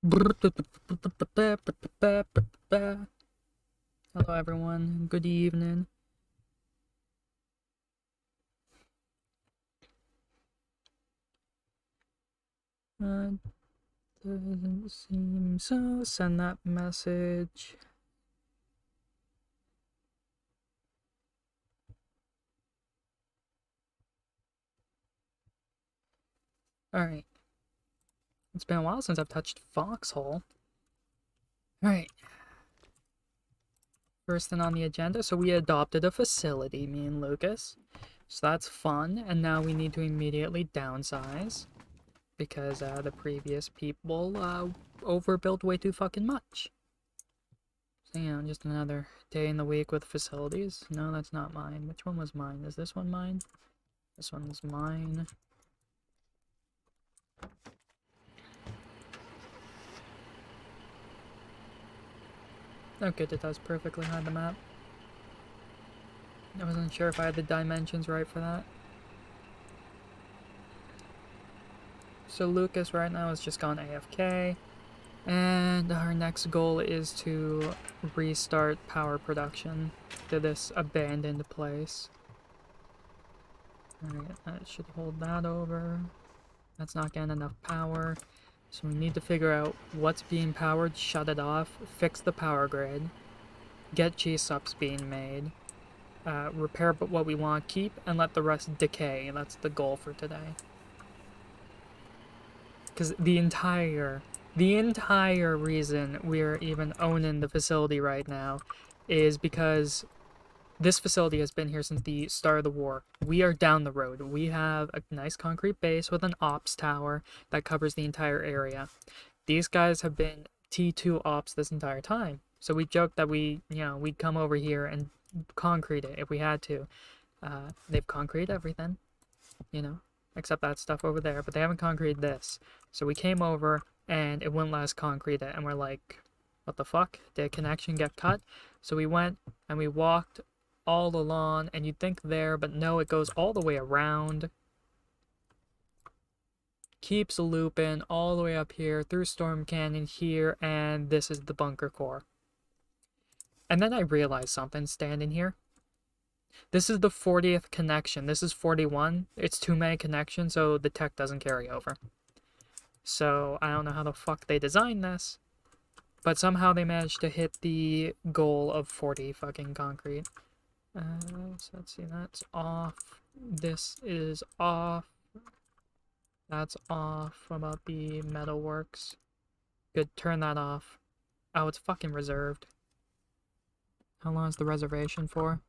Hello everyone, good evening. Doesn't seem so. Send that message. Alright. It's been a while since I've touched Foxhole. Alright. First thing on the agenda, so we adopted a facility, me and Lucas. So that's fun, and now we need to immediately downsize. Because the previous people overbuilt way too fucking much. So, you know, just another day in the week with facilities. No, that's not mine. Which one was mine? Is this one mine? This one's mine. Oh good, it does perfectly hide the map. I wasn't sure if I had the dimensions right for that. So Lucas right now has just gone AFK. And our next goal is to restart power production to this abandoned place. Alright, that should hold that over. That's not getting enough power. So we need to figure out what's being powered, shut it off, fix the power grid, get G-subs being made, repair what we want to keep, and let the rest decay. That's the goal for today. Because the entire reason we're even owning the facility right now is because this facility has been here since the start of the war. We are down the road. We have a nice concrete base with an ops tower that covers the entire area. These guys have been T2 ops this entire time. So we joked that we'd come over here and concrete it if we had to. They've concreted everything, except that stuff over there, but they haven't concreted this. So we came over and it wouldn't let us concrete it, and we're like, what the fuck? Did a connection get cut? So we went and we walked all along, and you'd think there, but no, it goes all the way around. Keeps looping all the way up here, through Storm Canyon here, and this is the bunker core. And then I realized something standing here. This is the 40th connection. This is 41. It's too many connections, so the tech doesn't carry over. So I don't know how the fuck they designed this, but somehow they managed to hit the goal of 40 fucking concrete. So let's see, that's off. This is off. That's off. What about the metalworks? Good, turn that off. Oh, it's fucking reserved. How long is the reservation for?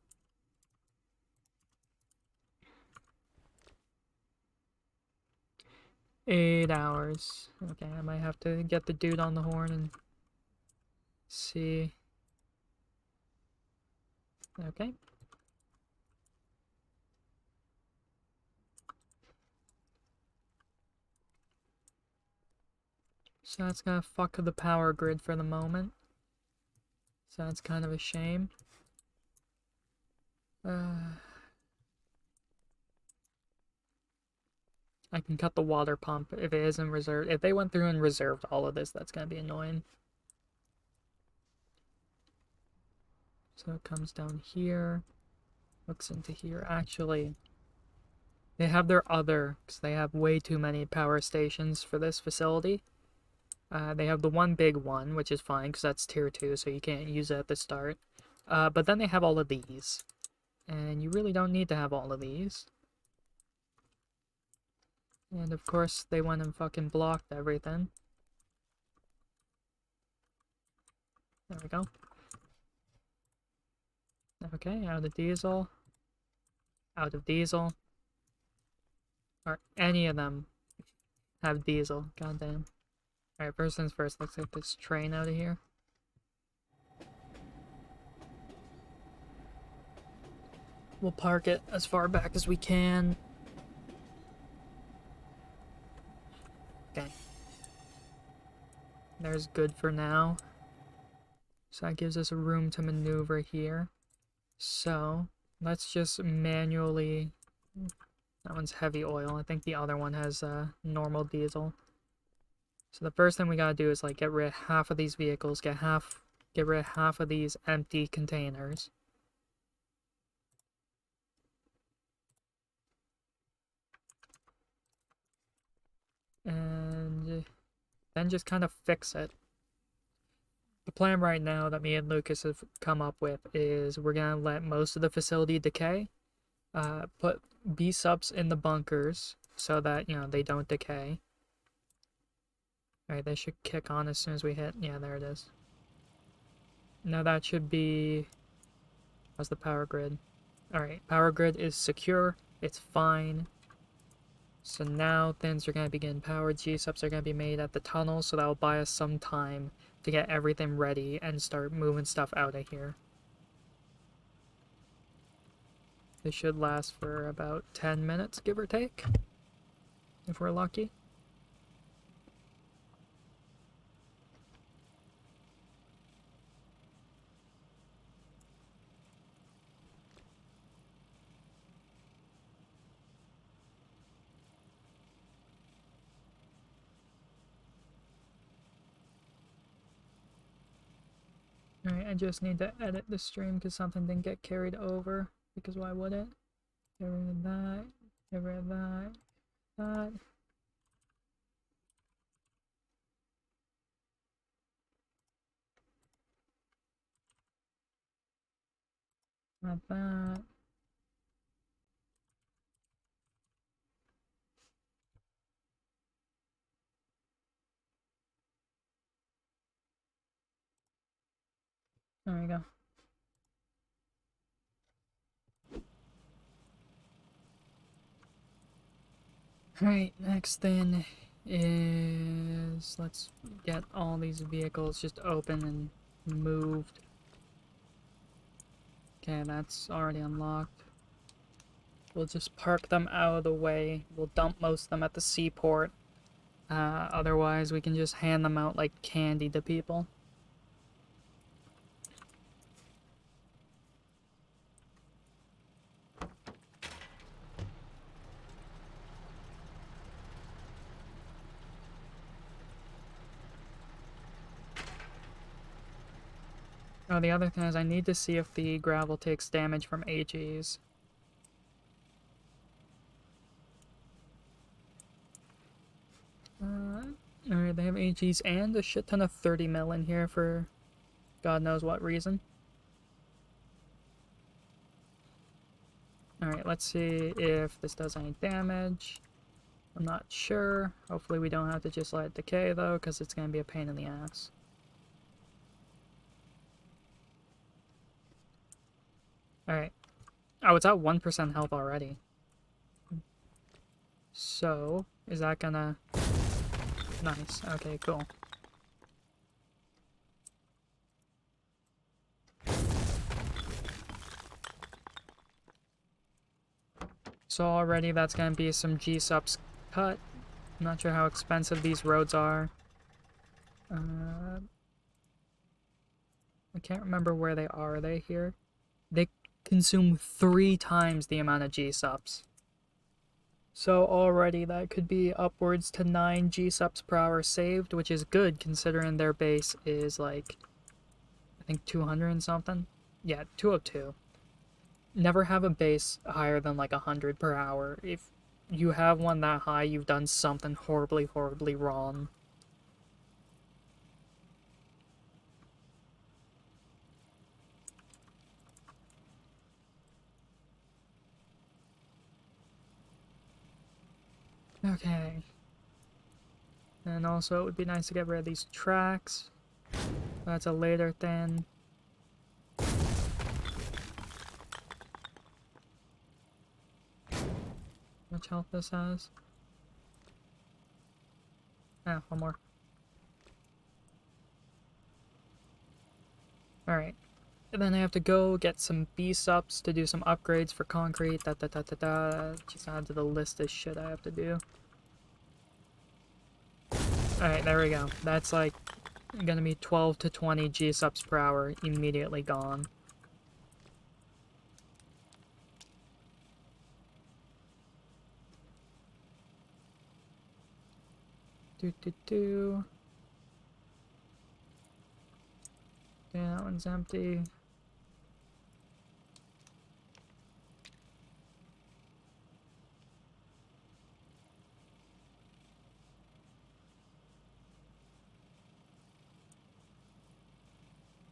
$8 hours. Okay, I might have to get the dude on the horn and see. Okay. So that's gonna fuck the power grid for the moment. So that's kind of a shame. I can cut the water pump if it isn't reserved. If they went through and reserved all of this, that's gonna be annoying. So it comes down here, hooks into here. Actually, they have their other, because they have way too many power stations for this facility. They have the one big one, which is fine, because that's tier 2, so you can't use it at the start. But then they have all of these. And you really don't need to have all of these. And of course, they went and fucking blocked everything. There we go. Okay, out of diesel. Out of diesel. Or any of them have diesel. Goddamn. Alright, first things first, let's get this train out of here. We'll park it as far back as we can. Okay. There's good for now. So that gives us a room to maneuver here. So, let's just manually... That one's heavy oil. I think the other one has normal diesel. So the first thing we gotta do is like get rid of half of these vehicles, get rid of half of these empty containers. And then just kind of fix it. The plan right now that me and Lucas have come up with is we're gonna let most of the facility decay, put B subs in the bunkers so that, you know, they don't decay. Alright, they should kick on as soon as we hit. Yeah, there it is. Now that should be... How's the power grid? Alright, power grid is secure. It's fine. So now things are going to begin powered. G-subs are going to be made at the tunnel, so that will buy us some time to get everything ready and start moving stuff out of here. This should last for about 10 minutes, give or take, if we're lucky. Alright, I just need to edit the stream because something didn't get carried over, because why would it? Get rid of that, get rid of that, that. Not that. There we go. Alright, next thing is let's get all these vehicles just open and moved. Okay, that's already unlocked. We'll just park them out of the way. We'll dump most of them at the seaport. Otherwise, we can just hand them out like candy to people. Oh, the other thing is I need to see if the gravel takes damage from AGs. Alright, they have AGs and a shit ton of 30 mil in here for God knows what reason. Alright, let's see if this does any damage. I'm not sure. Hopefully we don't have to just let it decay though, because it's going to be a pain in the ass. Alright. Oh, it's at 1% health already. So, is that gonna... Nice. Okay, cool. So already that's gonna be some G-subs cut. I'm not sure how expensive these roads are. I can't remember where they are. Are they here? They consume 3 times the amount of G-subs. So already that could be upwards to 9 G-subs per hour saved, which is good considering their base is like, I think 200 and something? Yeah, 202. Never have a base higher than like 100 per hour. If you have one that high, you've done something horribly, horribly wrong. Okay. And also, it would be nice to get rid of these tracks. That's a later thing. How much health this has? Ah, one more. Alright. And then I have to go get some B-subs to do some upgrades for concrete. Just add to the list of shit I have to do. Alright, there we go. That's like gonna be 12 to 20 G-subs per hour immediately gone. Do. Yeah, that one's empty.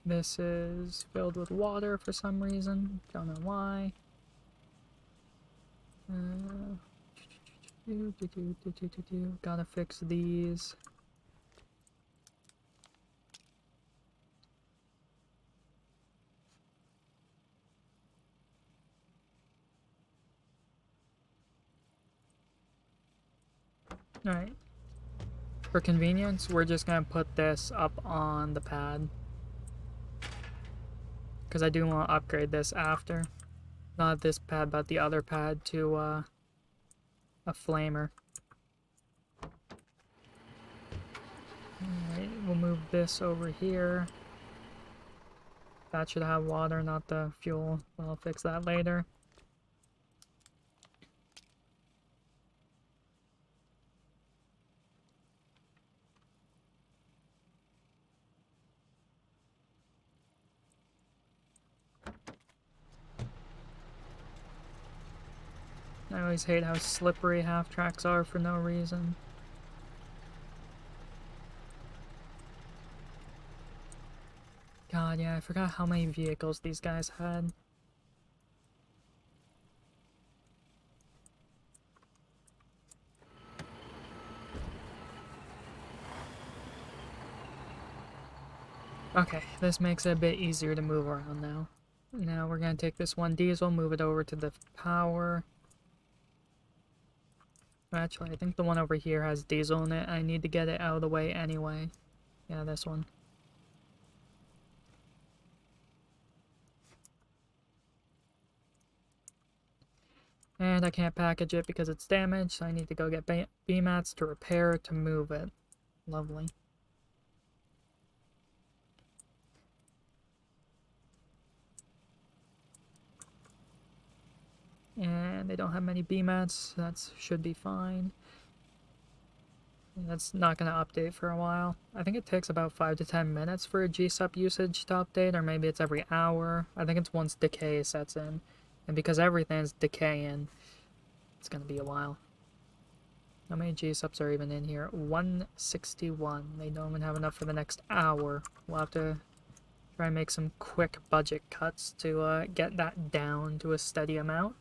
This is filled with water for some reason. Don't know why. Gotta fix these. Alright. For convenience, we're just gonna put this up on the pad. Because I do want to upgrade this after. Not this pad, but the other pad to a flamer. Alright, we'll move this over here. That should have water, not the fuel. I'll fix that later. I always hate how slippery half-tracks are for no reason. God, yeah, I forgot how many vehicles these guys had. Okay, this makes it a bit easier to move around now. Now we're gonna take this one diesel, move it over to the power. Actually, I think the one over here has diesel in it. I need to get it out of the way anyway. Yeah, this one. And I can't package it because it's damaged, so I need to go get B-mats to repair to move it. Lovely. And they don't have many B-mats, so that should be fine. That's not going to update for a while. I think it takes about 5 to 10 minutes for a G-Sup usage to update, or maybe it's every hour. I think it's once decay sets in. And because everything's decaying, it's going to be a while. How many G-Sups are even in here? 161. They don't even have enough for the next hour. We'll have to try and make some quick budget cuts to get that down to a steady amount.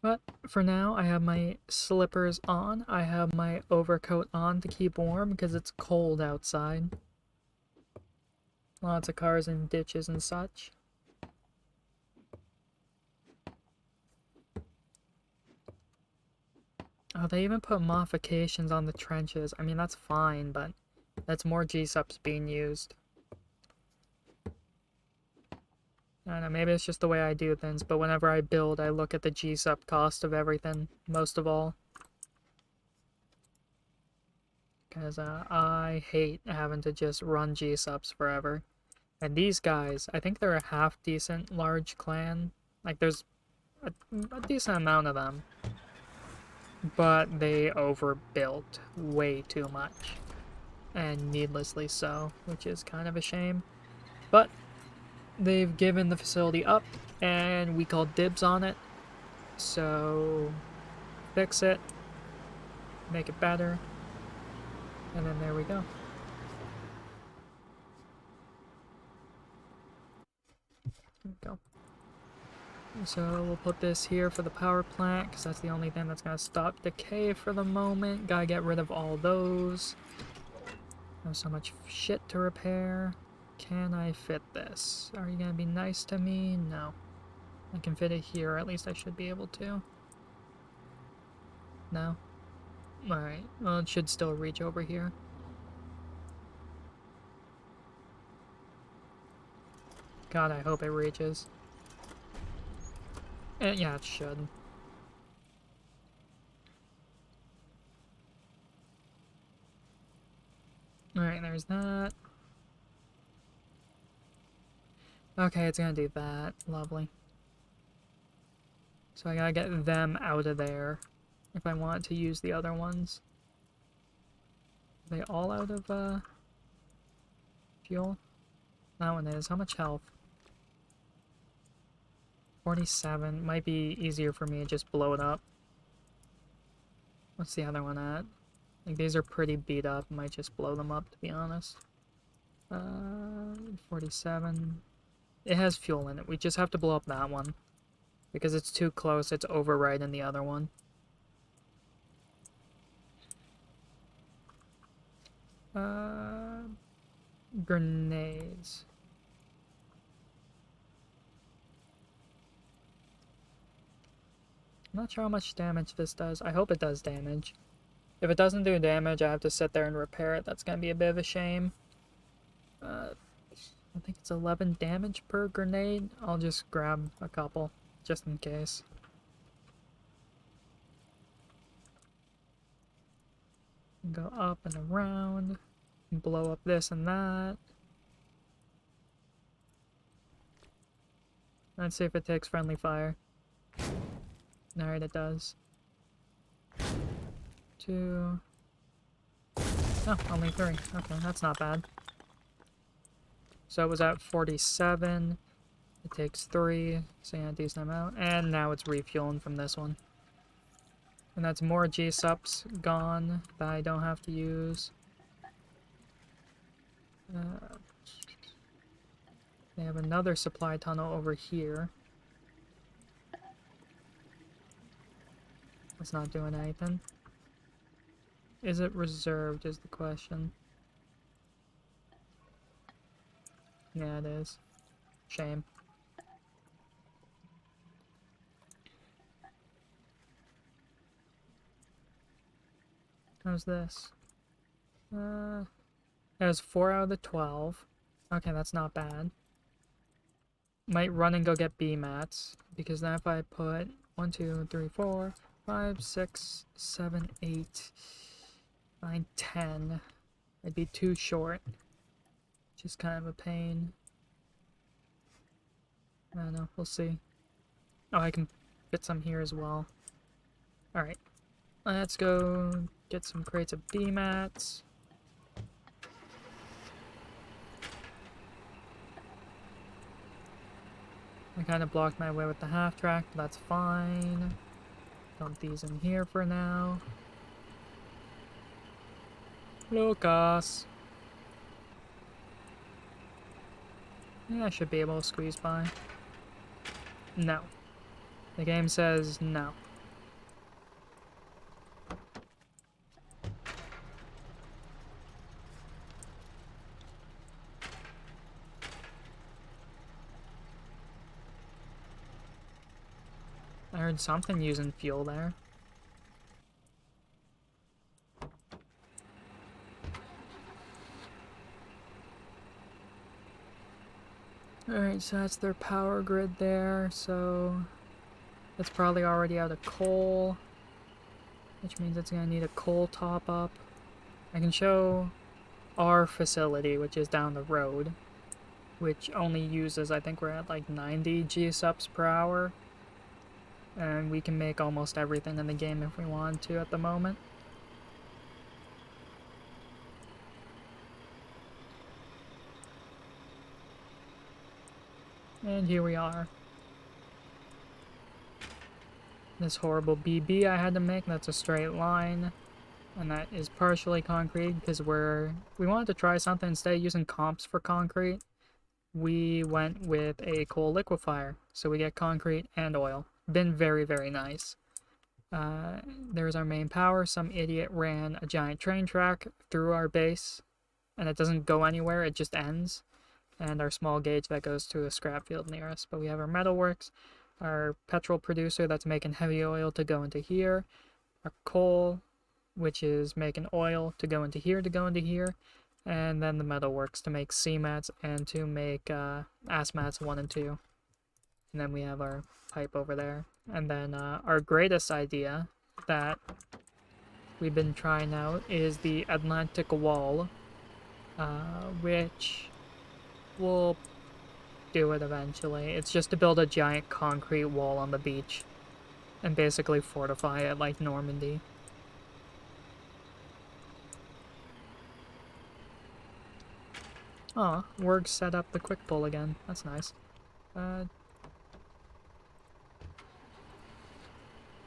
But for now, I have my slippers on. I have my overcoat on to keep warm because it's cold outside. Lots of cars in ditches and such. Oh, they even put modifications on the trenches. I mean, that's fine, but that's more G-Sups being used. I don't know, maybe it's just the way I do things, but whenever I build, I look at the G-Sup cost of everything, most of all. Because I hate having to just run G-Sups forever. And these guys, I think they're a half-decent large clan. Like, there's a decent amount of them. But they overbuilt way too much. And needlessly so, which is kind of a shame. But they've given the facility up, and we called dibs on it. So, fix it, make it better, and then there we go. There we go. So we'll put this here for the power plant, because that's the only thing that's going to stop decay for the moment. Gotta get rid of all those. I have so much shit to repair. Can I fit this? Are you going to be nice to me? No. I can fit it here, or at least I should be able to. No? Alright, well it should still reach over here. God, I hope it reaches. Yeah, it should. Alright, there's that. Okay, it's gonna do that. Lovely. So I gotta get them out of there if I want to use the other ones. Are they all out of, fuel? That one is. How much health? 47. Might be easier for me to just blow it up. What's the other one at? Like, these are pretty beat up. Might just blow them up, to be honest. 47. It has fuel in it. We just have to blow up that one. Because it's too close, it's overriding the other one. Grenades. I'm not sure how much damage this does. I hope it does damage. If it doesn't do damage, I have to sit there and repair it. That's gonna be a bit of a shame. I think it's 11 damage per grenade. I'll just grab a couple, just in case. Go up and around. Blow up this and that. Let's see if it takes friendly fire. Alright, it does. 2. Oh, only 3. Okay, that's not bad. So it was at 47. It takes 3, so yeah, decent amount. And now it's refueling from this one. And that's more G-Sups gone that I don't have to use. They have another supply tunnel over here. It's not doing anything. Is it reserved is the question. Yeah, it is. Shame. How's this? It has 4 out of the 12. Okay, that's not bad. Might run and go get B mats, because then if I put 1, 2, 3, 4, 5, 6, 7, 8, 9, 10, I'd be too short. Which is kind of a pain. I don't know, we'll see. Oh, I can fit some here as well. Alright, let's go get some crates of B mats. I kind of blocked my way with the half track, but that's fine. Dump these in here for now. Lucas! Yeah, I should be able to squeeze by. No. The game says no. I heard something using fuel there. Alright, so that's their power grid there, so it's probably already out of coal, which means it's gonna need a coal top up. I can show our facility, which is down the road, which only uses, I think we're at like 90 G-Sups per hour, and we can make almost everything in the game if we wanted to at the moment. And here we are. This horrible BB I had to make, that's a straight line. And that is partially concrete because we wanted to try something. Instead of using comps for concrete, we went with a coal liquefier. So we get concrete and oil. Been very, very nice. There's our main power. Some idiot ran a giant train track through our base. And it doesn't go anywhere, it just ends. And our small gauge that goes to a scrap field near us. But we have our metalworks, our petrol producer that's making heavy oil to go into here, our coal, which is making oil to go into here, and then the metalworks to make C-mats and to make AS-mats 1 and 2. And then we have our pipe over there. And then our greatest idea that we've been trying out is the Atlantic Wall, which will do it eventually. It's just to build a giant concrete wall on the beach and basically fortify it like Normandy. Aw, Werg set up the quick pull again. That's nice.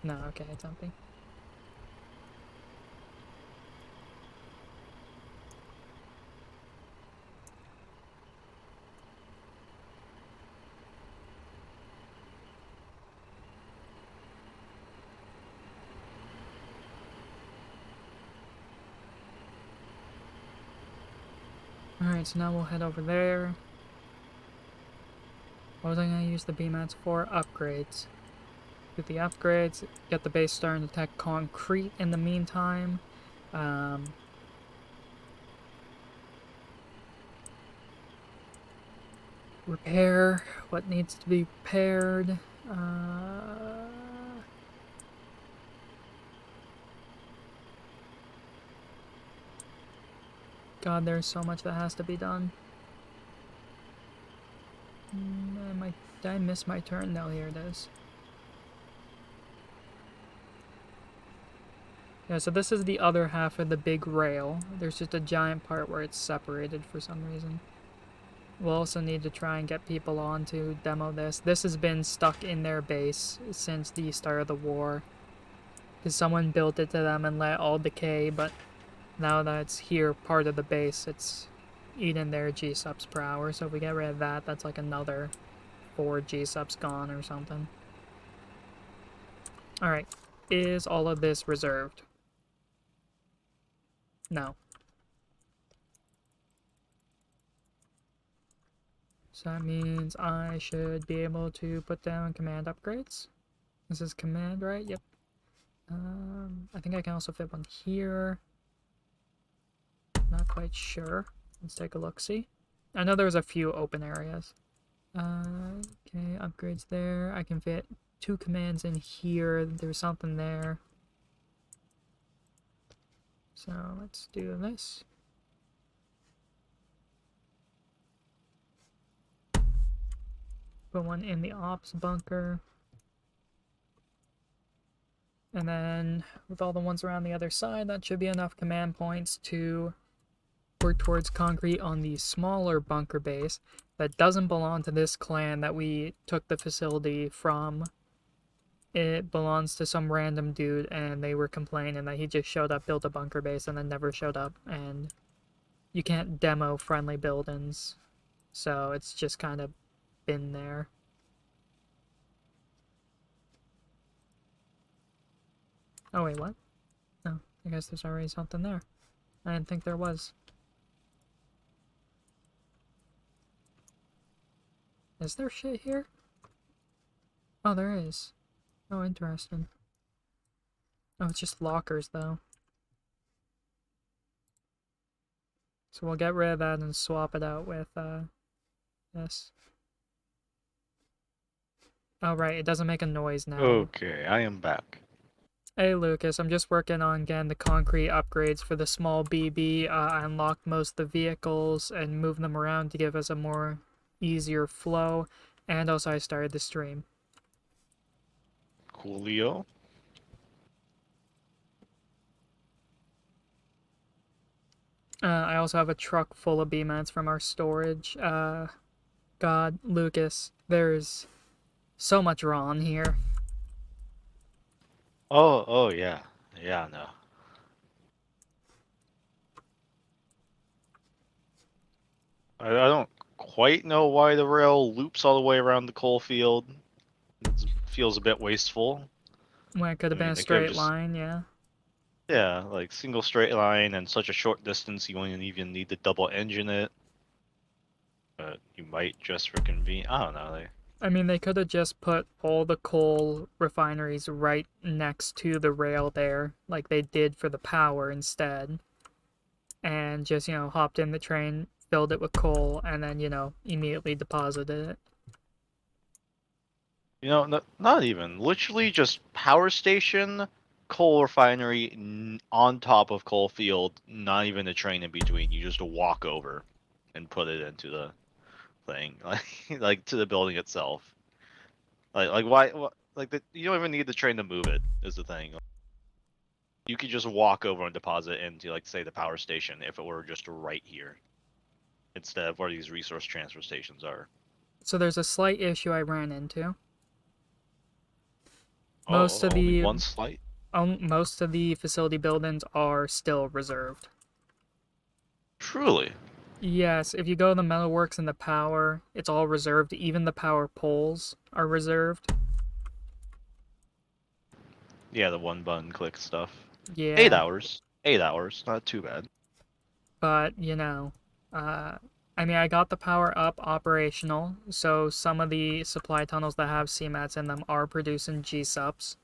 No, okay, it's empty. Alright, so now we'll head over there. What was I gonna use the B mats for? Upgrades. Get the upgrades, get the base starting to tech concrete in the meantime. Repair what needs to be repaired. God, there's so much that has to be done. Did I miss my turn? No, here it is. Yeah, so this is the other half of the big rail. There's just a giant part where it's separated for some reason. We'll also need to try and get people on to demo this. This has been stuck in their base since the start of the war. Because someone built it to them and let it all decay, but now that it's here, part of the base, it's eating their G-subs per hour. So if we get rid of that, that's like another 4 G-subs gone or something. Alright, is all of this reserved? No. So that means I should be able to put down command upgrades. This is command, right? Yep. I think I can also fit one here. Not quite sure. Let's take a look-see. I know there's a few open areas. Okay, upgrades there. I can fit 2 commands in here. There's something there. So let's do this. Put one in the ops bunker. And then with all the ones around the other side, that should be enough command points to work towards concrete on the smaller bunker base that doesn't belong to this clan that we took the facility from. It belongs to some random dude, and they were complaining that he just showed up, built a bunker base, and then never showed up, and you can't demo friendly buildings, so it's just kind of been there. Oh wait, what? No, I guess there's already something there. I didn't think there was. Is there shit here? Oh, there is. Oh, interesting. Oh, it's just lockers, though. So we'll get rid of that and swap it out with, this. Oh, right, it doesn't make a noise now. Okay, I am back. Hey, Lucas, I'm just working on getting the concrete upgrades for the small BB. I unlocked most of the vehicles and moved them around to give us a more easier flow. And also I started the stream. Coolio. I also have a truck full of B-mats from our storage. God, Lucas, there's so much wrong here. Oh yeah. Yeah, no. I don't quite know why the rail loops all the way around the coal field. It feels a bit wasteful. When it could have been a they could have straight just, line, yeah. yeah, like single straight line and such a short distance, you wouldn't even need to double engine it. But you might just for convenience. I don't know. I mean, they could have just put all the coal refineries right next to the rail there, like they did for the power instead. And just, hopped in the train, filled it with coal, and then, immediately deposited it. You know, not even. Literally just power station, coal refinery on top of coal field, not even a train in between. You just walk over and put it into the thing, like to the building itself. Like why like you don't even need the train to move it is the thing. You could just walk over and deposit into like say the power station if it were just right here instead of where these resource transfer stations are. So there's a slight issue I ran into. Most Oh, of only the one slight? most of the facility buildings are still reserved. Truly. Yes, if you go to the metalworks and the power, it's all reserved. Even the power poles are reserved. Yeah, the one button click stuff. Eight Yeah, hours. 8 hours. Not too bad. but uh, I mean, I got the power up operational, so some of the supply tunnels that have CMATs in them are producing G-subs,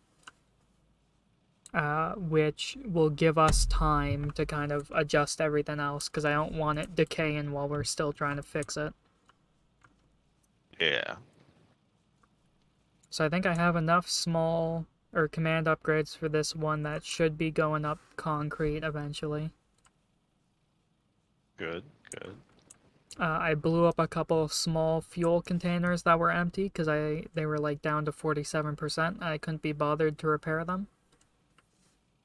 which will give us time to kind of adjust everything else, because I don't want it decaying while we're still trying to fix it. Yeah. So I think I have enough small or command upgrades for this one that should be going up concrete eventually. Good. Good. I blew up a couple of small fuel containers that were empty because they were like down to 47%. I couldn't be bothered to repair them.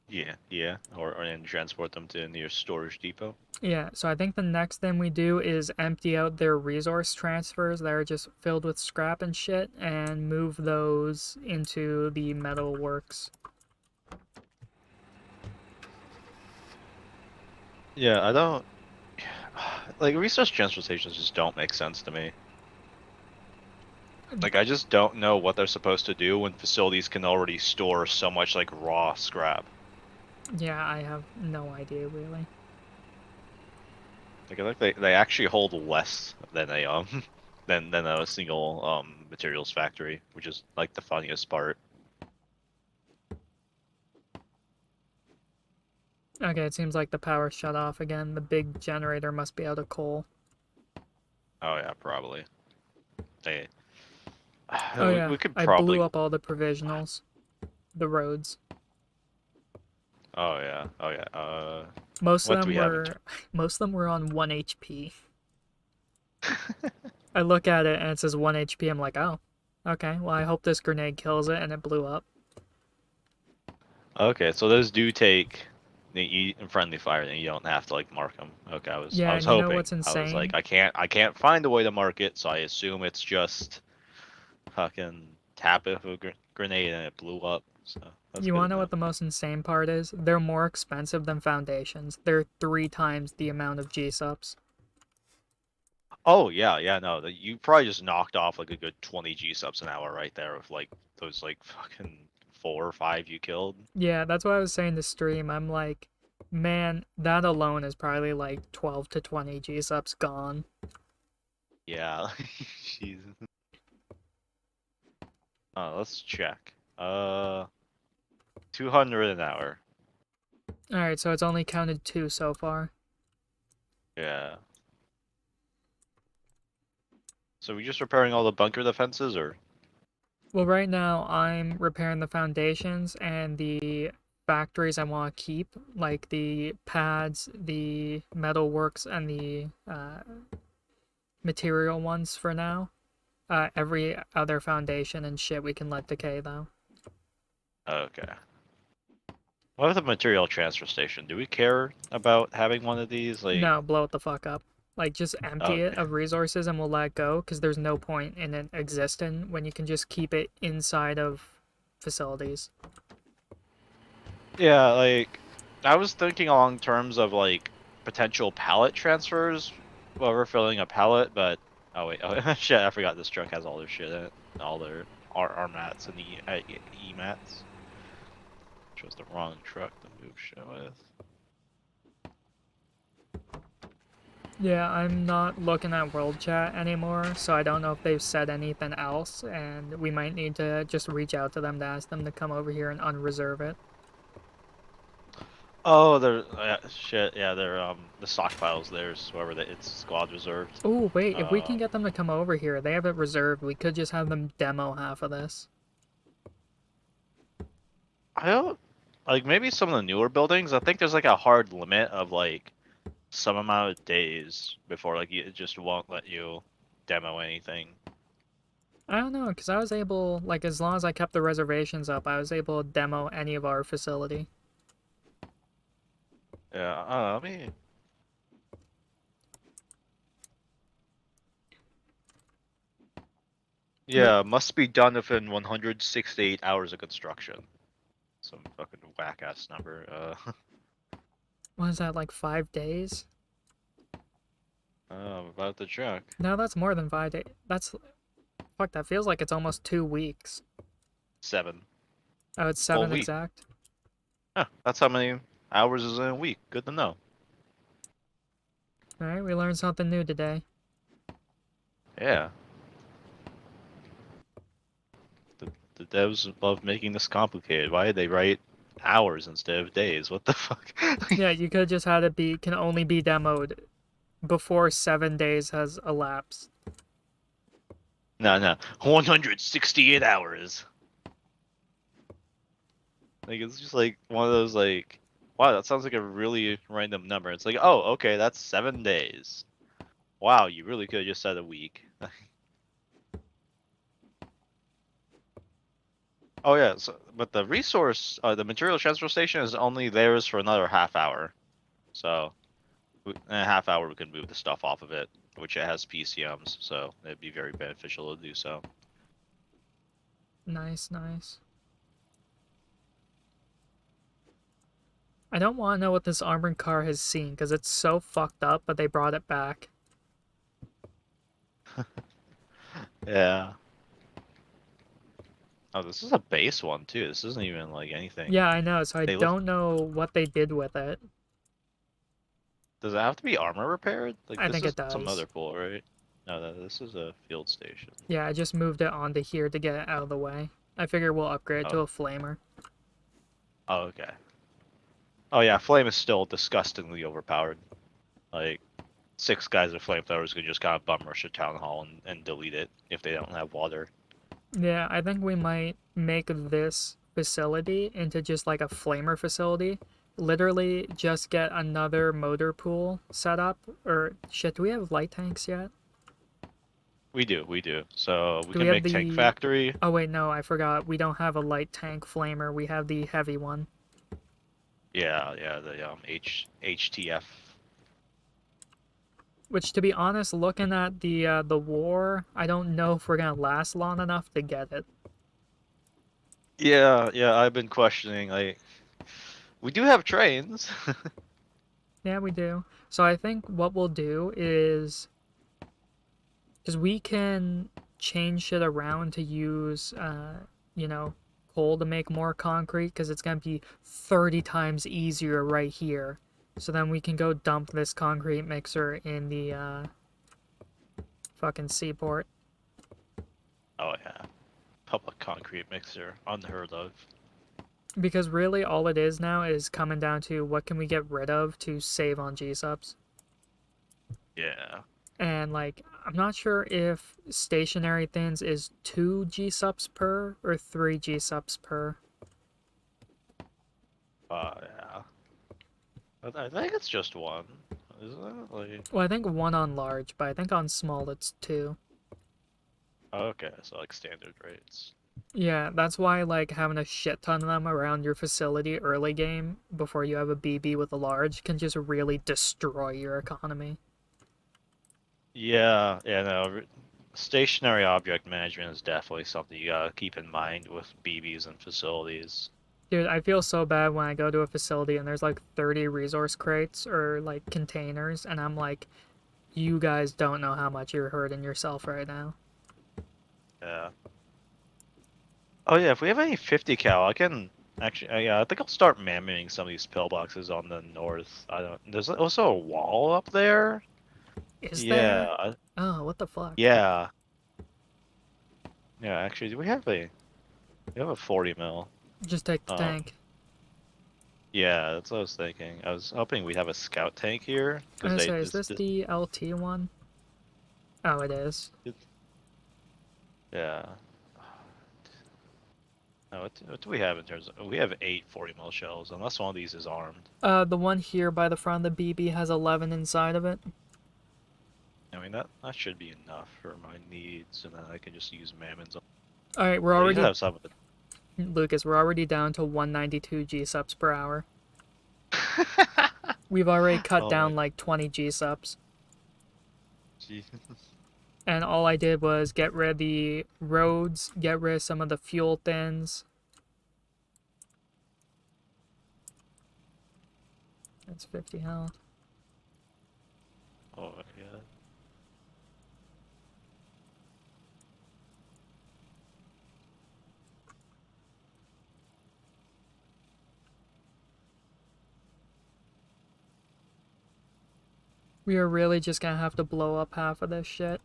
Yeah. Yeah. Or and transport them to near storage depot. Yeah, so I think the next thing we do is empty out their resource transfers that are just filled with scrap and shit and move those into the metal works. Yeah, I don't like resource transfer stations just don't make sense to me. Like I just don't know what they're supposed to do when facilities can already store so much like raw scrap. Yeah, I have no idea really. Like I think they actually hold less than a than a single materials factory, which is like the funniest part. Okay, it seems like the power shut off again. The big generator must be out of coal. Oh yeah, probably. They Oh yeah, we could I blew probably. up all the provisionals, the roads. Oh yeah. Oh yeah. Most of What do them we have in? were most of them were on 1 HP. I look at it and it says 1 HP. I'm like, "Oh. Okay. Well, I hope this grenade kills it," and it blew up. Okay, so those do take the friendly fire, and you don't have to like mark them. Okay, I Yeah, was and you know hoping. what's I was like, insane? I can't find a way to mark it, so I assume it's just fucking tap it with a grenade and it blew up. So that's You good wanna to know know. what the most insane part is? They're more expensive than foundations. They're 3 times the amount of G-subs. Oh yeah, yeah, no, you probably just knocked off like a good 20 G subs an hour right there with like those like fucking 4 or 5 you killed. Yeah, that's what I was saying to stream. I'm like, man, that alone is probably like 12 to 20 G-subs gone. Yeah, Jesus. Let's check. 200 an hour. Alright, so it's only counted 2 so far. Yeah. So we just repairing all the bunker defenses, or? Well, right now I'm repairing the foundations and the factories I want to keep, like the pads, the metal works, and the material ones for now. Every other foundation and shit we can let decay though. Okay. What with the material transfer station? Do we care about having one of these? Like, No, blow it the fuck up. Like, just empty it okay. of resources and we'll let it go, because there's no point in it existing when you can just keep it inside of facilities. Yeah, like, I was thinking along terms of like potential pallet transfers while we're filling a pallet, but oh wait, oh shit, I forgot this truck has all their shit in it, all their R mats and E mats. Chose the wrong truck to move shit with. Yeah, I'm not looking at world chat anymore, so I don't know if they've said anything else, and we might need to just reach out to them to ask them to come over here and unreserve it. Oh, they're shit. Yeah, they're the stockpiles. There's whoever it's squad reserved. Oh, wait, if we can Um, get them to come over here, they have it reserved. We could just have them demo half of this. I don't like maybe some of the newer buildings. I think there's like a hard limit of like some amount of days before like it just won't let you demo anything. I don't know, because I was able, like, as long as I kept the reservations up, I was able to demo any of our facility. Yeah, I mean, But yeah, must be done within 168 hours of construction. Some fucking whack ass number. what is that, like 5 days? About the truck. No, that's more than 5 days. That's, fuck, that feels like it's almost 2 weeks. 7. Oh, it's Full 7 week. exact? Huh, that's how many hours is in a week. Good to know. Alright, we learned something new today. Yeah. The devs love making this complicated. Why did they write hours instead of days? What the fuck? Yeah, you could just had it be, can only be demoed before 7 days has elapsed. No, no. 168 hours. Like it's just like one of those like, wow, that sounds like a really random number. It's like, oh, okay, that's 7 days. Wow, you really could have just said a week. Oh yeah, so, but the resource, the material transfer station is only theirs for another half hour. So in a half hour we can move the stuff off of it, which it has PCMs, so it'd be very beneficial to do so. Nice, nice. I don't want to know what this armored car has seen, because it's so fucked up, but they brought it back. Yeah. Oh, this is a base one too. This isn't even like anything. Yeah, I know, so I They look. don't know what they did with it. Does it have to be armor repaired? Like I this think it is some does. other pool, right? No, this is a field station. Yeah, I just moved it onto here to get it out of the way. I figure we'll upgrade to Oh, a flamer. oh, okay. Oh yeah, flame is still disgustingly overpowered. Like 6 guys with flamethrowers could just kind of bum rush a town hall and delete it if they don't have water. Yeah, I think we might make this facility into just like a flamer facility. Literally just get another motor pool set up. Or shit, do we have light tanks yet? We do, we do. So we Do we can have make tank the... factory. Oh wait, no, I forgot. We don't have a light tank flamer. We have the heavy one. Yeah, yeah, the HTF. Which, to be honest, looking at the war, I don't know if we're gonna last long enough to get it. Yeah, yeah, I've been questioning like we do have trains. Yeah, we do. So I think what we'll do is, because we can change shit around to use, you know, coal to make more concrete, because it's gonna be 30 times easier right here. So then we can go dump this concrete mixer in the fucking seaport. Oh yeah. Public concrete mixer, unheard of. Because really, all it is now is coming down to what can we get rid of to save on G-subs. Yeah. And like, I'm not sure if stationary thins is 2 G-subs per or 3 G-subs per. Yeah. I think it's just one, isn't it? Like, Well, I think 1 on large, but I think on small it's 2. okay, so like standard rates. Yeah, that's why like having a shit ton of them around your facility early game before you have a BB with a large can just really destroy your economy. Yeah, yeah, no. Stationary object management is definitely something you gotta keep in mind with BBs and facilities. Dude, I feel so bad when I go to a facility and there's like 30 resource crates or like containers, and I'm like, you guys don't know how much you're hurting yourself right now. Yeah. Oh yeah, if we have any 50 cal, I can actually. Yeah, I think I'll start mamming some of these pillboxes on the north. I don't. There's also a wall up there. Is Yeah. there? Oh, what the fuck? Yeah. Yeah. Actually, do we have a? We have a 40 mil. Just take the Um. tank. Yeah, that's what I was thinking. I was hoping we'd have a scout tank here I because was they gonna say, is just this the LT one? Oh, it is. yeah. No, what do we have in terms of? We have 8 40 mil shells, unless one of these is armed. The one here by the front of the BB has 11 inside of it. I mean, that should be enough for my needs, and then I can just use mammons. Alright, we're Oh, you could already, have some of it. Lucas, we're already down to 192 G-subs per hour. We've already cut Oh my, down like 20 G-subs. gee. And all I did was get rid of the roads, get rid of some of the fuel thins. That's 50 health. Oh my god. We are really just gonna have to blow up half of this shit.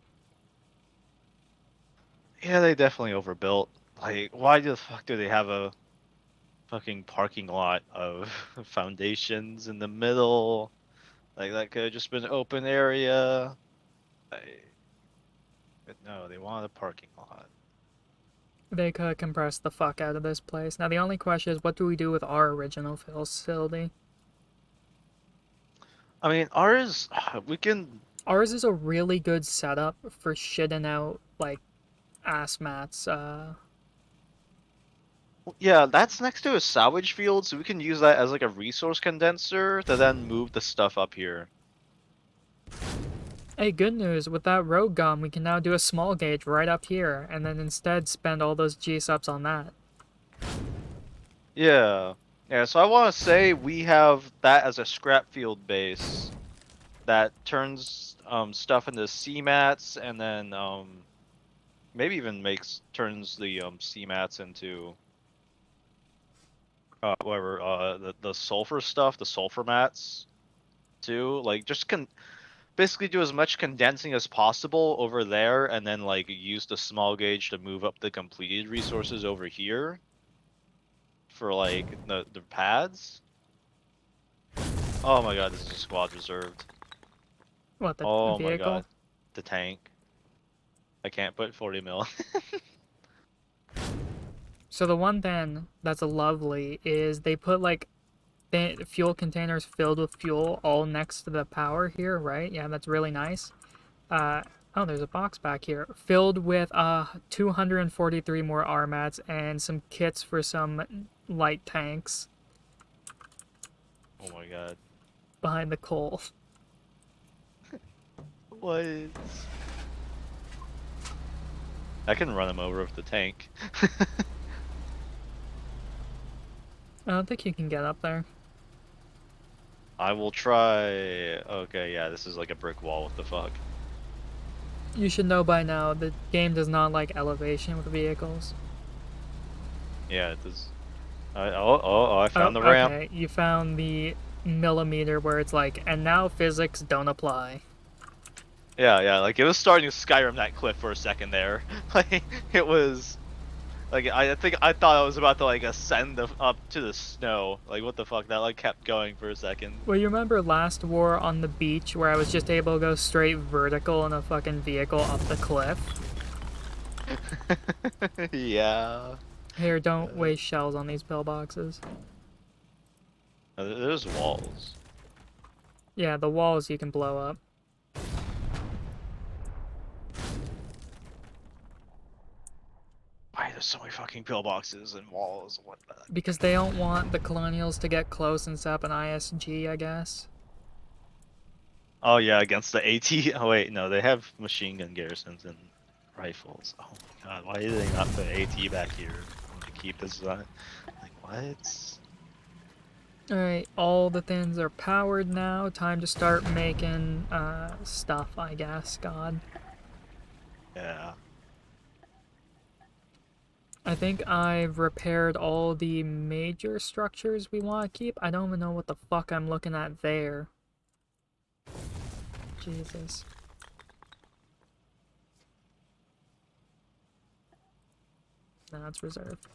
Yeah, they definitely overbuilt. Like, why the fuck do they have a fucking parking lot of foundations in the middle? Like, that could have just been open area. I, but no, they wanted a parking lot. They could compress the fuck out of this place. Now the only question is, what do we do with our original facility? I mean, ours, we can. Ours is a really good setup for shitting out like ass mats. Yeah, that's next to a salvage field, so we can use that as like a resource condenser to then move the stuff up here. Hey, good news, with that road gun, we can now do a small gauge right up here, and then instead spend all those G-subs on that. Yeah. Yeah, so I want to say we have that as a scrap field base that turns stuff into C mats and then maybe even turns the C mats into whatever the sulfur stuff, the sulfur mats too. Like just basically do as much condensing as possible over there and then like use the small gauge to move up the completed resources over here for like the pads. Oh my god, this is a squad reserved. What, the Oh my vehicle? god, the tank. I can't put 40 mil. So the one thing that's lovely is they put like fuel containers filled with fuel all next to the power here, right? Yeah, that's really nice. Uh, oh, there's a box back here filled with 243 more RMATs and some kits for some light tanks Oh my god. behind the coal. What? I can run him over with the tank. I don't think you can get up there. I will try. Okay, yeah, this is like a brick wall. What the fuck? You should know by now the game does not like elevation with vehicles. Yeah, it does. I Oh, found the ramp. okay. You found the millimeter where it's like, and now physics don't apply. Yeah, yeah, like it was starting to Skyrim that cliff for a second there. Like it was like I think I thought I was about to like ascend up to the snow. Like what the fuck? That like kept going for a second. Well, you remember last war on the beach where I was just able to go straight vertical in a fucking vehicle up the cliff? Yeah. Here, don't waste shells on these pillboxes. There's walls. Yeah, the walls you can blow up. Why there's so many fucking pillboxes and walls? What the? Because they don't want the colonials to get close and set up an ISG, I guess. Oh yeah, against the AT. Oh wait, no, they have machine gun garrisons and rifles. Oh my god, why did they not put AT back here? To keep this on. Like what? Alright, all the things are powered now. Time to start making stuff, I guess. God. Yeah. I think I've repaired all the major structures we want to keep. I don't even know what the fuck I'm looking at there. Jesus. No, it's reserved.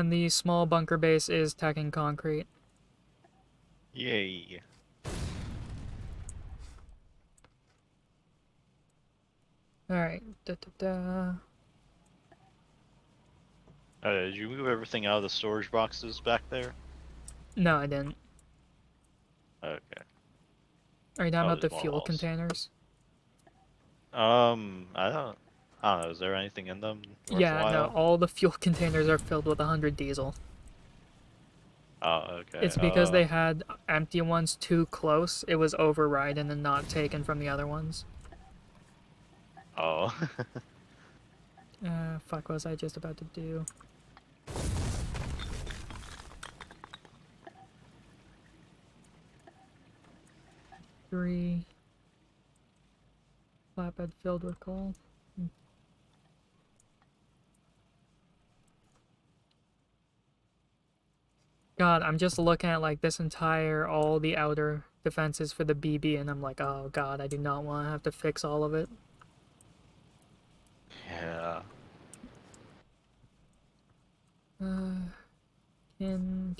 And the small bunker base is tacking concrete. Yay. Alright. Da, da, da. Did you move everything out of the storage boxes back there? No, I didn't. Okay. Are you talking Oh, about the there's more fuel walls. containers? I don't know. Is there anything in them Yeah, no, worthwhile? all the fuel containers are filled with 100 diesel. Oh, okay. It's because they had empty ones too close, it was overridden and not taken from the other ones. Oh. Fuck, what was I just about to do? Three. Flatbed filled with coal. God, I'm just looking at like this entire, all the outer defenses for the BB, and I'm like, oh god, I do not want to have to fix all of it. Yeah. Uh, kin.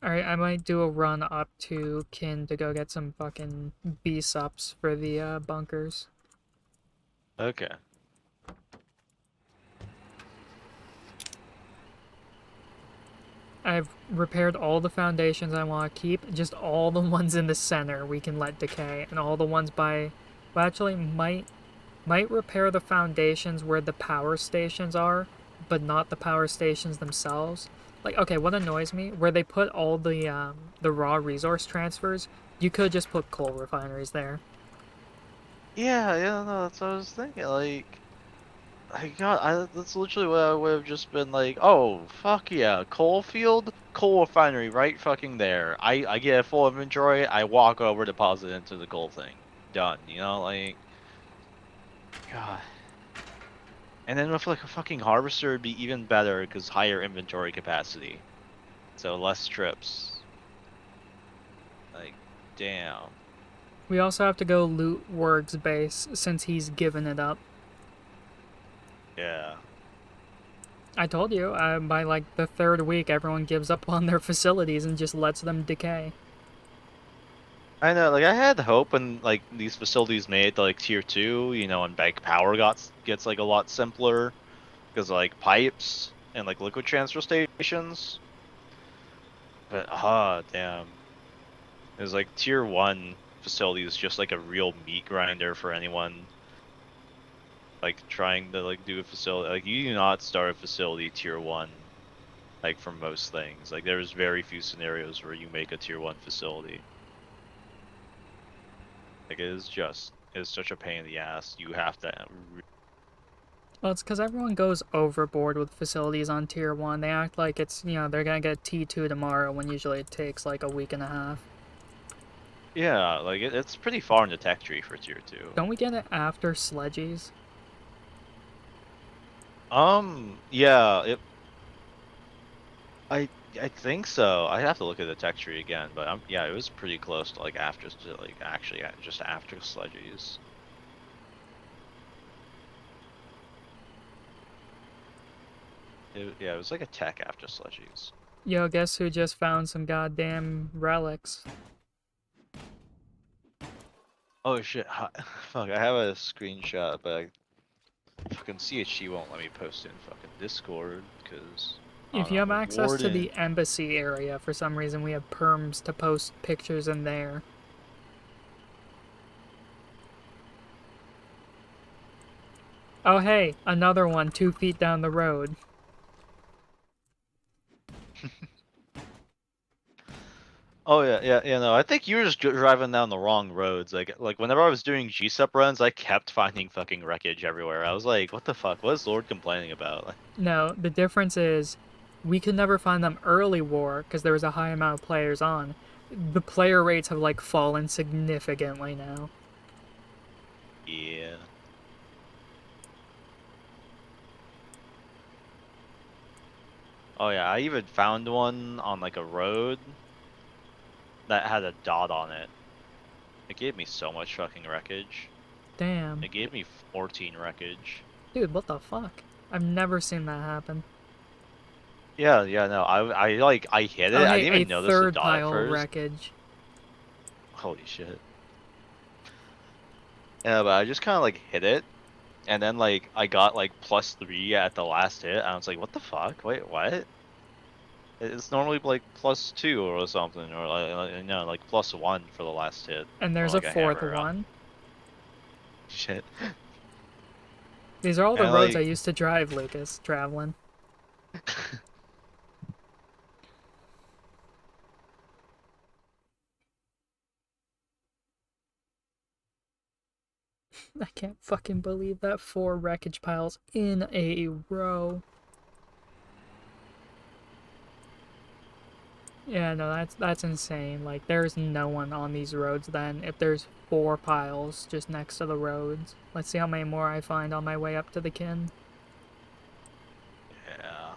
Alright, I might do a run up to Kin to go get some fucking B-sups for the bunkers. Okay. I've repaired all the foundations I want to keep, just all the ones in the center we can let decay, and all the ones by... Well, actually, might repair the foundations where the power stations are, but not the power stations themselves. Like, okay, what annoys me, where they put all the raw resource transfers, you could just put coal refineries there. Yeah, yeah, no, that's what I was thinking. That's literally what I would have just been like, oh, fuck yeah, coal field, coal refinery right fucking there. I get a full inventory, I walk over, deposit into the coal thing. Done, you know, like, God. And then with like a fucking harvester, it'd be even better because higher inventory capacity. So less trips. Like, damn. We also have to go loot Werg's base, since he's given it up. Yeah. I told you, by like the third week, everyone gives up on their facilities and just lets them decay. I know, like I had hope when like these facilities made it to like tier 2, you know, and bank power gets like a lot simpler because like pipes and like liquid transfer stations. But damn. It was like tier 1 facility is just like a real meat grinder for anyone like trying to like do a facility. Like you do not start a facility tier 1 like for most things. Like there's very few scenarios where you make a tier 1 facility. Like it's such a pain in the ass. You have to Well, it's because everyone goes overboard with facilities on tier 1. They act like it's, they're gonna get T2 tomorrow when usually it takes like a week and a half. Yeah, like it's pretty far in the tech tree for tier 2. Don't we get it after sledgies? Yeah, I I think so. I have to look at the tech tree again, but yeah, it was pretty close to like after to like actually just after sledgies. Yeah, it was like a tech after sledgies. Yo, guess who just found some goddamn relics? Oh shit! Fuck, I have a screenshot, but fucking CHG won't let me post it in fucking Discord because If you I'm have a access to warden. the embassy area, for some reason we have perms to post pictures in there. Oh hey, another one 2 feet down the road. Oh yeah. No, I think you were just driving down the wrong roads. Like whenever I was doing G-Sup runs, I kept finding fucking wreckage everywhere. I was like, what the fuck? What is Lord complaining about? No, the difference is we could never find them early war because there was a high amount of players on. The player rates have like fallen significantly now. Yeah. Oh yeah, I even found one on like a road that had a dot on it. It gave me so much fucking wreckage. Damn. It gave me 14 wreckage. Dude, what the fuck? I've never seen that happen. Yeah, no, I hit Oh, it. I hey, didn't a even notice the third dot at pile of first. wreckage. Holy shit. Yeah, but I just kind of like hit it, and then like I got like +3 at the last hit. And I was like, what the fuck? Wait, what? It's normally like +2 or something, or no, like +1 for the last hit And for there's a like a fourth hammer round. one. Shit. These are all the And roads I like, used to drive, Lucas, traveling. I can't fucking believe that 4 wreckage piles in a row. Yeah, no, that's insane. Like, there's no one on these roads then if there's 4 piles just next to the roads. Let's see how many more I find on my way up to the kin. yeah.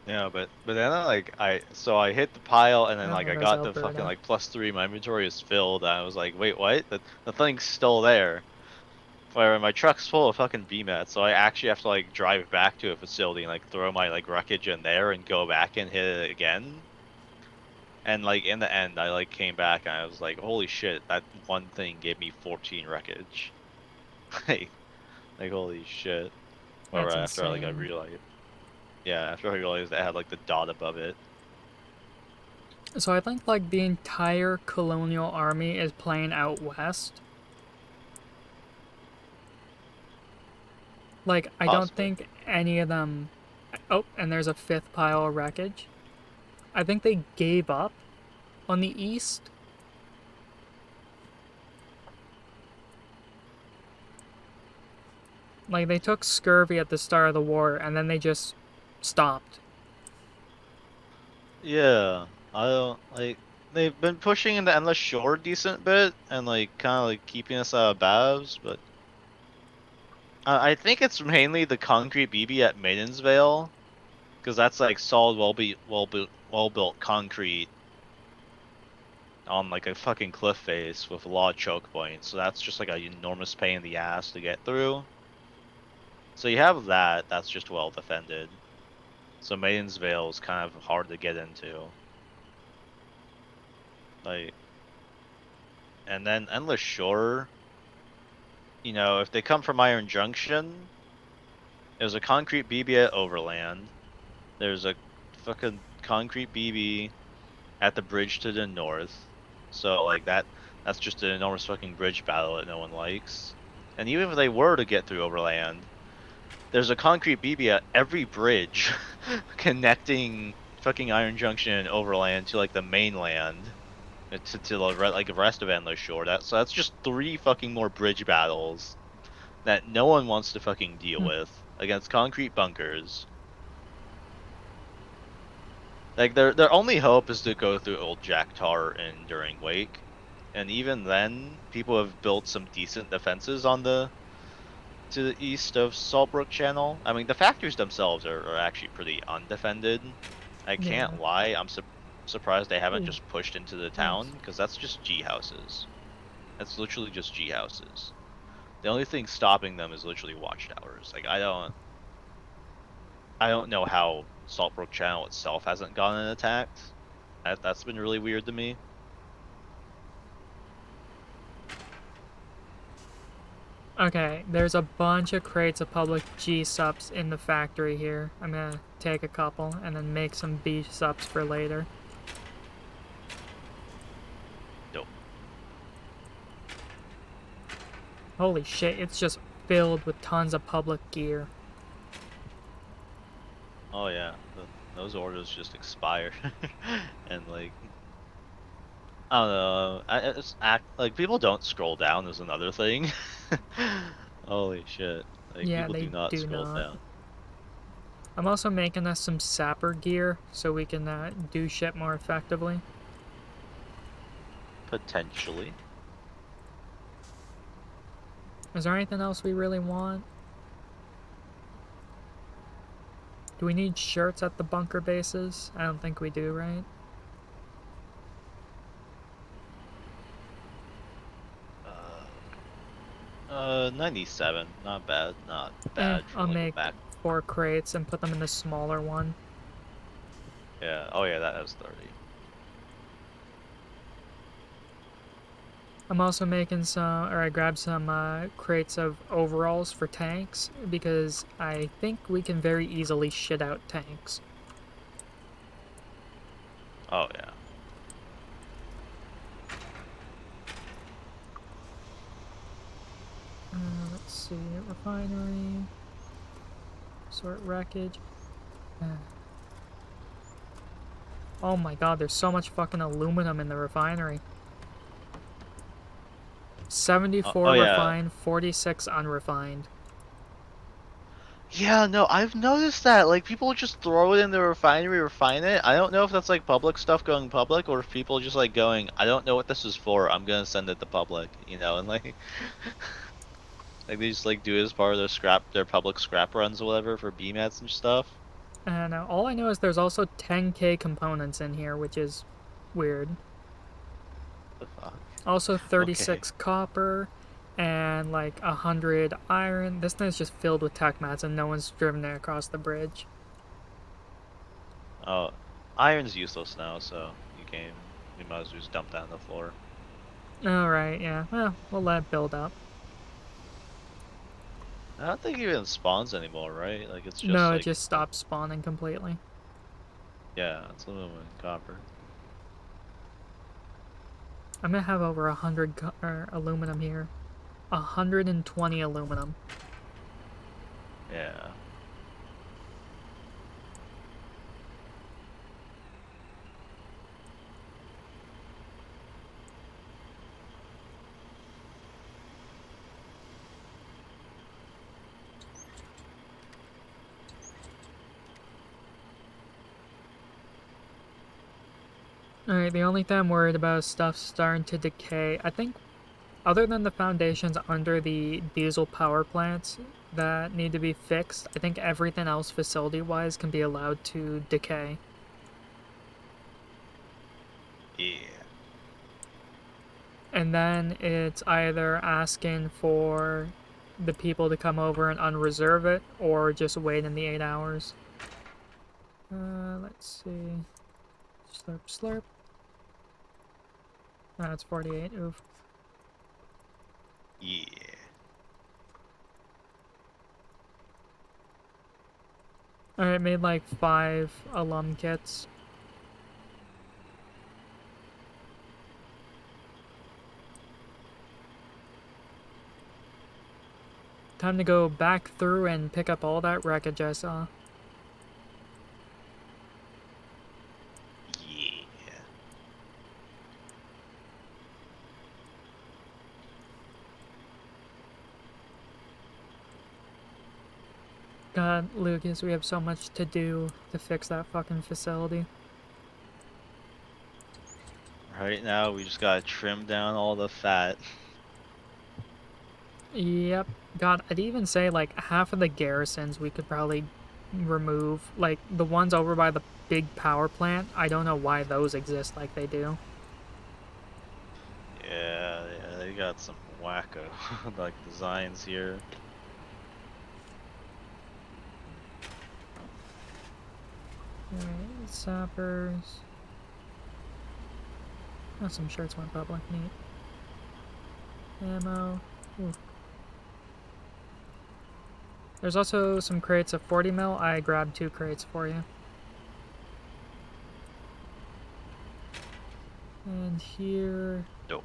Yeah, but then I hit the pile and then like Oh, I there's got the fucking Alberta. like +3. My inventory is filled. And I was like, wait, what? The thing's still there. Where my truck's full of fucking BMAT, so I actually have to like drive back to a facility and like throw my like wreckage in there and go back and hit it again. And like in the end, I like came back and I was like, holy shit, that one thing gave me 14 wreckage. Like, holy shit. Whatever. That's After I insane. realized, yeah, after I realized I had like the dot above it. So I think like the entire colonial army is playing out west. Like I don't Possibly. think any of them. Oh, and there's a 5th pile of wreckage. I think they gave up on the east. Like they took scurvy at the start of the war and then they just stopped. Yeah, I don't like. They've been pushing into Endless Shore a decent bit and like kind of like keeping us out of baths, but I think it's mainly the concrete BB at Maidensvale, because that's like solid, well built concrete on like a fucking cliff face with a lot of choke points. So that's just like an enormous pain in the ass to get through. So you have that. That's just well defended. So Maidensvale is kind of hard to get into. Like, and then Endless Shore. If they come from Iron Junction, there's a concrete BB at Overland. There's a fucking concrete BB at the bridge to the north. So like that's just an enormous fucking bridge battle that no one likes. And even if they were to get through Overland, there's a concrete BB at every bridge connecting fucking Iron Junction and Overland to like the mainland, to like the rest of Endless Shore. That's just 3 fucking more bridge battles that no one wants to fucking deal Hmm. with against concrete bunkers. Like their only hope is to go through Old Jack Tar and Enduring Wake, and even then, people have built some decent defenses on the to the east of Saltbrook Channel. I mean, the factories themselves are actually pretty undefended. I can't Yeah. lie, I'm surprised they haven't Ooh, just pushed into the nice. town, because that's just G houses. That's literally just G houses. The only thing stopping them is literally watchtowers. Like I don't know how Saltbrook Channel itself hasn't gotten attacked. That's been really weird to me. Okay, there's a bunch of crates of public G subs in the factory here. I'm gonna take a couple and then make some B subs for later. Dope. Holy shit, it's just filled with tons of public gear. Oh yeah, those orders just expired, and like I don't know. It's act like people don't scroll down is another thing. Holy shit! Like Yeah, people they do not do scroll not. down. I'm also making us some sapper gear so we can do shit more effectively. Potentially. Is there anything else we really want? Do we need shirts at the bunker bases? I don't think we do, right? 97. Not bad. Not Eh, bad for like a back. 4 crates and put them in the smaller one. Yeah. Oh yeah, that has 30. I'm also making some, or I grabbed some crates of overalls for tanks because I think we can very easily shit out tanks. Oh yeah. Let's see, refinery, sort wreckage. Oh my god, there's so much fucking aluminum in the refinery. 74 Oh yeah. refined, 46 unrefined. Yeah, no, I've noticed that. Like, people just throw it in the refinery, refine it. I don't know if that's like public stuff going public, or if people just like going, I don't know what this is for. I'm gonna send it to public, and like, like they just like do it as part of their public scrap runs or whatever for BMATs and stuff. And all I know is there's also 10k components in here, which is weird. The fuck? Also Okay. 36 copper and like 100 iron. This thing is just filled with tech mats and no one's driven it across the bridge. Oh, iron's useless now, so you might as well just dump that on the floor. Alright, yeah. Well, we'll let it build up. I don't think it even spawns anymore, right? Like it's just No, it like, just stopped spawning completely. yeah, it's aluminum and copper. I'm gonna have over 100 aluminum here. 120 aluminum. Yeah. Alright, the only thing I'm worried about is stuff starting to decay. I think, other than the foundations under the diesel power plants that need to be fixed, I think everything else facility-wise can be allowed to decay. Yeah. And then it's either asking for the people to come over and unreserve it, or just wait in the 8 hours. Let's see. Slurp, slurp. That's 48. Oof. Yeah. Alright, made like 5 alum kits. Time to go back through and pick up all that wreckage I saw. Yeah. God, Lucas, we have so much to do to fix that fucking facility. Right now, we just gotta trim down all the fat. Yep. God, I'd even say like half of the garrisons we could probably remove. Like the ones over by the big power plant, I don't know why those exist like they do. Yeah, they got some wacko like designs here. Alright, sappers. Oh, some shirts went public. Neat. Ammo. Ooh. There's also some crates of 40 mil. I grabbed 2 crates for you. And here. Dope.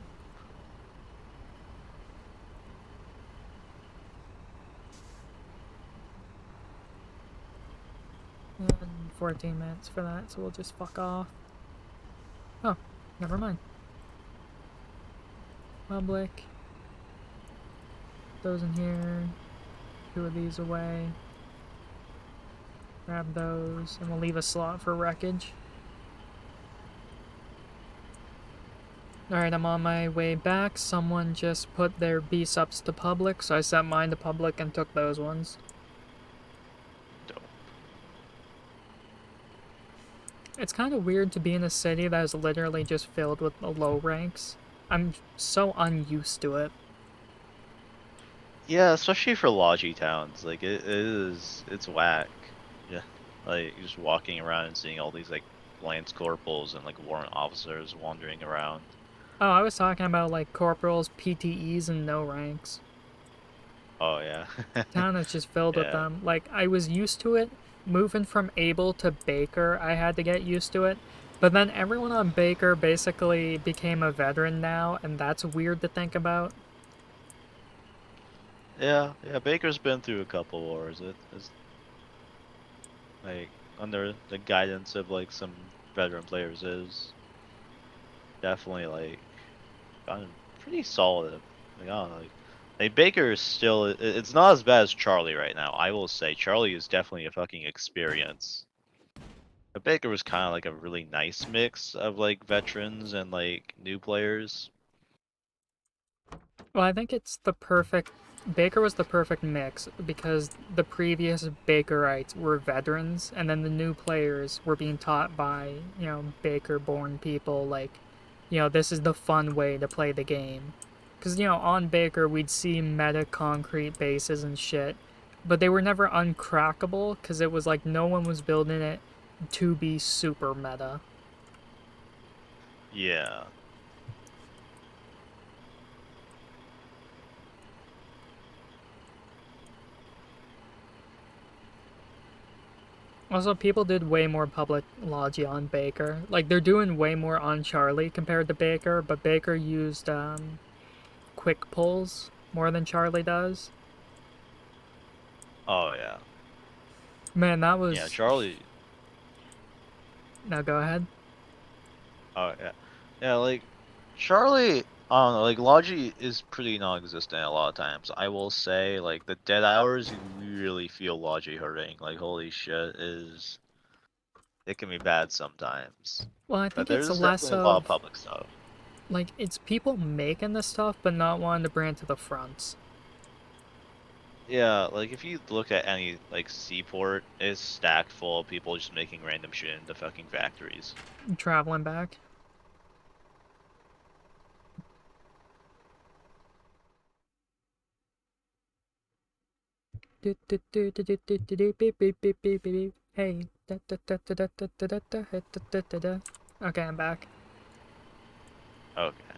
And 14 minutes for that, so we'll just fuck off. Oh, never mind. Public. Those in here. 2 of these away. Grab those, and we'll leave a slot for wreckage. Alright, I'm on my way back. Someone just put their B-subs to public, so I set mine to public and took those ones. Dope. It's kind of weird to be in a city that is literally just filled with the low ranks. I'm so unused to it. Yeah, especially for Logi towns, like it's whack. Yeah, like just walking around and seeing all these like lance corporals and like warrant officers wandering around. Oh, I was talking about like corporals, PTEs, and no ranks. Oh yeah, Town is just filled with yeah, them. Like, I was used to it. Moving from Able to Baker, I had to get used to it. But then everyone on Baker basically became a veteran now, and that's weird to think about. yeah. Baker's been through a couple wars. It's like under the guidance of like some veteran players is definitely like gotten pretty solid. Like, I don't know, like Baker is still it's not as bad as Charlie right now. I will say Charlie is definitely a fucking experience. But Baker was kind of like a really nice mix of like veterans and like new players. Well, I think it's the perfect. Baker was the perfect mix because the previous Bakerites were veterans, and then the new players were being taught by, Baker born people, like, this is the fun way to play the game. Because, on Baker, we'd see meta concrete bases and shit, but they were never uncrackable because it was like no one was building it to be super meta. Yeah. Also, people did way more public logi on Baker. Like, they're doing way more on Charlie compared to Baker, but Baker used quick pulls more than Charlie does. Oh yeah. Man, that Yeah, was. Charlie. Now go ahead. Oh yeah. Yeah, like Charlie. I don't know. Like Logi is pretty non-existent a lot of times. I will say, like the dead hours, you really feel Logi hurting. Like holy shit, is it can be bad sometimes. Well, I But think it's there's less definitely a lot of of. public stuff. Like, it's people making the stuff, but not wanting to bring it to the front. Yeah, like if you look at any like seaport, it's stacked full of people just making random shit in the fucking factories. Traveling back. Hey. Okay, I'm back. Okay.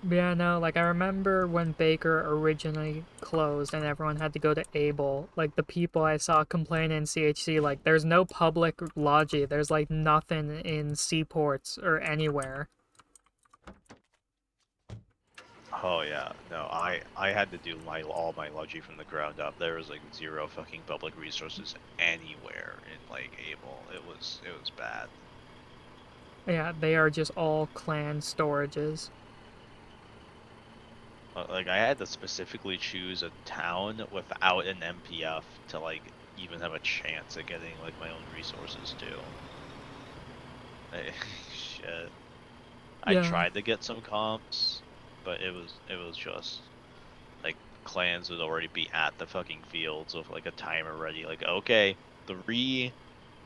Yeah, no, like I remember when Baker originally closed and everyone had to go to Able, like the people I saw complain in CHC, like there's no public logi, there's like nothing in seaports or anywhere. Oh yeah, no, I had to do my all my logi from the ground up. There was like zero fucking public resources anywhere in like Able. It was bad. Yeah, they are just all clan storages. Like I had to specifically choose a town without an MPF to like even have a chance at getting like my own resources too. Shit. I Yeah. tried to get some comps, but it was just like clans would already be at the fucking fields with like a timer ready. Like okay, 3,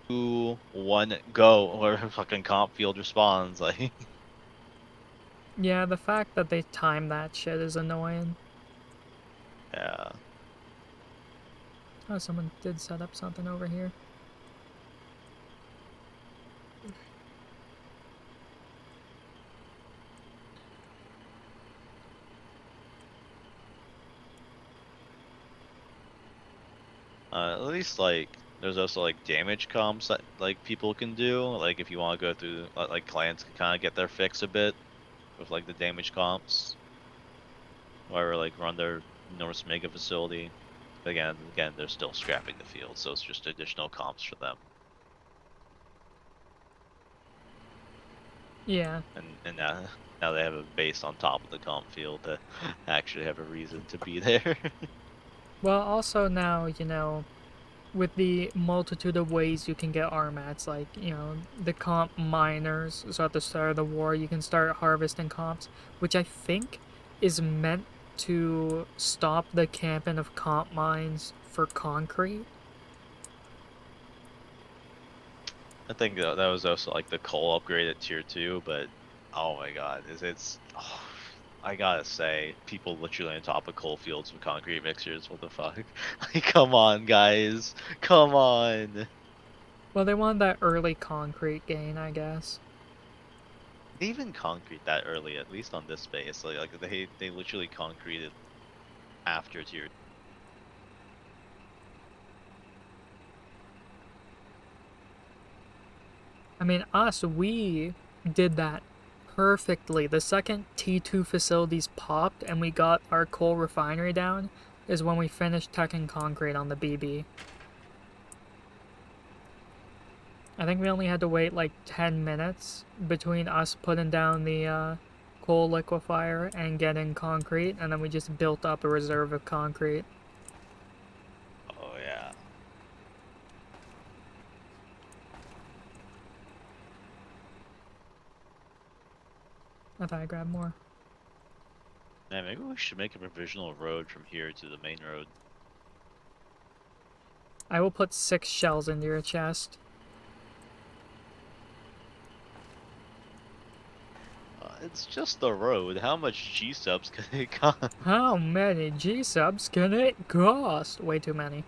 2, 1, go, or fucking comp field responds. Like Yeah, the fact that they time that shit is annoying. yeah. Oh, someone did set up something over here. At least like there's also like damage comps that like people can do. Like if you want to go through like clans can kind of get their fix a bit with like the damage comps, or like run their Norse Mega facility. Again, they're still scrapping the field, so it's just additional comps for them. Yeah. And now they have a base on top of the comp field to actually have a reason to be there. Well, also now, with the multitude of ways you can get RMATs, like, the comp miners. So at the start of the war, you can start harvesting comps, which I think is meant to stop the camping of comp mines for concrete. I think that was also like the coal upgrade at tier 2, but Oh my god, it's oh, I gotta say, people literally on top of coal fields with concrete mixers. What the fuck? Like, come on, guys, come on. Well, they wanted that early concrete gain, I guess. Even concrete that early, at least on this base, like they literally concreted after tier. I mean, we did that perfectly. The second T2 facilities popped and we got our coal refinery down is when we finished teching concrete on the BB. I think we only had to wait like 10 minutes between us putting down the coal liquefier and getting concrete, and then we just built up a reserve of concrete. Oh yeah. I thought I grabbed more. Man, maybe we should make a provisional road from here to the main road. I will put 6 shells into your chest. It's just the road. How much G-subs can it cost? How many G-subs can it cost? Way too many.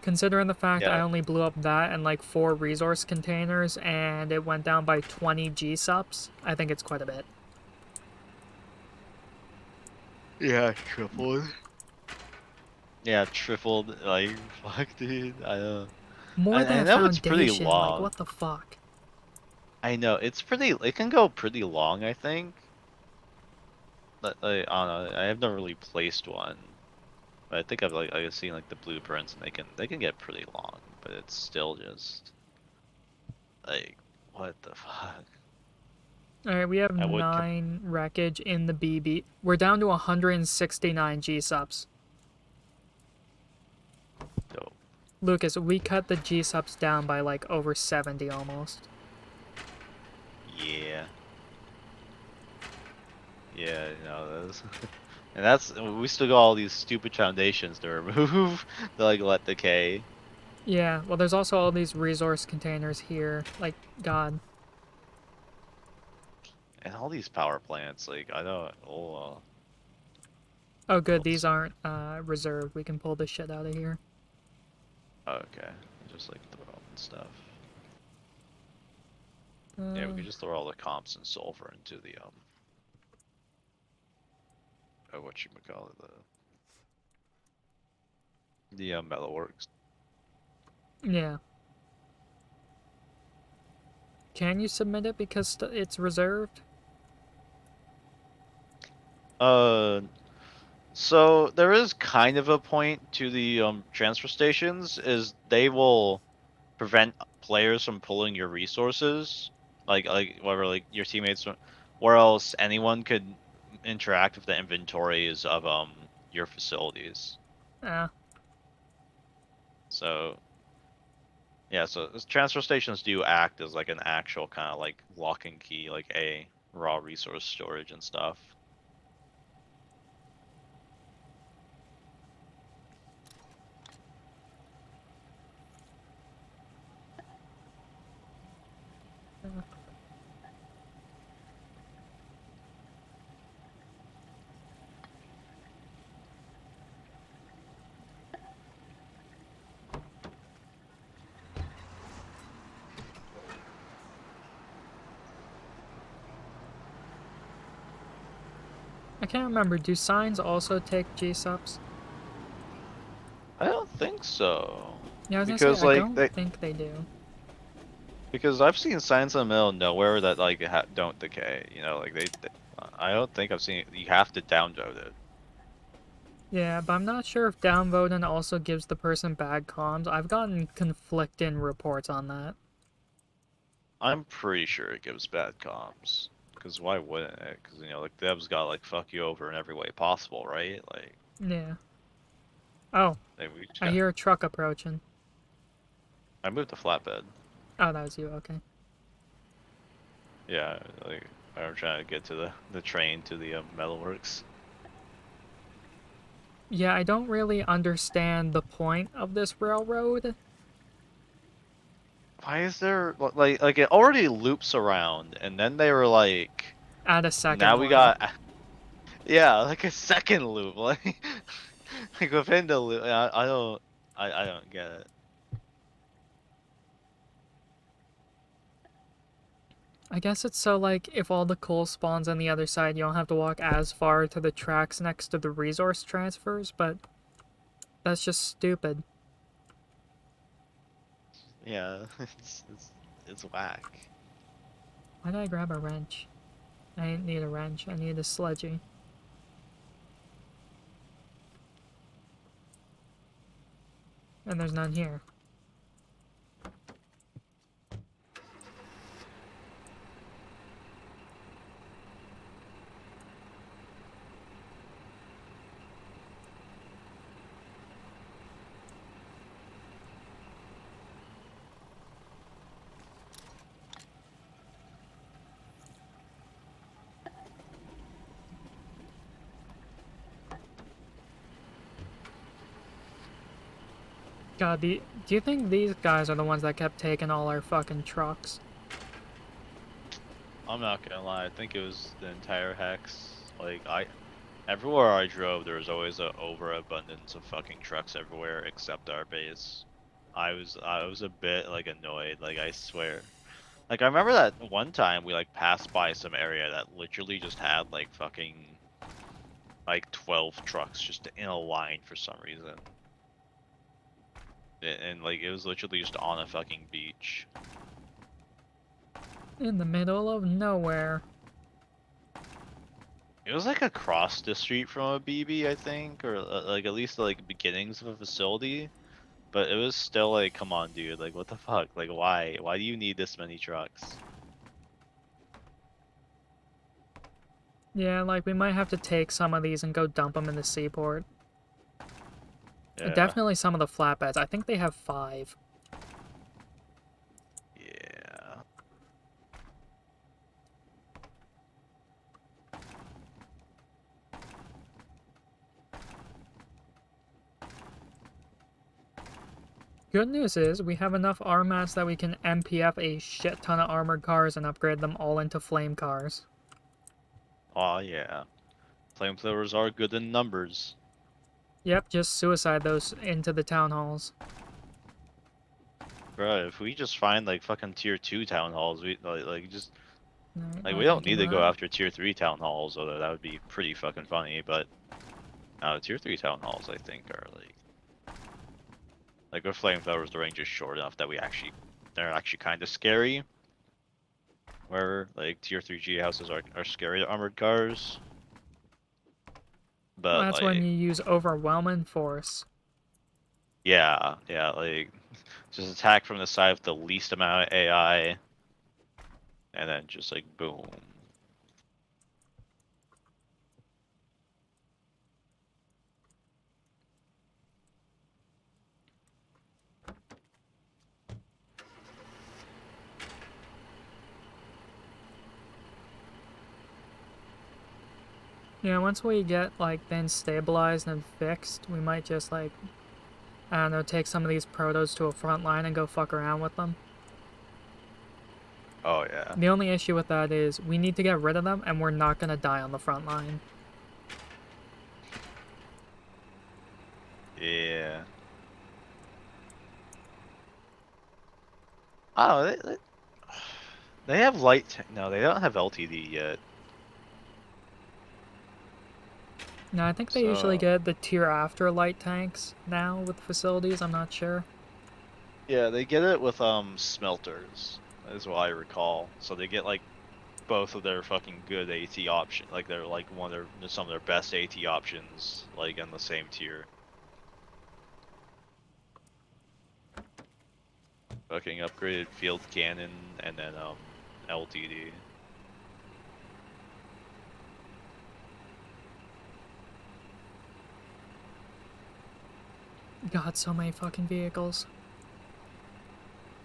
Considering the fact I Yeah, only blew up that and like 4 resource containers and it went down by 20 G-subs, I think it's quite a bit. yeah, tripled. Yeah, tripled. Like, fuck, dude. I know. More than I a know it's pretty foundation, like long. what the fuck? I know it's pretty. It can go pretty long. I think. But I don't know. I have never really placed one. But I think I've seen like the blueprints, and they can get pretty long. But it's still just like, what the fuck? Alright, we have I would. 9 wreckage in the BB. We're down to 169 G-subs. Dope. Lucas, we cut the G-subs down by like over 70 almost. Yeah. Yeah. You know that's. And that's we still got all these stupid foundations to remove to like let decay. Yeah, well there's also all these resource containers here. Like, God. And all these power plants, like I don't. Oh good, Build these some. aren't reserved. We can pull this shit out of here. Okay, just like throw out and stuff. Yeah, we Uh, could just throw all the comps and sulfur into the what you call it, the metalworks. yeah. Can you submit it because it's reserved? Uh, so there is kind of a point to the transfer stations, is they will prevent players from pulling your resources, like whatever, like your teammates, or else anyone could interact with the inventories of your facilities. Ah, So yeah, so transfer stations do act as like an actual kind of like lock and key, like a raw resource storage and stuff. I can't remember. Do signs also take G-subs? I don't think so, Yeah, I was gonna say, because I like don't they, think they do. because I've seen signs in the middle of nowhere that like don't decay. You know, like I don't think I've seen. You have to download it. Yeah, but I'm not sure if downvoting also gives the person bad comms. I've gotten conflicting reports on that. I'm pretty sure it gives bad comms. Because why wouldn't it? Because like devs got like fuck you over in every way possible, right? Yeah. Oh, Like we just I got. hear a truck approaching. I moved the flatbed. Oh, that was you, okay. Yeah, like I'm trying to get to the train to the metalworks. Yeah, I don't really understand the point of this railroad. Why is there like it already loops around, and then they were like, Add a second now we one. got yeah, like a second loop, like within the loop. I don't get it. I guess it's so like if all the coal spawns on the other side, you don't have to walk as far to the tracks next to the resource transfers, but that's just stupid. Yeah, it's whack. Why did I grab a wrench? I didn't need a wrench, I need a sledgy. And there's none here. God, do you think these guys are the ones that kept taking all our fucking trucks? I'm not gonna lie, I think it was the entire hex. Like everywhere I drove, there was always an overabundance of fucking trucks everywhere except our base. I was a bit like annoyed, like I swear. Like I remember that one time we like passed by some area that literally just had like fucking like 12 trucks just in a line for some reason. And like it was literally just on a fucking beach. In the middle of nowhere. It was like across the street from a BB, I think, or like at least like beginnings of a facility. But it was still like, come on, dude, like what the fuck? Like why? Why do you need this many trucks? Yeah, like we might have to take some of these and go dump them in the seaport. Yeah. Definitely some of the flatbeds. I think they have 5. Yeah. Good news is we have enough RMAS that we can MPF a shit ton of armored cars and upgrade them all into flame cars. Oh yeah. Flamethrowers are good in numbers. Yep, just suicide those into the town halls. Bro, if we just find like fucking tier 2 town halls, we just Alright, like not we don't thinking need to go that. after tier 3 town halls, although that would be pretty fucking funny, but tier 3 town halls I think are like with flamethrowers the range is short enough that they're actually kind of scary. Where like tier 3 G houses are scary to armored cars. Well, But that's when like you use overwhelming force. yeah, like just attack from the side with the least amount of AI and then just like boom. Yeah, once we get like things stabilized and fixed, we might just like, I don't know, take some of these protos to a front line and go fuck around with them. Oh yeah. The only issue with that is we need to get rid of them and we're not gonna die on the front line. Yeah. Oh, they have no, they don't have LTD yet. Now, I think they usually So get the tier after light tanks now with facilities, I'm not sure. yeah, they get it with smelters, is what I recall. So they get like both of their fucking good AT option, like they're like some of their best AT options, like in the same tier. Fucking upgraded field cannon and then LTD. God, so many fucking vehicles.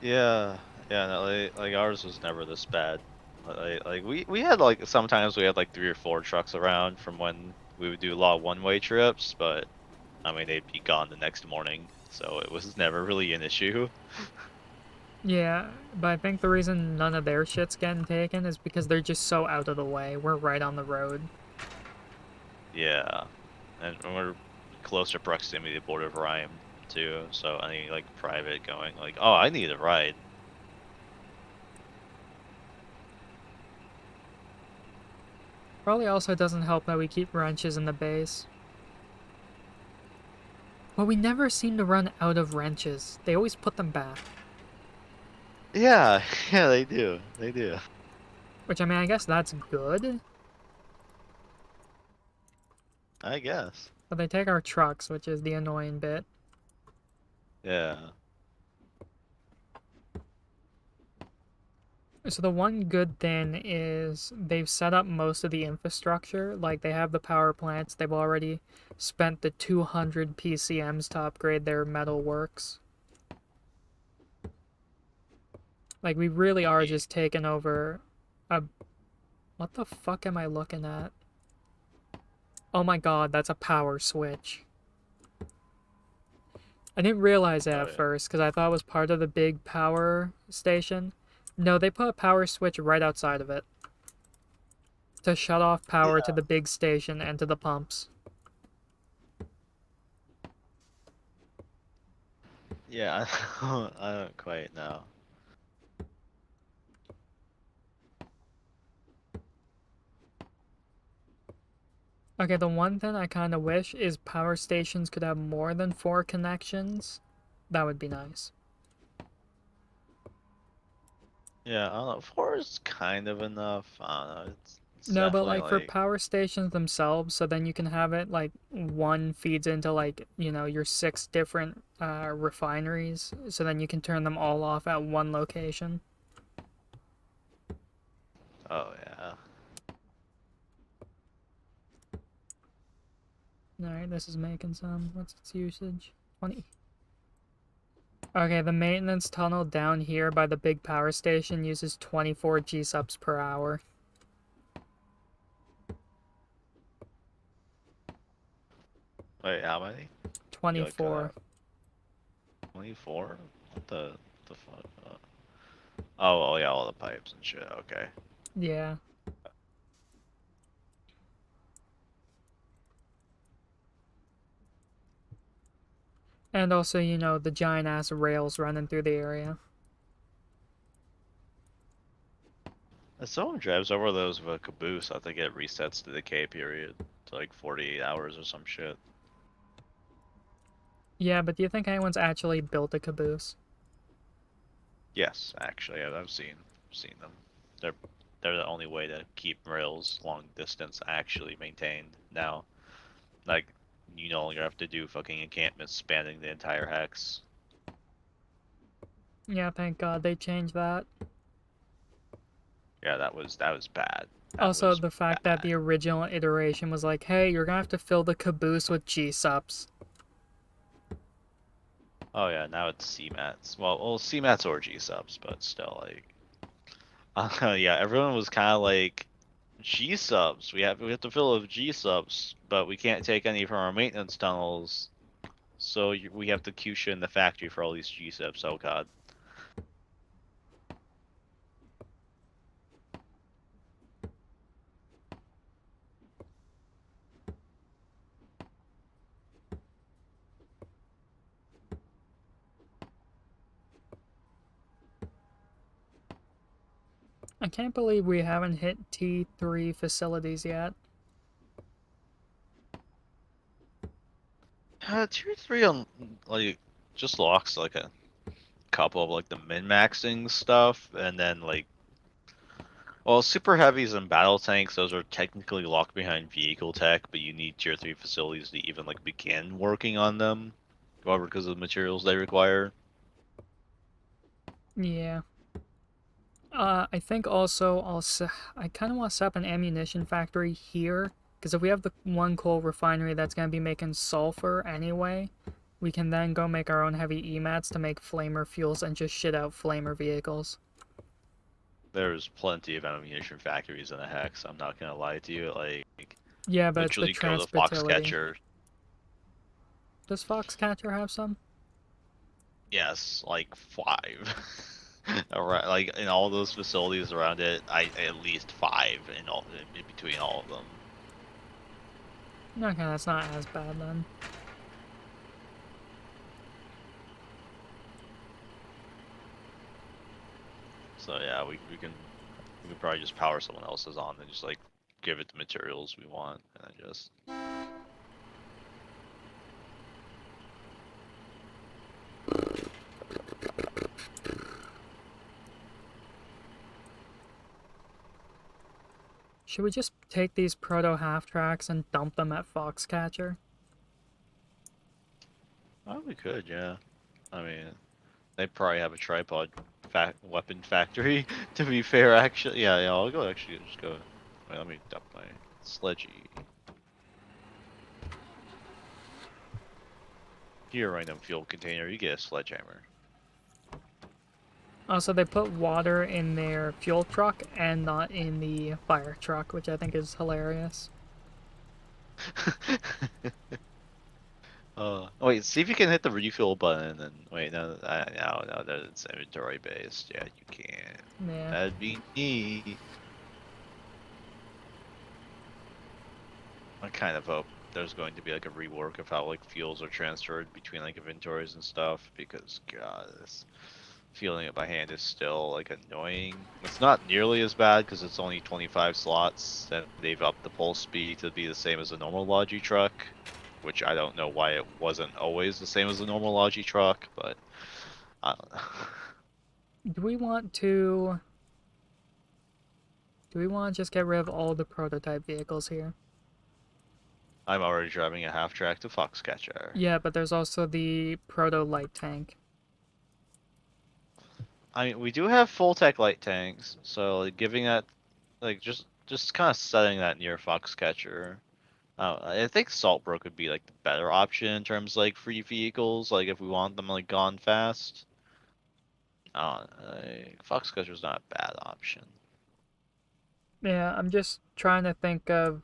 Yeah, yeah, no, like ours was never this bad. Like we had like sometimes we had like 3 or 4 trucks around from when we would do a lot of one-way trips, but I mean they'd be gone the next morning, so it was never really an issue. Yeah, but I think the reason none of their shit's getting taken is because they're just so out of the way. We're right on the road. Yeah, and we're closer proximity to border of Rhyme too. So any like private going like, oh, I need a ride. Probably also doesn't help that we keep wrenches in the base. Well, we never seem to run out of wrenches. They always put them back. Yeah, yeah, they do. They do. Which, I mean, I guess that's good, I guess. but they take our trucks, which is the annoying bit. Yeah. So the one good thing is they've set up most of the infrastructure. Like, they have the power plants. They've already spent the 200 PCMs to upgrade their metal works. Like, we really are Ye- just taking over a... What the fuck am I looking at? Oh my god, that's a power switch. I didn't realize it Oh at yeah. first because I thought it was part of the big power station. No, they put a power switch right outside of it to shut off power to Yeah. the big station and to the pumps. Yeah. I don't quite know. Okay, the one thing I kind of wish is power stations could have more than 4 connections. That would be nice. Yeah, I don't know. Four is kind of enough. I don't know. It's No, but definitely like for like, power stations themselves, so then you can have it like one feeds into like, your 6 different refineries, so then you can turn them all off at one location. oh yeah. Alright, this is making some. What's its usage? 20. Okay, the maintenance tunnel down here by the big power station uses 24 G-subs per hour. Wait, how many? You like cut 24. out 24? What the fuck? Oh, oh yeah, all the pipes and shit. Okay. Yeah. And also, the giant ass rails running through the area. If someone drives over those with a caboose, I think it resets the decay period to like 48 hours or some shit. Yeah, but do you think anyone's actually built a caboose? Yes, actually, I've seen them. They're they're the only way to keep rails long distance actually maintained now. Like, you no longer have to do fucking encampments spanning the entire hex. Yeah, thank God they changed that. Yeah, that was bad. That Also, was the fact that bad. the original iteration was like, hey, you're gonna have to fill the caboose with G-subs. Oh yeah, now it's CMATs. Well, CMATs or G subs, but still, like, yeah, everyone was kind of like G subs. We have to fill it with G subs, but we can't take any from our maintenance tunnels. So we have to Q in the factory for all these G subs. Oh god. I can't believe we haven't hit T3 facilities yet. Tier three on like just locks like a couple of like the min maxing stuff, and then like, well, super heavies and battle tanks, those are technically locked behind vehicle tech, but you need tier three facilities to even like begin working on them, however, because of the materials they require. Yeah. I think also I kind of want to set up an ammunition factory here, because if we have the one coal refinery that's going to be making sulfur anyway, we can then go make our own heavy EMATs to make flamer fuels and just shit out flamer vehicles. There's plenty of ammunition factories in the hex. I'm not gonna lie to you. Like, Yeah, but it's the literally go to transportility. Foxcatcher. Does Foxcatcher have some? Yes, like five. around, like in all those facilities around it. I at least five in all in between all of them. Okay, that's not as bad then. So yeah, we can probably just power someone else's on and just like give it the materials we want, and then just Should we just take these proto half tracks and dump them at Foxcatcher? oh, we could, yeah. I mean, they probably have a tripod weapon factory. To be fair, actually, yeah. I'll go actually just go. Wait, let me dump my sledgy. Here, random fuel container. You get a sledgehammer. Also, they put water in their fuel truck and not in the fire truck, which I think is hilarious. Wait, see if you can hit the refuel button. And wait, no, no, that's inventory based. Yeah, you can. Yeah. That'd be neat. I kind of hope there's going to be like a rework of how like fuels are transferred between like inventories and stuff because God, this feeling it by hand is still like annoying. It's not nearly as bad because it's only 25 slots and they've upped the pulse speed to be the same as a normal Logi truck, which I don't know why it wasn't always the same as a normal Logi truck, but I don't know. Do we want to... Do we want to just get rid of all the prototype vehicles here? I'm already driving a half track to Foxcatcher. Yeah, but there's also the proto light tank. I mean, we do have full tech light tanks, so like, giving that, like, just kind of setting that near Foxcatcher. I think Saltbrook would be like the better option in terms of, like free vehicles, like if we want them like gone fast. Foxcatcher's not a bad option. Yeah, I'm just trying to think of...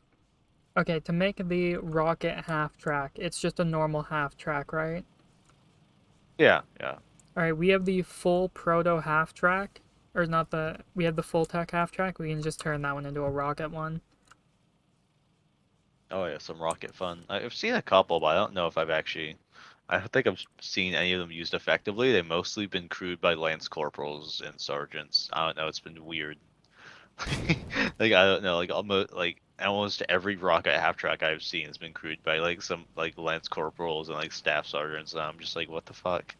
Okay, to make the rocket half track, it's just a normal half track, right? Yeah, yeah. Alright, we have the full proto half track. Or not the... We have the full tech half track. We can just turn that one into a rocket one. Oh yeah, some rocket fun. I've seen a couple, but I don't know if I've actually. I don't think I've seen any of them used effectively. They've mostly been crewed by lance corporals and sergeants. I don't know. It's been weird. Like I don't know. Almost every rocket half track I've seen has been crewed by like some like lance corporals and like staff sergeants. And I'm just like, what the fuck?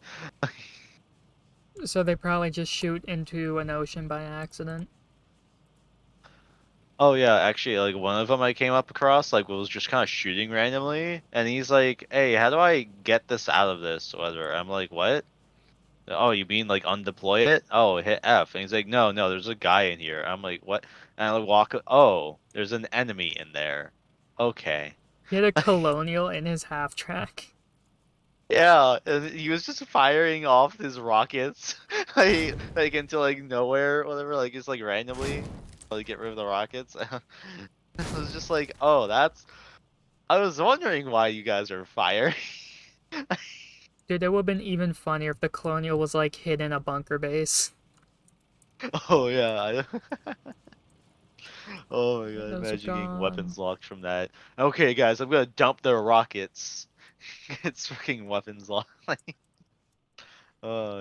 So they probably just shoot into an ocean by accident. Oh yeah, actually, like one of them I came up across like was just kind of shooting randomly, and he's like, "Hey, how do I get this out of this?" Whatever. I'm like, "What? Oh, you mean like undeploy it? Oh, hit F." And he's like, "No, no, there's a guy in here." I'm like, "What?" And I walk. Oh, there's an enemy in there. Okay. He had a colonial in his half track. Yeah, and he was just firing off his rockets, like into like nowhere, whatever, like just like randomly, like get rid of the rockets. I was just like, oh, that's. I was wondering why you guys are firing. Dude, it would have been even funnier if the colonial was like hid in a bunker base. Oh yeah. Oh my god, Those are imagine getting gone. weapons locked from that. Okay, guys, I'm gonna dump their rockets. It's fucking weapons locked. Oh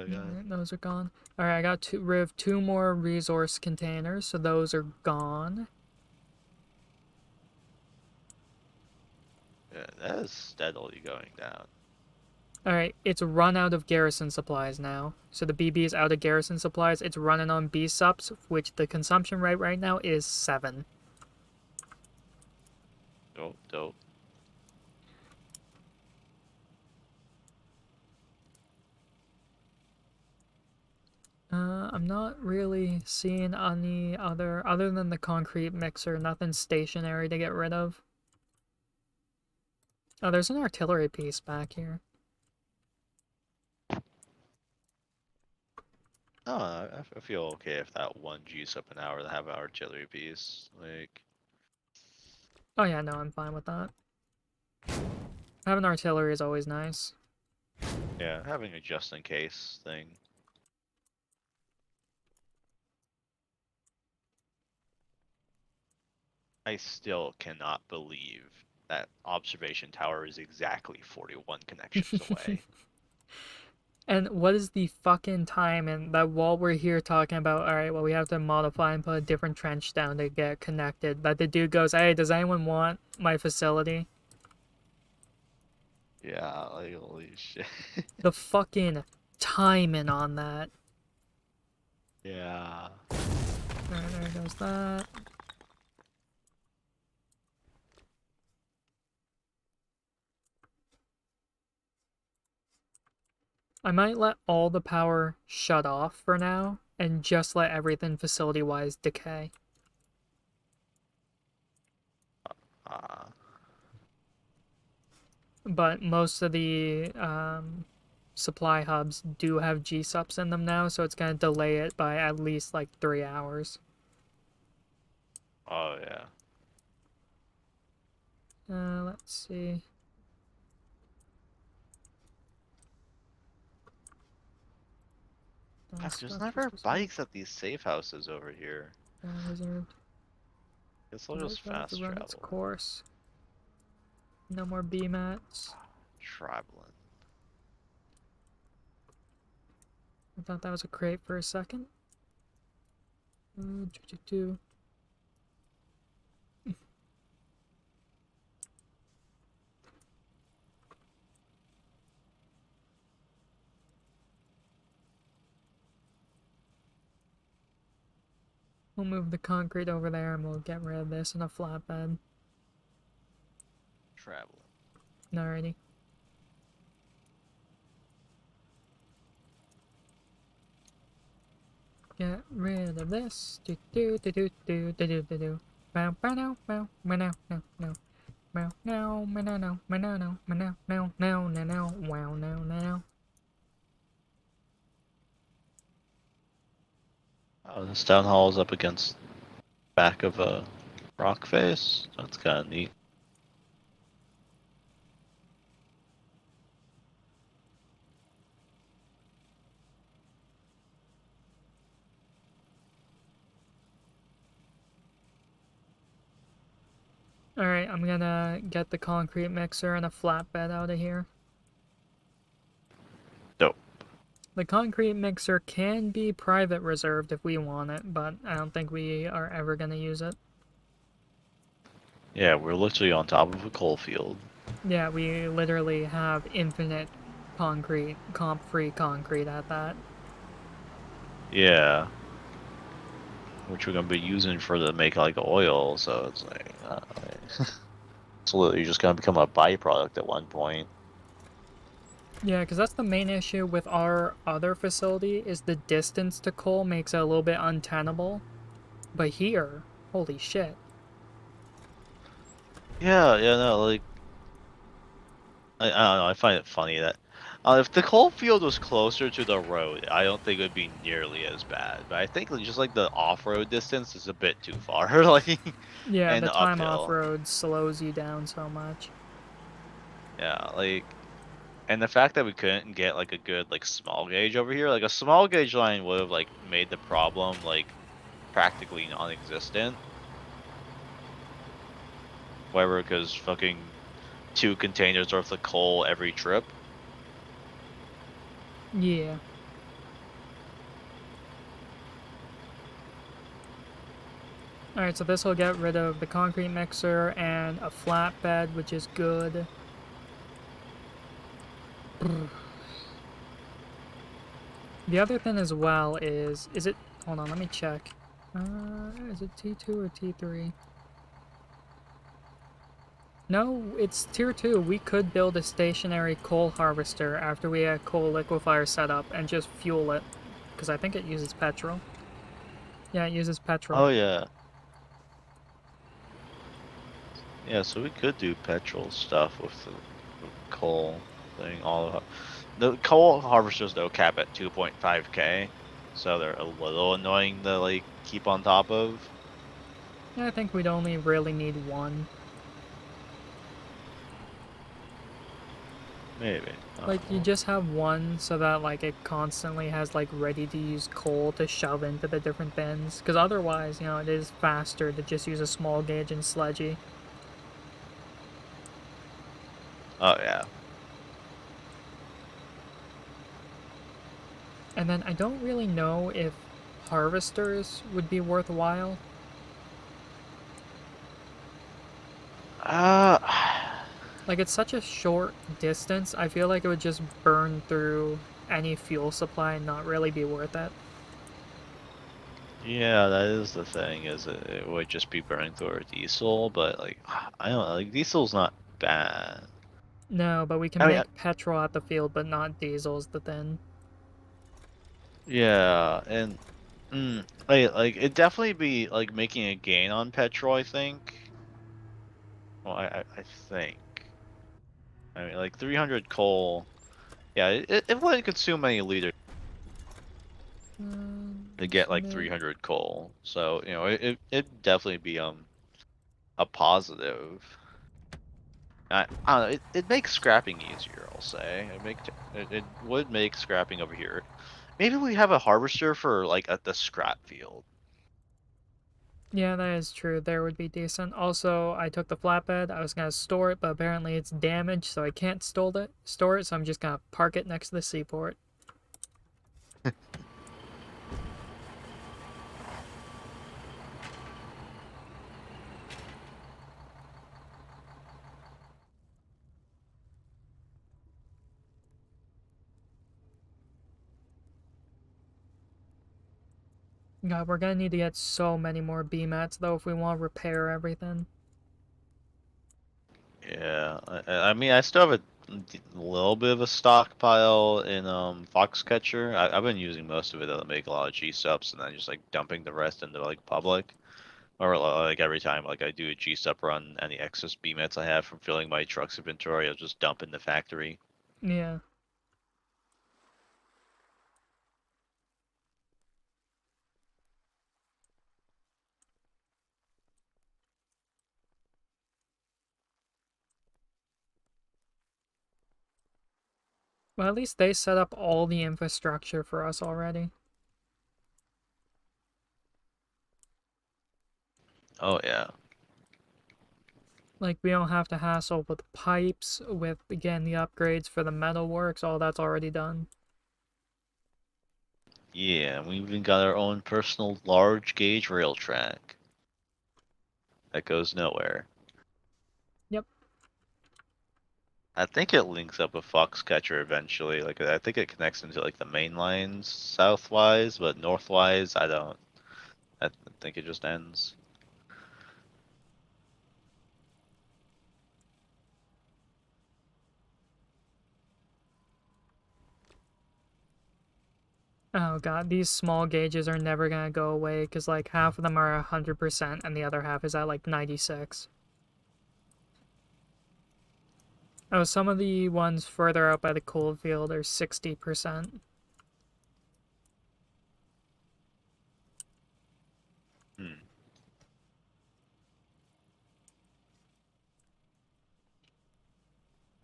my god. Alright, those are gone. Alright, I got rid of two more resource containers, so those are gone. Yeah, that is steadily going down. Alright, it's run out of garrison supplies now. So the BB is out of garrison supplies. It's running on B subs, which the consumption rate right now is 7. Dope, dope. I'm not really seeing any other than the concrete mixer, nothing stationary to get rid of. Oh, there's an artillery piece back here. Oh, I feel okay if that one G's up an hour to have an artillery piece. Like, Oh yeah, no, I'm fine with that. Having artillery is always nice. yeah, having a just in case thing. I still cannot believe that observation tower is exactly 41 connections away. And what is the fucking time and that while we're here talking about, alright, well, we have to modify and put a different trench down to get connected, that the dude goes, hey, does anyone want my facility? Yeah, like holy shit. The fucking timing on that. Yeah. Alright, there goes that. I might let all the power shut off for now and just let everything facility-wise decay. Uh, But most of the supply hubs do have G-subs in them now, so it's going to delay it by at least like 3 hours. oh yeah. Let's see. Fuck, there's Structures never reserved. bikes at these safe houses over here. Reserved. Guess I'll just Reserved to fast run its travel. course. No more B-mats. Traveling. I thought that was a crate for a second. Choo-choo-choo. We'll move the concrete over there and we'll get rid of this in a flatbed. Traveling. Alrighty. Get rid of this. Do do do do do do do do do. Bow bow now bow now no no. Bow now no no no no no no no no no no no wow no no. Oh, this town hall is up against back of a rock face. That's kind of neat. Alright, I'm gonna get the concrete mixer and a flatbed out of here. Dope. The concrete mixer can be private reserved if we want it, but I don't think we are ever gonna use it. Yeah, we're literally on top of a coal field. Yeah, we literally have infinite concrete, comp-free concrete at that. Yeah. Which we're gonna be using for to make like oil, so it's like, it's literally just gonna become a byproduct at one point. Yeah, because that's the main issue with our other facility is the distance to coal makes it a little bit untenable. But here, holy shit. Yeah, yeah, no, like I don't know. I find it funny that if the coal field was closer to the road, I don't think it would be nearly as bad. But I think just like the off-road distance is a bit too far, like, Yeah, and the time uphill. off-road slows you down so much. Yeah, like, and the fact that we couldn't get like a good like small gauge over here, like a small gauge line would have like made the problem like practically non-existent. However, because fucking 2 containers worth of coal every trip. Yeah. Alright, so this will get rid of the concrete mixer and a flatbed, which is good. The other thing as well is it, hold on, let me check. Is it T2 or T3? No, it's tier 2. We could build a stationary coal harvester after we had coal liquefier set up and just fuel it. Because I think it uses petrol. Yeah, it uses petrol. Oh yeah, yeah. So we could do petrol stuff with the coal thing. All of the coal harvesters though cap at 2.5K, so they're a little annoying to like keep on top of. Yeah, I think we'd only really need one. Maybe. Like, you Well, just have one so that, like, it constantly has, like, ready to use coal to shove into the different bins. Because otherwise, you know, it is faster to just use a small gauge and sledgy. oh yeah. And then I don't really know if harvesters would be worthwhile. Uh, Like, it's such a short distance, I feel like it would just burn through any fuel supply and not really be worth it. yeah, that is the thing. Is it would just be burning through our diesel, but like I don't know, like diesel's not bad. No, but we can I mean, make petrol at the field, but not diesel's the thing. yeah, and like it definitely be like making a gain on petrol. I think. Well, I think. I mean, like 300 coal. Yeah, it wouldn't consume any liters to get like Submit. 300 coal. So you know, it definitely be a positive. I don't know. It makes scrapping easier. I'll say. It would make scrapping over here. Maybe we have a harvester for like at the scrap field. Yeah, that is true. There would be decent. Also, I took the flatbed. I was gonna store it, but apparently it's damaged, so I can't store it. So I'm just gonna park it next to the seaport. God, we're gonna need to get so many more B mats though if we want to repair everything. Yeah, I mean, I still have a little bit of a stockpile in Foxcatcher. I've been using most of it to make a lot of G subs, and then just like dumping the rest into like public. Or like every time like I do a G sub run, any excess BMETs I have from filling my truck's inventory, I'll just dump in the factory. Yeah. Well, at least they set up all the infrastructure for us already. Oh yeah, Like, we don't have to hassle with pipes, with, again, the upgrades for the metalworks, all that's already done. yeah. We even got our own personal large gauge rail track that goes nowhere. Yep. I think it links up with Foxcatcher eventually. Like I think it connects into like the main lines southwise, but northwise I don't. I think it just ends. Oh god, these small gauges are never gonna go away because, like, half of them are 100% and the other half is at, like, 96. Oh, some of the ones further out by the coal field are 60%. Hmm.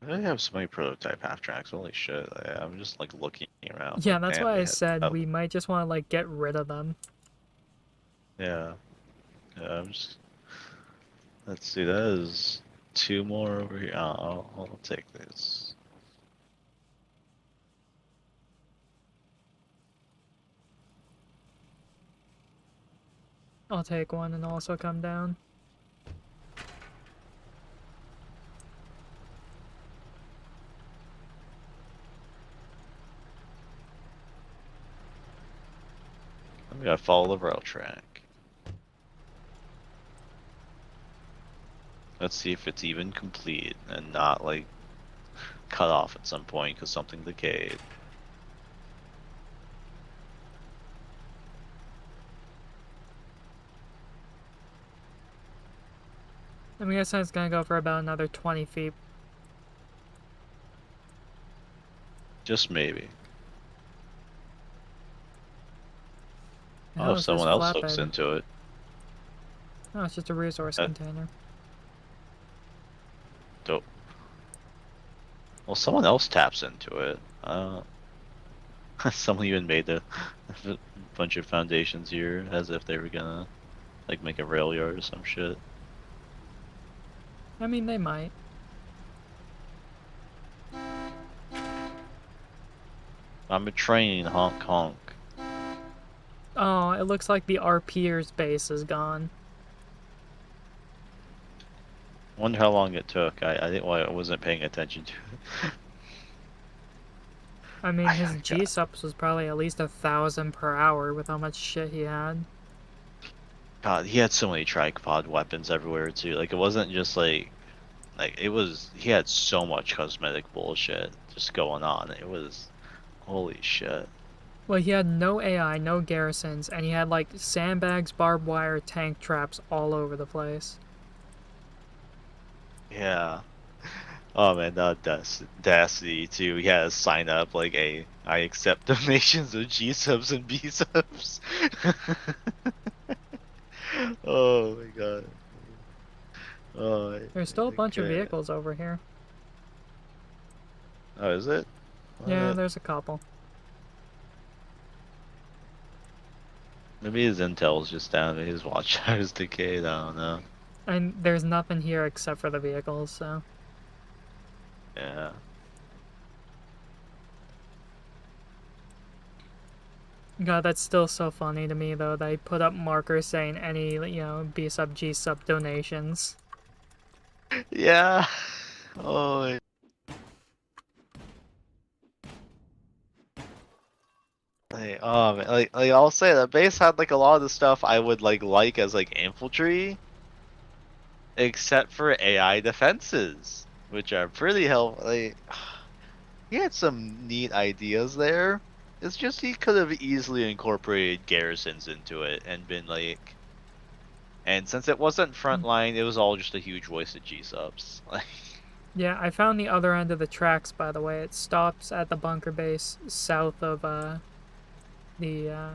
They have so many prototype half tracks. Holy shit! I'm just like looking around, Yeah, like, that's damn, why they I had. said Oh, we might just want to, like, get rid of them. yeah. Yeah. I'm just. Let's see. That is two more over here. I'll take this. I'll take one and also come down. I'm gonna follow the rail track. Let's see if it's even complete and not like cut off at some point because something decayed. I'm guessing it's gonna go for about another 20 feet. Just maybe. The Oh, hell if is this someone else hooks flatbed? into it. Oh, it's just a resource Uh, container. dope. Well, someone else taps into it. Someone even made a bunch of foundations here as if they were gonna like make a rail yard or some shit. I mean, they might. I'm a train, honk honk. Oh, it looks like the RPer's base is gone. Wonder how long it took. I didn't. Well, I wasn't paying attention to it. I mean, his God, G-subs was probably at least 1,000 per hour with how much shit he had. God, he had so many tripod weapons everywhere too. Like it wasn't just like it was. He had so much cosmetic bullshit just going on. It was holy shit. Well, he had no AI, no garrisons, and he had like sandbags, barbed wire, tank traps all over the place. Yeah. Oh man, Dacity too. He had to sign up like a I accept donations of G subs and B subs. Oh my god. Oh, There's still a I bunch of can't. vehicles over here. Oh, is it? Yeah, What? there's a couple. Maybe his intel's just down. Maybe his watchtower's decayed. I don't know. And there's nothing here except for the vehicles, so. Yeah. God, that's still so funny to me, though. They put up markers saying any, B sub, G sub donations. Yeah. Oh. Oh man, like I'll say that base had like a lot of the stuff I would like as like infantry, except for AI defenses, which are pretty helpful. Like, he had some neat ideas there. It's just he could have easily incorporated garrisons into it and been like, and since it wasn't frontline, it was all just a huge waste of G subs. Like, Yeah, I found the other end of the tracks, by the way. It stops at the bunker base south of, the,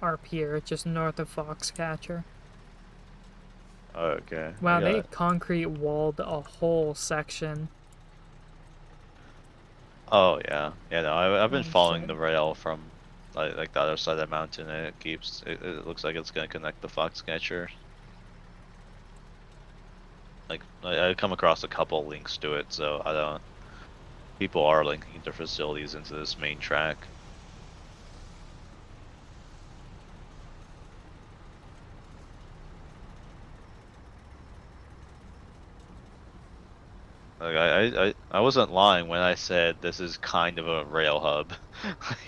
our pier, just north of Foxcatcher. okay, I Wow, they got. concrete walled a whole section. Oh yeah, yeah. No, I've been Oh, following shit. the rail from like the other side of the mountain, and it keeps. It looks like it's gonna connect the Foxcatcher. Like I come across a couple links to it, so I don't. People are linking their facilities into this main track. Like I wasn't lying when I said this is kind of a rail hub.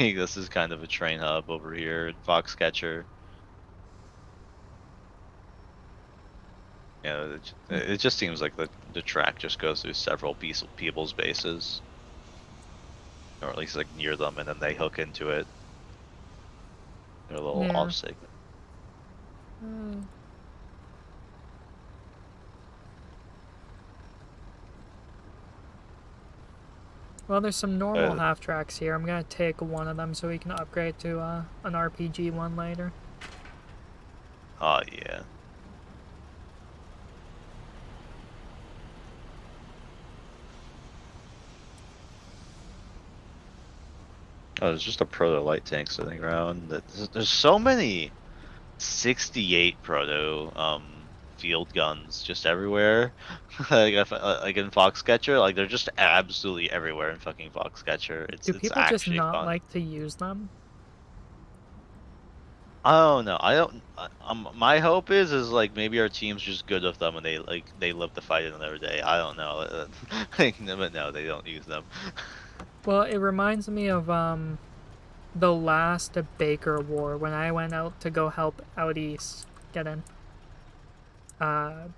Like this is kind of a train hub over here in Foxcatcher. Yeah, it just seems like the track just goes through several people's bases, or at least like near them, and then they hook into it. They're a little off Yeah. segment. Well, there's some normal Uh, half tracks here. I'm gonna take one of them so we can upgrade to an RPG one later. oh yeah. Oh, there's just a proto light tank sitting around. There's so many 68 proto field guns just everywhere. Like in Foxcatcher, like they're just absolutely everywhere in fucking Foxcatcher. Do It's people just actually not fun. like to use them? I don't know. I don't. My hope is like maybe our team's just good with them and they live to fight another day. I don't know. But no, they don't use them. Well, it reminds me of the last Baker War when I went out to go help out east. Get in. Uh,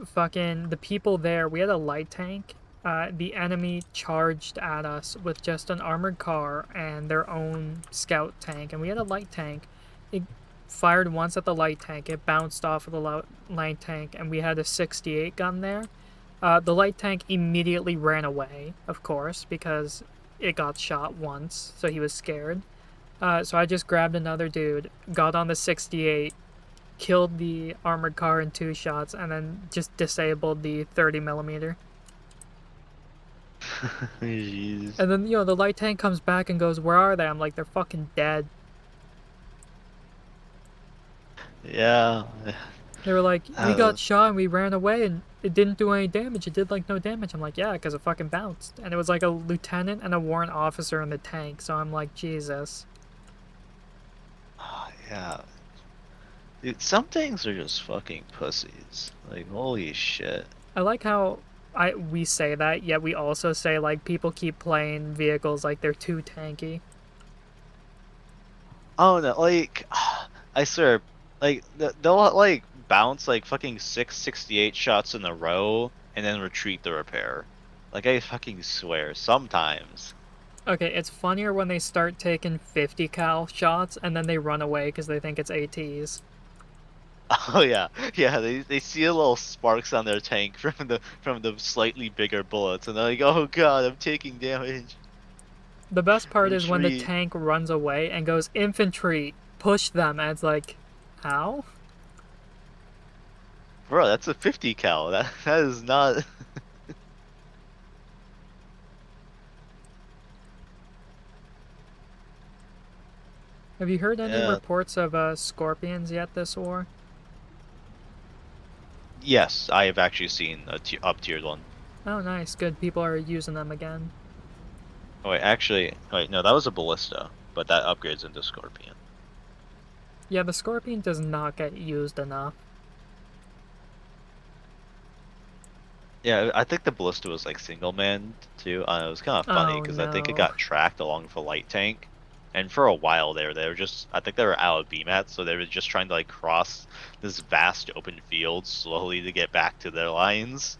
Fucking the people there. We had a light tank. The enemy charged at us with just an armored car and their own scout tank, and we had a light tank. It fired once at the light tank. It bounced off of the light tank, and we had a 68 gun there. The light tank immediately ran away, of course, because it got shot once, so he was scared. So I just grabbed another dude, got on the 68, killed the armored car in 2 shots, and then just disabled the 30 millimeter. Jeez. And then, the light tank comes back and goes, "Where are they?" I'm like, "They're fucking dead." Yeah. They were like, "We Uh, got shot and we ran away and it didn't do any damage. It did like no damage." I'm like, "Yeah, because it fucking bounced." And it was like a lieutenant and a warrant officer in the tank. So I'm like, Jesus. yeah. Dude, some things are just fucking pussies. Like, holy shit. I like how we say that, yet we also say like people keep playing vehicles like they're too tanky. Oh no, like, I swear, like, they'll, like, bounce, like, fucking 668 shots in a row and then retreat the repair. Like, I fucking swear, sometimes. Okay, it's funnier when they start taking 50 cal shots and then they run away because they think it's ATs. Oh yeah, yeah. They see a little sparks on their tank from the slightly bigger bullets, and they're like, "Oh god, I'm taking damage." The best part is when the Retreat, tank runs away and goes, "Infantry, push them." And it's like, how? bro. That's a 50 cal. That is not. Have you heard any Yeah. reports of scorpions yet this war? Yes, I have actually seen a up tiered one. Oh, nice. Good. People are using them again. Oh wait, actually, wait, no, that was a ballista, but that upgrades into Scorpion. Yeah, the scorpion does not get used enough. Yeah, I think the ballista was like single manned too. It was kind of funny Oh because I think it no. got tracked along with the light tank, and for a while there, they were just I think they were out of BMAT, so they were just trying to like cross this vast open field slowly to get back to their lines.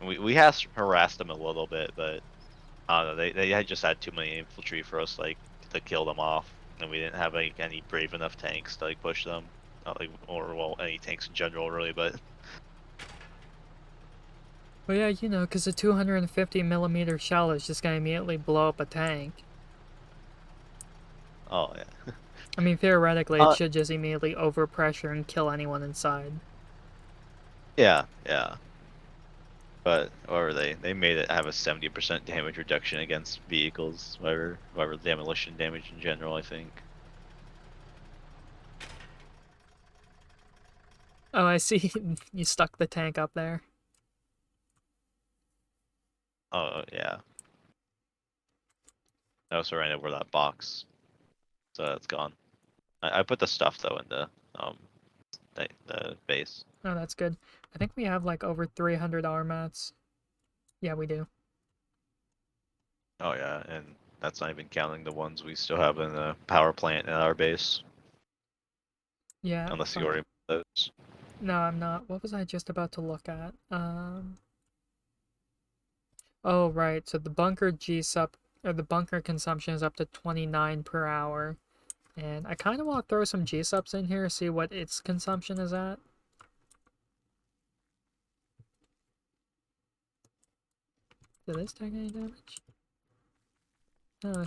And we has harassed them a little bit, but I don't know, they had just had too many infantry for us like to kill them off, and we didn't have like any brave enough tanks to like push them, not like or well any tanks in general really, but But yeah, because a 250 millimeter shell is just gonna immediately blow up a tank. oh yeah. I mean, theoretically, it Uh, should just immediately overpressure and kill anyone inside. yeah, yeah. But or they made it have a 70% damage reduction against vehicles, whatever demolition damage in general, I think. Oh, I see. You stuck the tank up there. Oh yeah. I also ran over that box, so that's gone. I put the stuff though in um the base. Oh, that's good. I think we have like over 300 R mats. Yeah, we do. Oh yeah, and that's not even counting the ones we still have in the power plant in our base, Yeah, unless you fuck. already moved those. No, I'm not. What was I just about to look at? Oh, right. So the bunker G sup or the bunker consumption is up to 29 per hour. And I kind of want to throw some G subs in here, see what its consumption is at. Did this take any damage? No,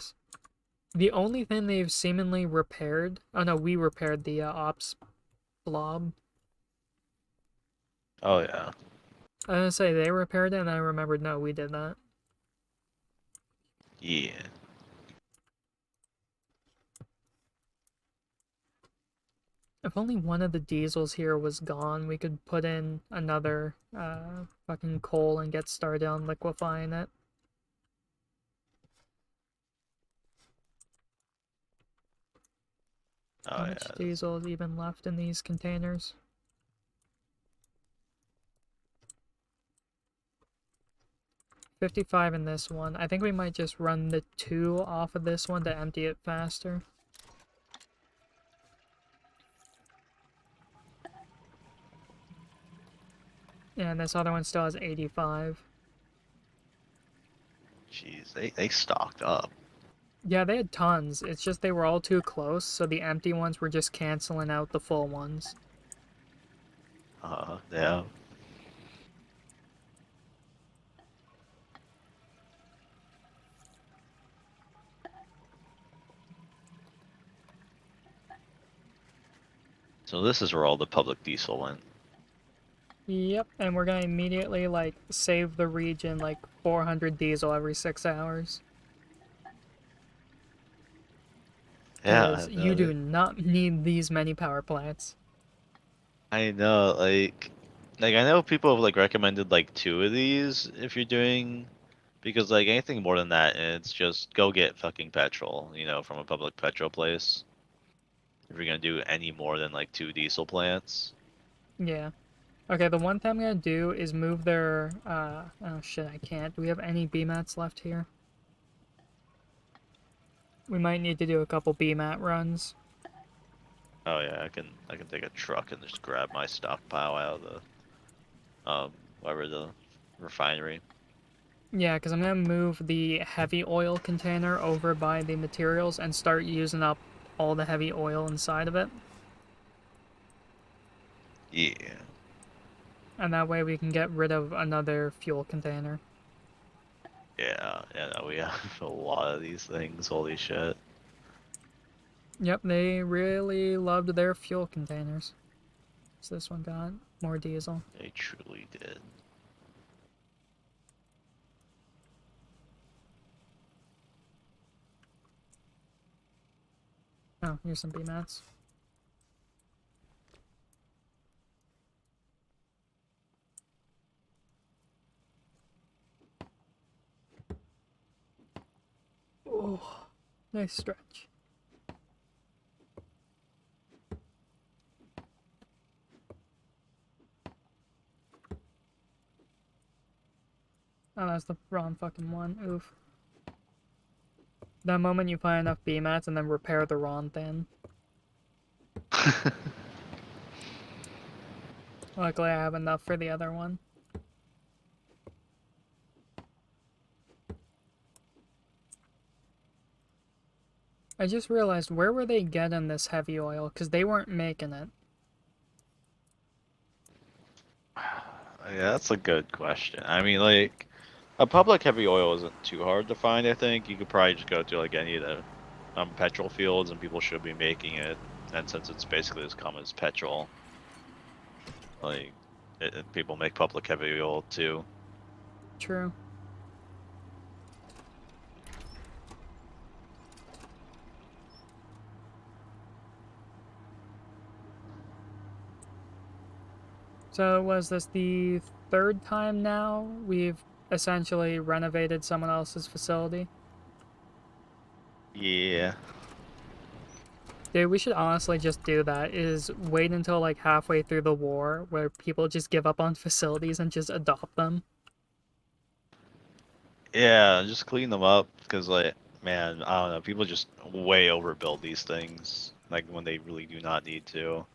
the only thing they've seemingly repaired. Oh no, we repaired the ops blob. Oh yeah. I was gonna say they repaired it, and I remembered no, we did that. Yeah. If only one of the diesels here was gone, we could put in another fucking coal and get started on liquefying it. How Oh much yeah. diesel is even left in these containers? 55 in this one. I think we might just run the 2 off of this one to empty it faster. Yeah, and this other one still has 85. Jeez, they stocked up. Yeah, they had tons. It's just they were all too close, so the empty ones were just canceling out the full ones. Yeah. So this is where all the public diesel went. Yep, and we're gonna immediately like save the region like 400 diesel every 6 hours. Yeah, Because you no, do not need these many power plants. I know, like I know people have like recommended like two of these if you're doing, because like anything more than that, it's just go get fucking petrol, from a public petrol place. If you're gonna do any more than like two diesel plants. Yeah. Okay, the one thing I'm gonna do is move their, oh shit, I can't. Do we have any BMATs left here? We might need to do a couple BMAT runs. Oh yeah, I can take a truck and just grab my stockpile out of whatever the refinery. Yeah, because I'm gonna move the heavy oil container over by the materials and start using up all the heavy oil inside of it. Yeah. And that way we can get rid of another fuel container. Yeah, no, we have a lot of these things, holy shit. Yep, they really loved their fuel containers. So this one got more diesel. They truly did. Oh, here's some BMATs. Oh, nice stretch. Oh, that's the wrong fucking one. Oof. That moment you find enough BMATs and then repair the wrong thing. Luckily, I have enough for the other one. I just realized, where were they getting this heavy oil? Because they weren't making it. Yeah, that's a good question. I mean, like, a public heavy oil isn't too hard to find, I think. You could probably just go to, like, any of the petrol fields, and people should be making it. And since it's basically as common as petrol, like, people make public heavy oil too. True. So was this the third time now we've essentially renovated someone else's facility? Yeah. Dude, we should honestly just do that, is wait until like halfway through the war where people just give up on facilities and just adopt them. Yeah, just clean them up, because, like, man, I don't know, people just way overbuild these things, like, when they really do not need to.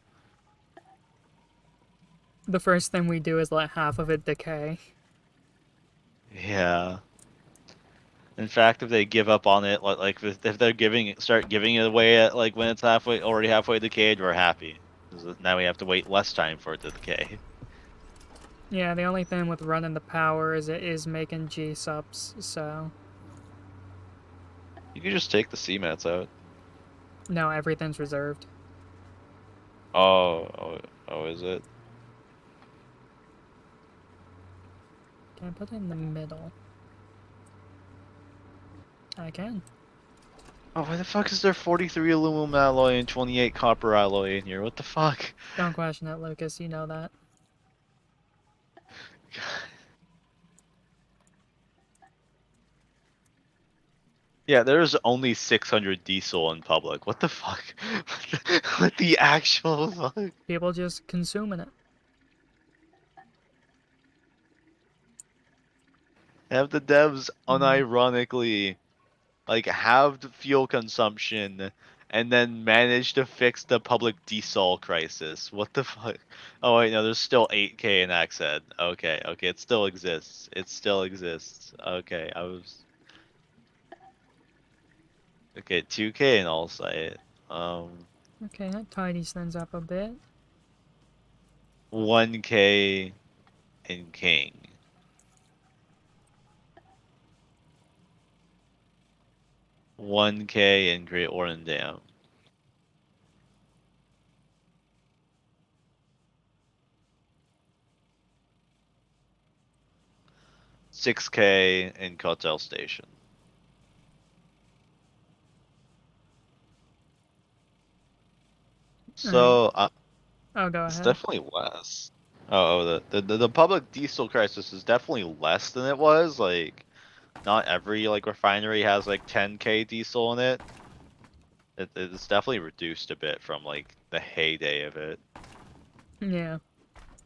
The first thing we do is let half of it decay. Yeah. In fact, if they give up on it, like if they're start giving it away at like when it's already halfway decayed, we're happy. 'Cause now we have to wait less time for it to decay. Yeah, the only thing with running the power is it is making G-subs, so You can just take the CMATs out. no, everything's reserved. Oh, oh, oh, is it? Can I put it in the middle? I can. Oh, why the fuck is there 43 aluminum alloy and 28 copper alloy in here? What the fuck? Don't question it, Lucas, you know that. Yeah, there's only 600 diesel in public. What the fuck? What the actual fuck? People just consuming it. Have the devs Mm. unironically like halved fuel consumption and then managed to fix the public diesel crisis. What the fuck? Oh wait, no, there's still 8K in Axehead. Okay, it still exists. It still exists. Okay, I was okay, 2K in all site. Um, Okay, that tidies things up a bit. 1K in King. 1K in Great Orland Dam. 6K in Kotel Station. Alright. So I'll go it's ahead. definitely less. Oh, the public diesel crisis is definitely less than it was. Like, not every like refinery has like 10K diesel in it. It's definitely reduced a bit from like the heyday of it. Yeah.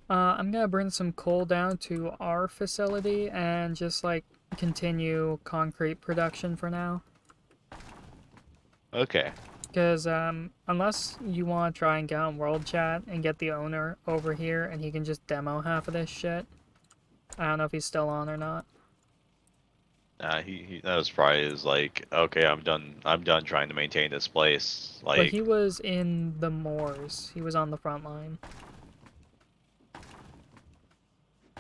I'm gonna bring some coal down to our facility and just like continue concrete production for now. Okay. Because unless you want to try and get on World Chat and get the owner over here and he can just demo half of this shit. I don't know if he's still on or not. He that was probably his like, okay, I'm done trying to maintain this place. But he Like, was in the moors. He was on the front line.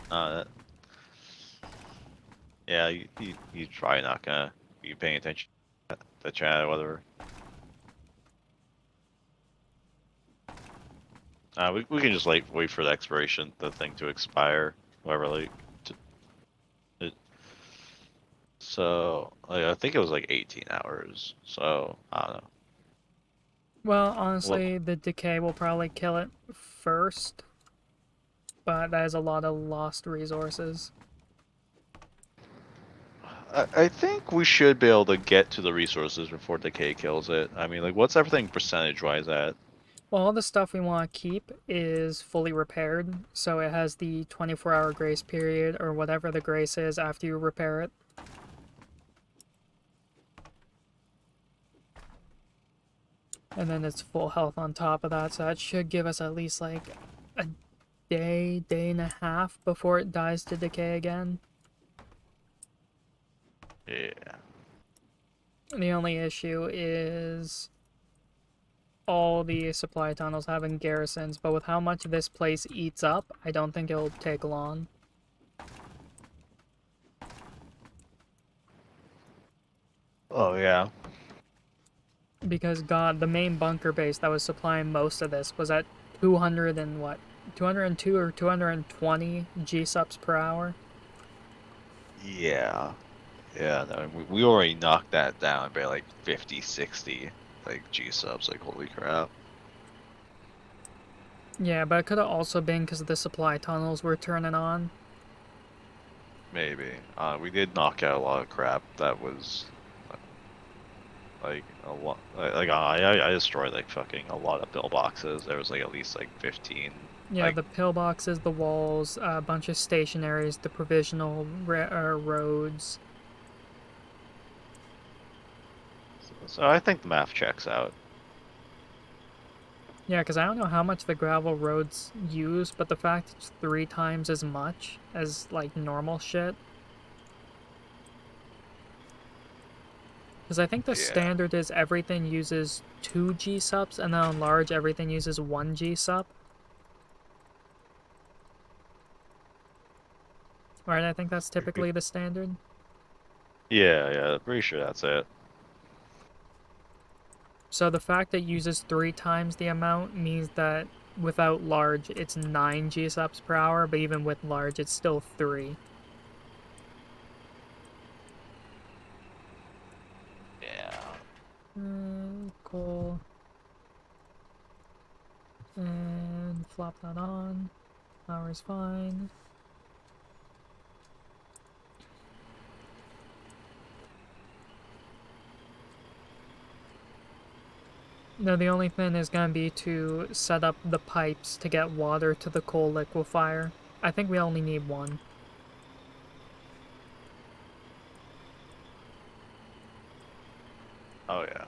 uh, yeah, he's probably not gonna be paying attention to chat or whatever. We can just like wait for the expiration, the thing to expire, whatever. Like, it, so like, I think it was like 18 hours. So I don't know. Well, Well, honestly, the decay will probably kill it first, but that is a lot of lost resources. I think we should be able to get to the resources before decay kills it. I mean, like, what's everything percentage wise at? Well, all the stuff we want to keep is fully repaired, so it has the 24-hour grace period or whatever the grace is after you repair it. And then it's full health on top of that, so that should give us at least like a day, day and a half before it dies to decay again. Yeah. The only issue is all the supply tunnels having garrisons, but with how much this place eats up, I don't think it'll take long. Oh yeah. Because God, the main bunker base that was supplying most of this was at 200 and what? 202 or 220 G-subs per hour. Yeah. Yeah. No, we already knocked that down by like 50, 60, like G subs. Like, holy crap. Yeah, but it could have also been because the supply tunnels were turning on. Maybe. We did knock out a lot of crap that was like a lot. I destroyed like fucking a lot of pillboxes. There was like at least like 15. Yeah, Like, the pillboxes, the walls, a bunch of stationaries, the provisional roads. so I think the math checks out. Yeah, because I don't know how much the gravel roads use, but the fact it's 3 times as much as like normal shit. Because I think the Yeah. standard is everything uses 2 G subs, and then on large everything uses 1 G sub. Right, I think that's typically the standard. Yeah, yeah, pretty sure that's it. So the fact that it uses 3 times the amount means that without large it's 9 G subs per hour, but even with large it's still 3. Yeah. Cool. And flop that on. Power's fine. No, the only thing is gonna be to set up the pipes to get water to the coal liquefier. I think we only need one. Oh yeah.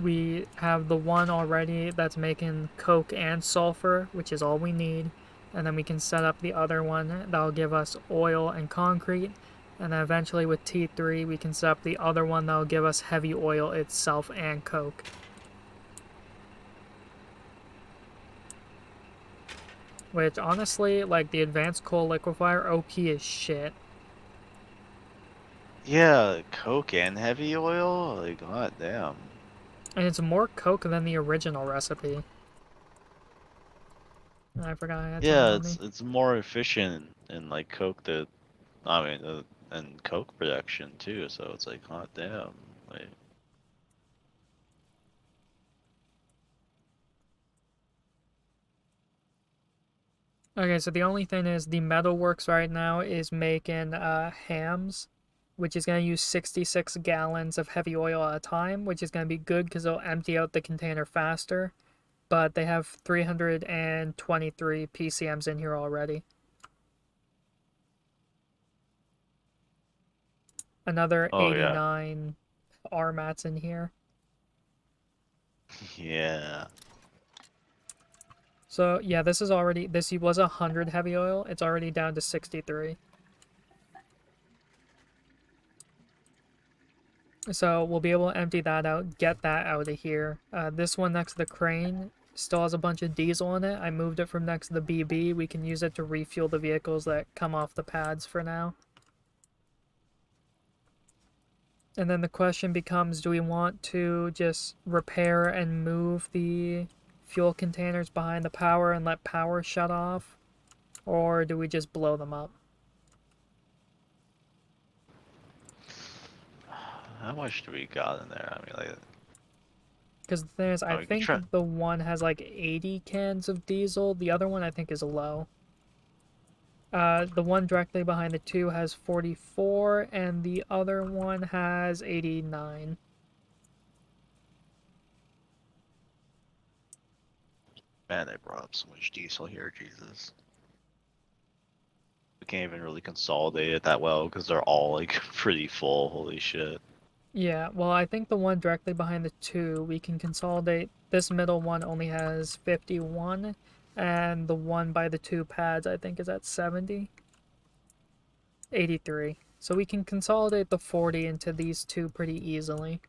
We have the one already that's making coke and sulfur, which is all we need. And then we can set up the other one that'll give us oil and concrete. And then eventually with T3, we can set up the other one that'll give us heavy oil itself and coke. Which honestly, like the advanced coal liquefier, OP is shit. Yeah, Coke and heavy oil? Like, god damn. And it's more coke than the original recipe. I forgot I had some Yeah, on me. it's more efficient in like Coke I mean, and coke production too. So it's like, hot damn. Like, Okay, so the only thing is the metalworks right now is making hams, which is going to use 66 gallons of heavy oil at a time, which is going to be good because it'll empty out the container faster. But they have 323 PCMs in here already. Another oh yeah, 89 RMATs in here. yeah. So yeah, this was 100 heavy oil. It's already down to 63. So we'll be able to empty that out, get that out of here. This one next to the crane still has a bunch of diesel in it. I moved it from next to the BB. We can use it to refuel the vehicles that come off the pads for now. And then the question becomes, do we want to just repair and move the fuel containers behind the power and let power shut off? Or do we just blow them up? How much do we got in there? I mean, like, Because the thing is, I oh, we can try. think the one has like 80 cans of diesel. The other one I think is low. The one directly behind the two has 44, and the other one has 89. Man, they brought up so much diesel here, Jesus. We can't even really consolidate it that well because they're all like pretty full. Holy shit. Yeah, well, I think the one directly behind the two, we can consolidate. This middle one only has 51, and the one by the two pads, I think, is at 70. 83. So we can consolidate the 40 into these two pretty easily.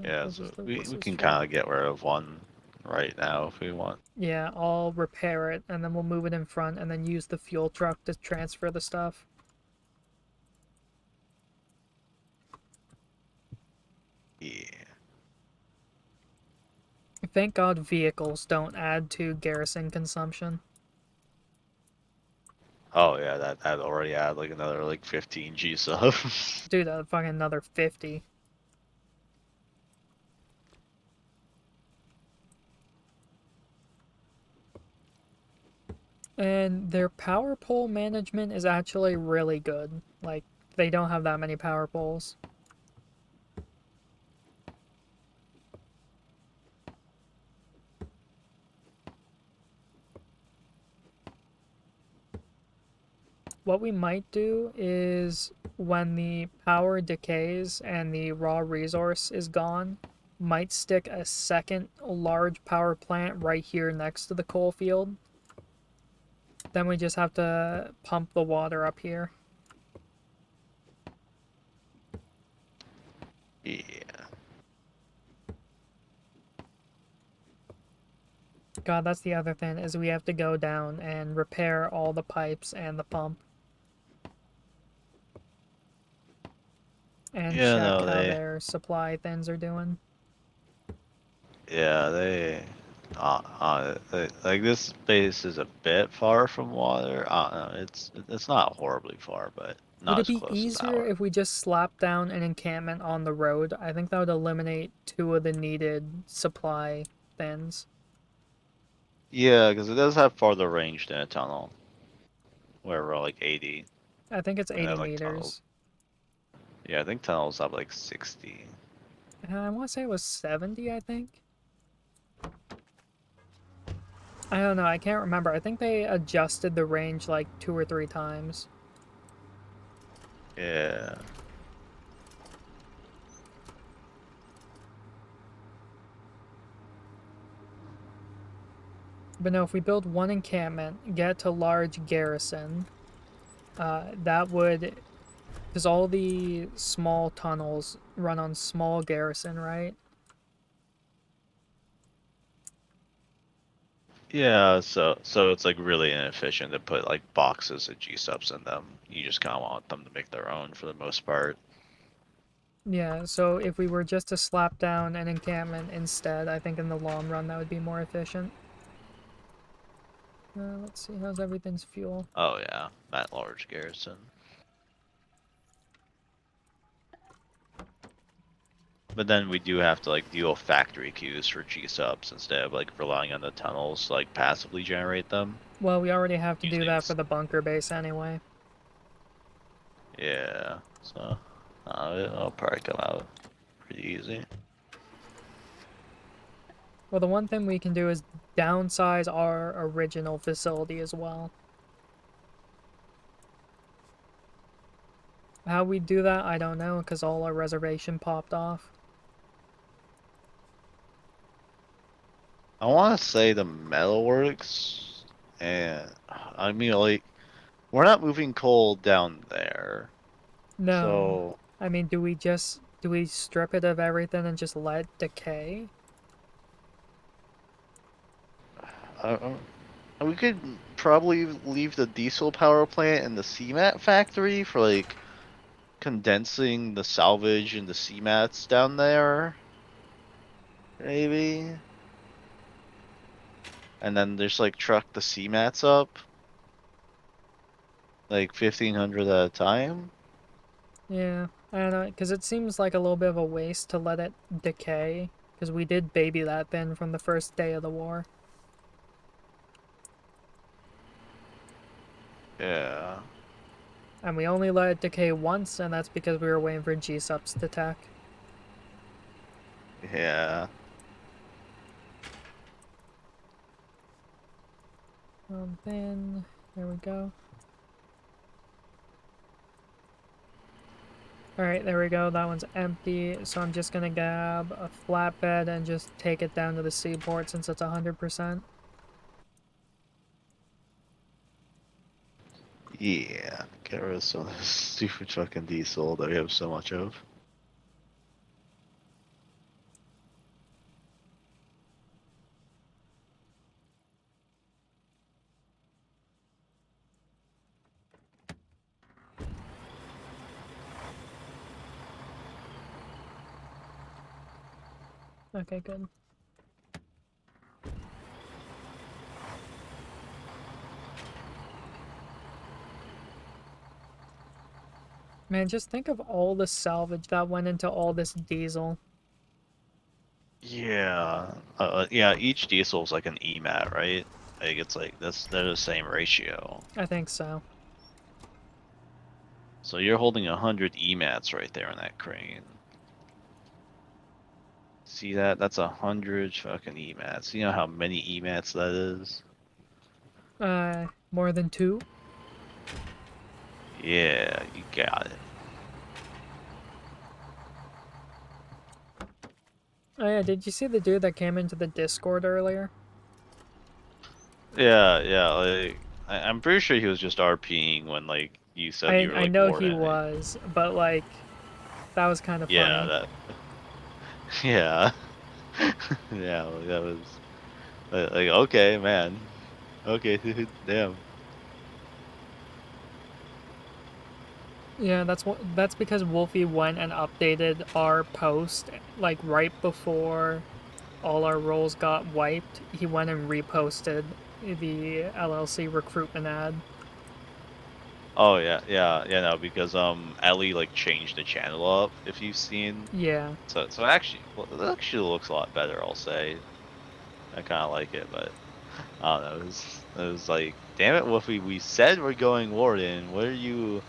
Yeah, This is so the, we this is can for kind of get rid of one right now if we want. Yeah, I'll repair it and then we'll move it in front and then use the fuel truck to transfer the stuff. Yeah. Thank God vehicles don't add to garrison consumption. Oh yeah, that already had like another like 15 G sub. Dude, fucking another 50. And their power pole management is actually really good. Like, they don't have that many power poles. What we might do is when the power decays and the raw resource is gone, might stick a second large power plant right here next to the coal field. Then we just have to pump the water up here. Yeah. God, that's the other thing, is we have to go down and repair all the pipes and the pump. And Yeah, check no, how their supply things are doing. they, like this base is a bit far from water. No, it's not horribly far, but Would not it as be close to easier power. if we just slapped down an encampment on the road? I think that would eliminate two of the needed supply things. Yeah, because it does have farther range than a tunnel, where we're like 80, I think it's and 80 then like tunnels. meters. Yeah, I think tunnels have like 60. I want to say it was 70, I think. I don't know, I can't remember. I think they adjusted the range like 2 or 3 times. Yeah. But no, if we build one encampment, get to large garrison, that would, because all the small tunnels run on small garrison, right? Yeah, so it's like really inefficient to put like boxes of G subs in them. You just kind of want them to make their own for the most part. Yeah, so if we were just to slap down an encampment instead, I think in the long run that would be more efficient. Let's see, how's everything's fuel? Oh yeah, that large garrison. But then we do have to like deal factory queues for G-subs instead of like relying on the tunnels to like passively generate them Well, we already have to do using. that for the bunker base anyway. Yeah, so it'll probably come out pretty easy. Well, the one thing we can do is downsize our original facility as well. How we do that, I don't know, because all our reservation popped off. I want to say the metalworks, and I mean like we're not moving coal down there, No. so I mean, do we strip it of everything and just let it decay? I, we could probably leave the diesel power plant and the CMAT factory for like condensing the salvage and the CMATs down there, maybe. And then just like truck the CMATs up, like 1,500 at a time. Yeah, I don't know, because it seems like a little bit of a waste to let it decay, because we did baby that thing from the first day of the war. Yeah, And we only let it decay once, and that's because we were waiting for G-subs to attack. yeah. Then, there we go. Alright, there we go. That one's empty. So I'm just gonna grab a flatbed and just take it down to the seaport since it's 100%. Yeah, get rid of some of this stupid fucking diesel that we have so much of. Okay, good. Man, just think of all the salvage that went into all this diesel. Yeah, yeah. Each diesel is like an EMAT, right? Like it's like they're the same ratio. I think so. So you're holding 100 EMATs right there in that crane. See that? That's 100 fucking EMATs. You know how many EMATs that is? More than two? Yeah, you got it. Oh yeah, did you see the dude that came into the Discord earlier? Yeah, yeah. Like I'm pretty sure he was just RPing when like you said you were I like know he warden. was, but like, that was kind of Yeah, funny. that. Yeah, yeah. Like, that was like okay, man. Okay, dude. Damn. Yeah, that's because Wolfie went and updated our post like right before all our roles got wiped. He went and reposted the LLC recruitment ad. Oh yeah, yeah, yeah. No, because Ellie like changed the channel up. If you've seen, Yeah, so actually, well, it actually looks a lot better. I'll say. I kind of like it, but I don't know. It was like, damn it, Wolfie. We said we're going warden. What are you?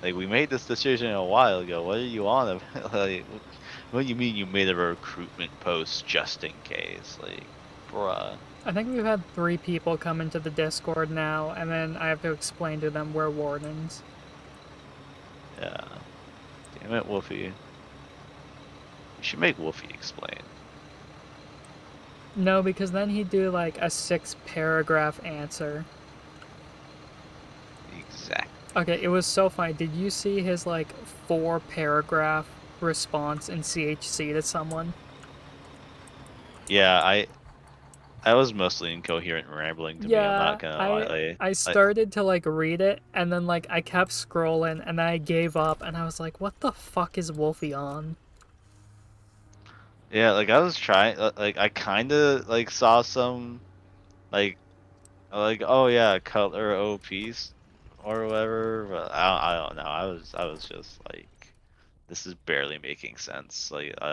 Like we made this decision a while ago. What are you on about? Like, what do you mean you made a recruitment post just in case? Like, bruh. I think we've had 3 people come into the Discord now, and then I have to explain to them we're wardens. Yeah. Damn it, Wolfie. You should make Wolfie explain. No, because then he'd do like a 6 paragraph answer. Exactly. Okay, it was so funny. Did you see his like 4 paragraph response in CHC to someone? Yeah, I was mostly incoherent and rambling to me. I'm not Yeah, gonna lie. I I started to like read it and then like I kept scrolling and then I gave up and I was like, what the fuck is Wolfie on? yeah, like I was trying. Like I kind of like saw some like Like, oh yeah, Cutler OPs or whatever. But I don't know. I was just like, this is barely making sense. Like I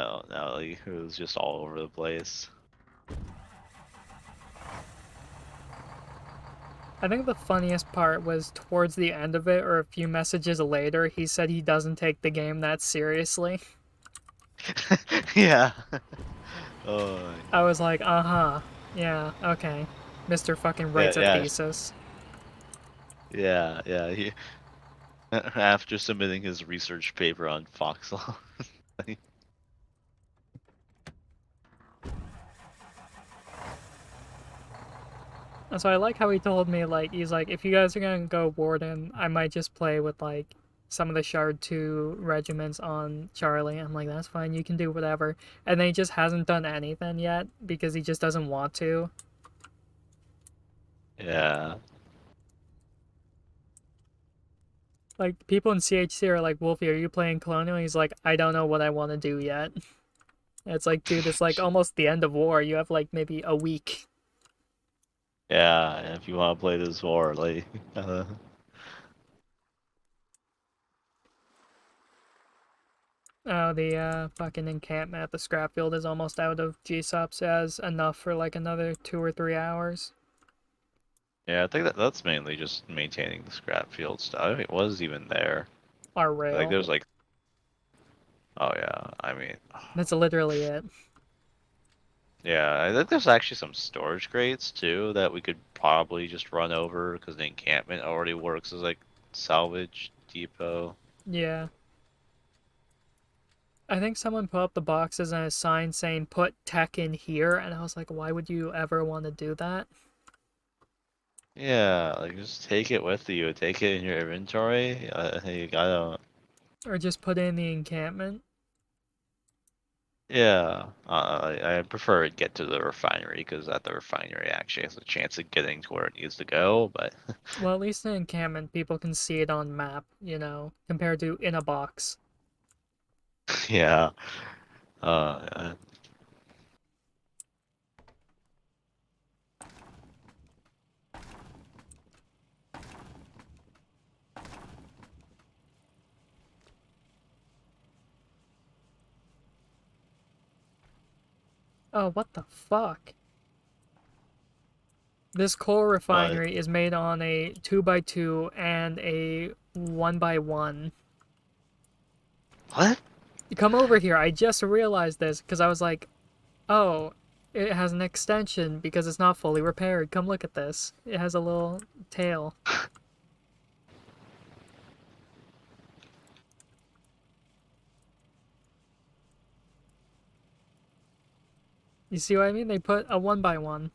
don't know. Like it was just all over the place. I think the funniest part was towards the end of it, or a few messages later, he said he doesn't take the game that seriously. Yeah. Oh I was like, uh huh. Yeah, okay. Mr. fucking yeah, writes a yeah, thesis. yeah. He after submitting his research paper on Foxhole. And so I like how he told me, like, he's like, if you guys are gonna go Warden, I might just play with, like, some of the Shard 2 regiments on Charlie. I'm like, that's fine, you can do whatever. And then he just hasn't done anything yet because he just doesn't want to. Yeah. Like, people in CHC are like, Wolfie, are you playing Colonial? He's like, I don't know what I want to do yet. And it's like, dude, it's like almost the end of war. You have, like, maybe a week. Yeah, if you want to play this war, like, Oh, the fucking encampment at the scrap field is almost out of GSOPs as enough for like another 2 or 3 hours. yeah, I think that's mainly just maintaining the scrap field stuff. I mean, it was even there. Our Like, rail. there's like, oh yeah, I mean, That's literally it. yeah, I think there's actually some storage crates too that we could probably just run over because the encampment already works as like salvage depot. Yeah. I think someone put up the boxes and a sign saying put tech in here, and I was like, why would you ever want to do that? Yeah, like just take it with you, take it in your inventory. You gotta, Or just put it in the encampment? yeah, I prefer it get to the refinery because at the refinery actually has a chance of getting to where it needs to go. But Well, at least in encampment, people can see it on map, compared to in a box. yeah, uh, Oh, what the fuck? This coal but refinery is made on a 2x2 and a 1x1. what? Come over here. I just realized this because I was like, oh, it has an extension because it's not fully repaired. Come look at this. It has a little tail. You see what I mean? They put a 1x1.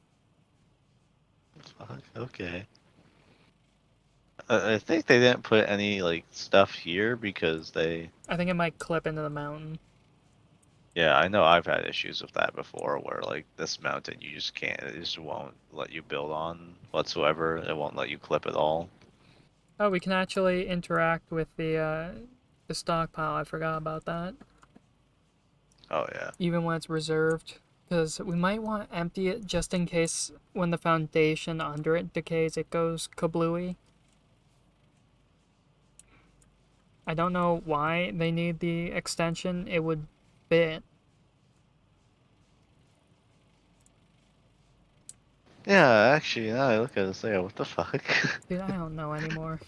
Fuck, okay. I think they didn't put any like stuff here because they. I think it might clip into the mountain. Yeah, I know I've had issues with that before where like this mountain you just can't, it just won't let you build on whatsoever. It won't let you clip at all. Oh, we can actually interact with the stockpile. I forgot about that. Oh yeah. Even when it's reserved. Because we might want to empty it just in case when the foundation under it decays, it goes kablooey. I don't know why they need the extension. It would fit. Yeah, actually, now I look at this, like, what the fuck? Dude, I don't know anymore.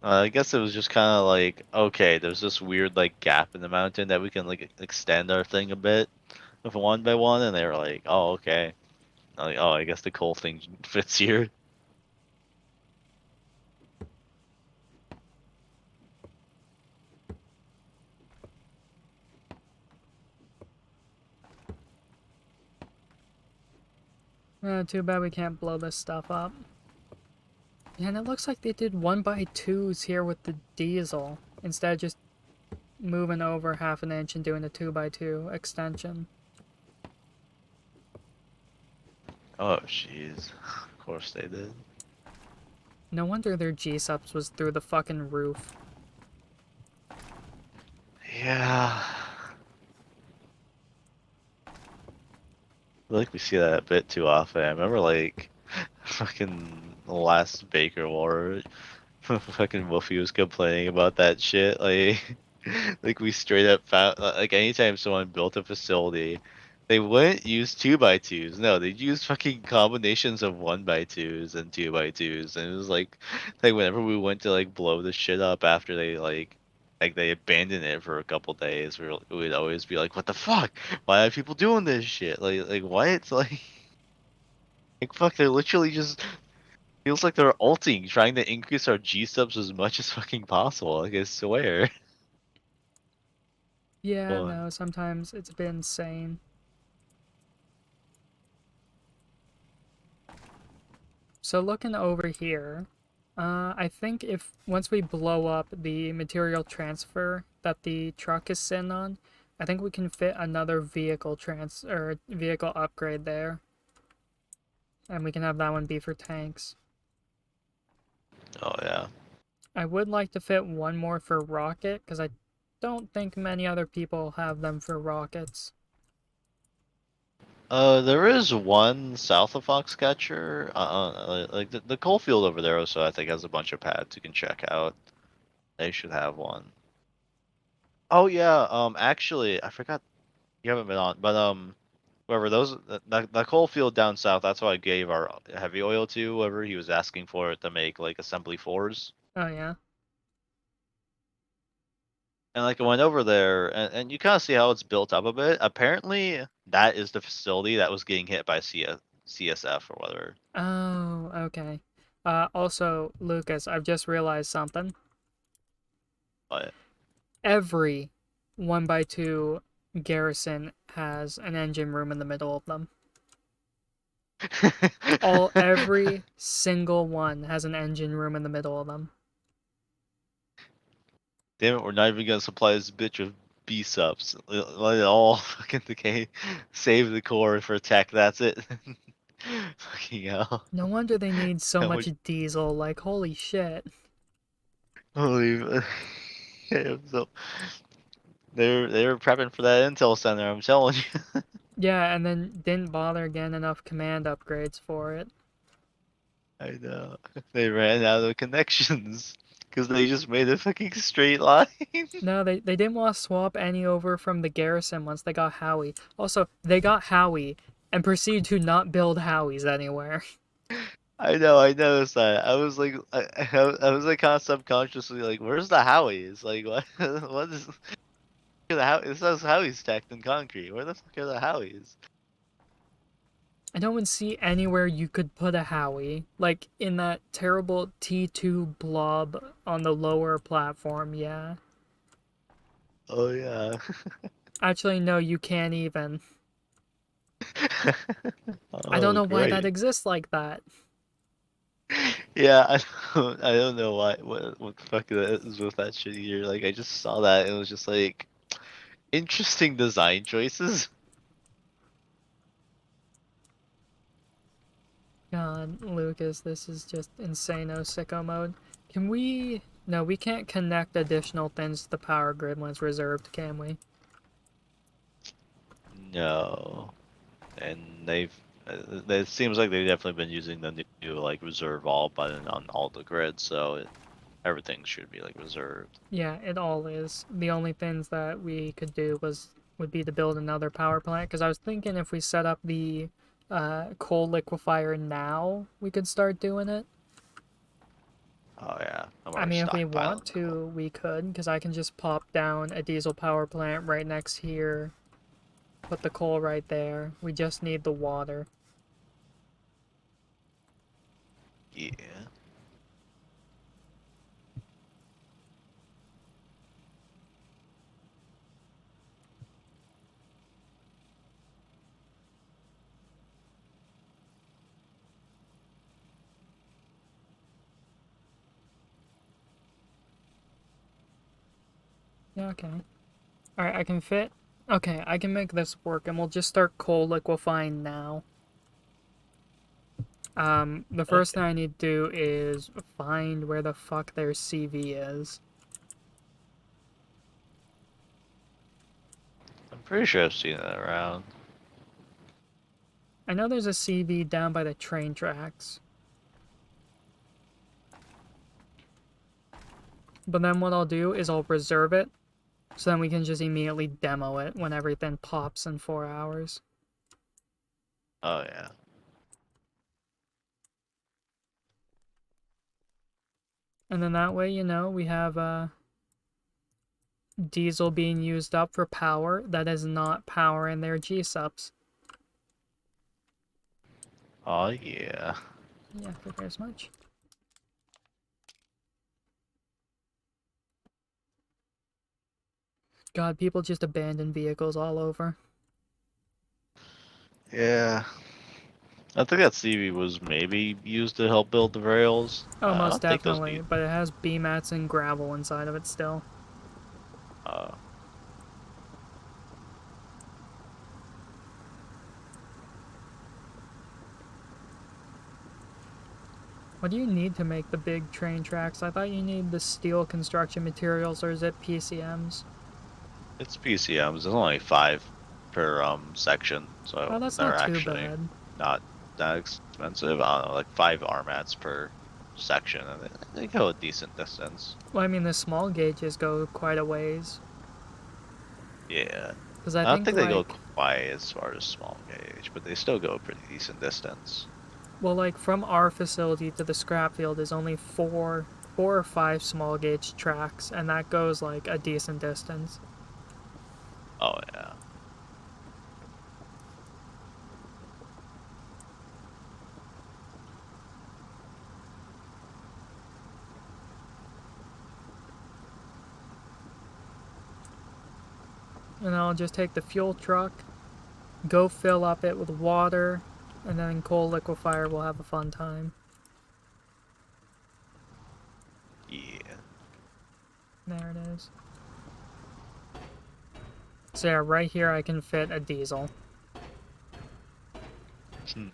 I guess it was just kind of like, okay, there's this weird like gap in the mountain that we can like extend our thing a bit with a 1x1, and they were like, oh okay, like oh I guess the coal thing fits here. Too bad we can't blow this stuff up. Yeah, and it looks like they did 1x2s here with the diesel instead of just moving over half an inch and doing a 2x2 extension. Oh jeez, of course they did. No wonder their G-subs was through the fucking roof. Yeah. like we see that a bit too often. I remember like fucking the last Baker War, fucking Wolfie was complaining about that shit. Like, like we straight up found like anytime someone built a facility, they wouldn't use 2x2s. No, they'd use fucking combinations of 1x2s and 2x2s. And it was like whenever we went to like blow the shit up after they like they abandoned it for a couple days, we'd always be like, "What the fuck? Why are people doing this shit? Like why it's like fuck? They're literally just feels like they're ulting, trying to increase our G subs as much as fucking possible. Like I swear." Yeah, Well, no, sometimes it's a bit insane. So looking over here, I think if once we blow up the material transfer that the truck is sitting on, I think we can fit another vehicle trans or vehicle upgrade there, and we can have that one be for tanks. oh yeah. I would like to fit one more for rocket because I don't think many other people have them for rockets. There is one south of Foxcatcher. Like the coal field over there also, I think has a bunch of pads you can check out. They should have one. Oh yeah. Actually, I forgot you haven't been on, but whoever those the coal field down south, that's what I gave our heavy oil to. Whoever he was asking for it to make like assembly fours. Oh yeah. And like I went over there, and you kind of see how it's built up a bit. Apparently, that is the facility that was getting hit by CSF or whatever. Oh, okay. Also, Lucas, I've just realized something. But Every 1x2 garrison has an engine room in the middle of them. Every single one has an engine room in the middle of them. damn it, we're not even gonna supply this bitch with B subs. Let it all fucking decay. Save the core for tech. That's it. Fucking hell. No wonder they need so How much much? diesel, like holy shit. Holy. So they were prepping for that intel center. I'm telling you. Yeah, and then didn't bother getting enough command upgrades for it. I know. They ran out of connections because they just made a fucking straight line. No, they didn't want to swap any over from the garrison once they got Howie. Also, they got Howie and proceeded to not build Howies anywhere. I know, I noticed that. I was like, I was like, kind of subconsciously like, "Where's the Howies? Like, what? What is the how? It says Howies stacked in concrete. Where the fuck are the Howies?" I don't even see anywhere you could put a Howie. Like in that terrible T2 blob on the lower platform, yeah. Oh yeah. Actually, no, you can't even. I don't Oh know why that great. exists like that. Yeah, I don't know what the fuck that is with that shit here. Like I just saw that and it was just like interesting design choices. God, Lucas, this is just insano sicko mode. Can we... No, we can't connect additional things to the power grid when it's reserved, can we? No. And it seems like they've definitely been using the new like reserve all button on all the grids, so everything should be like reserved. Yeah, it all is. The only things that we could do would be to build another power plant, because I was thinking if we set up the coal liquefier now, we could start doing it. Oh yeah, I'm I already mean, if we want stockpiling coal. to, we could, because I can just pop down a diesel power plant right next here, put the coal right there. We just need the water. Yeah. Yeah, okay. Alright, I can fit. Okay, I can make this work, and we'll just start coal liquefying now. The first thing Okay. I need to do is find where the fuck their CV is. I'm pretty sure I've seen that around. I know there's a CV down by the train tracks. But then what I'll do is I'll reserve it, so then we can just immediately demo it when everything pops in 4 hours. Oh yeah. And then that way, we have diesel being used up for power that is not powering their G-subs. Oh yeah. Yeah, figure as much. God, people just abandon vehicles all over. Yeah. I think that CV was maybe used to help build the rails. Oh, I most don't think those definitely, need. but it has B-mats and gravel inside of it still. Uh, What do you need to make the big train tracks? I thought you need the steel construction materials, or is it PCMs? it's PCMs. There's only 5 per section, Oh, so that's they're not too actually bad. not that expensive. I don't know, like 5 RMATs per section, and they go a decent distance. Well, I mean, the small gauges go quite a ways. Yeah. Because I I don't think, think they go like, quite as far as small gauge, but they still go a pretty decent distance. well, like, from our facility to the scrap field is only four or five small gauge tracks, and that goes, like, a decent distance. Oh yeah. And I'll just take the fuel truck, go fill up it with water, and then coal liquefier will have a fun time. Yeah. There it is. So yeah, right here I can fit a diesel. Hmm.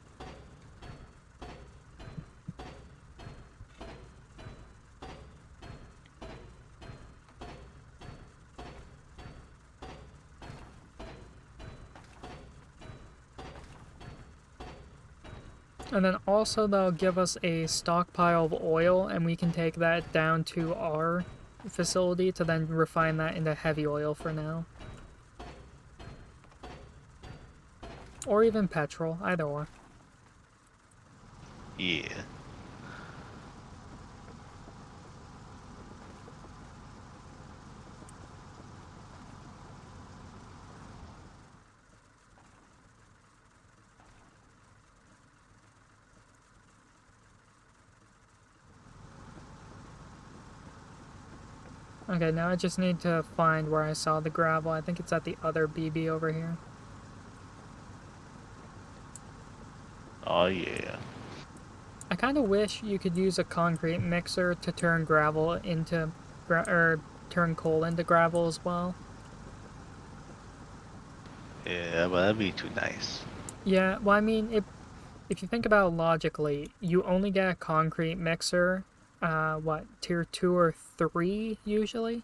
And then also they'll give us a stockpile of oil, and we can take that down to our facility to then refine that into heavy oil for now. Or even petrol, either or. Yeah. Okay, now I just need to find where I saw the gravel. I think it's at the other BB over here. Oh yeah. I kind of wish you could use a concrete mixer to turn gravel into, or turn coal into gravel as well. Yeah, but that'd be too nice. Yeah, well, I mean, if you think about it logically, you only get a concrete mixer, what, tier 2 or 3 usually?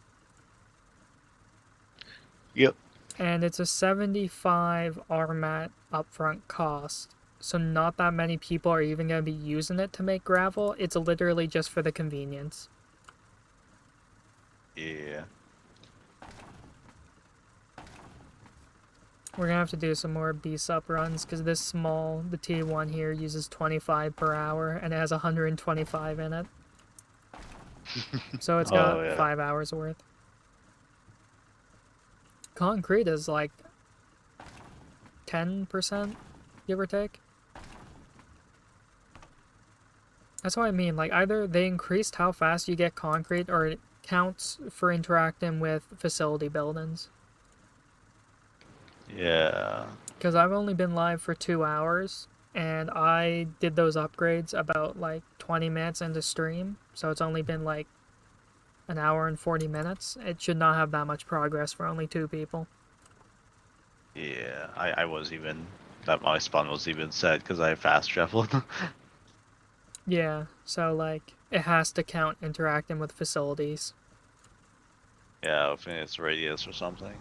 Yep. And it's a 75 RMAT upfront cost. So not that many people are even going to be using it to make gravel. It's literally just for the convenience. Yeah. We're going to have to do some more B-sup runs because this small, the T1 here, uses 25 per hour and it has 125 in it. So it's Oh got yeah. 5 hours worth. Concrete is like 10%, give or take. That's what I mean. Like, either they increased how fast you get concrete or it counts for interacting with facility buildings. Yeah. Because I've only been live for 2 hours and I did those upgrades about like 20 minutes into stream. So it's only been like an hour and 40 minutes. It should not have that much progress for only two people. Yeah. I was even that my spawn was even set because I fast traveled. Yeah, so like it has to count interacting with facilities. Yeah, if it's radius or something.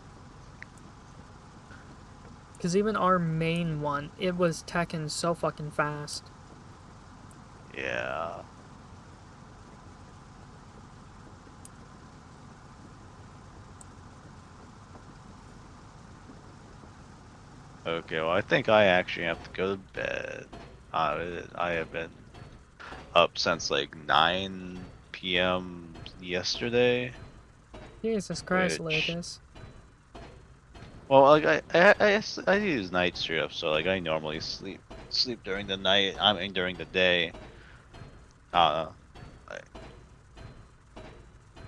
Because even our main one, it was teching so fucking fast. Yeah. Okay, well, I think I actually have to go to bed. I have been up since like 9 p.m. yesterday, Jesus Christ, which, Lucas. well, like I use night shift, so like I normally sleep during the night. I mean during the day. Uh, I,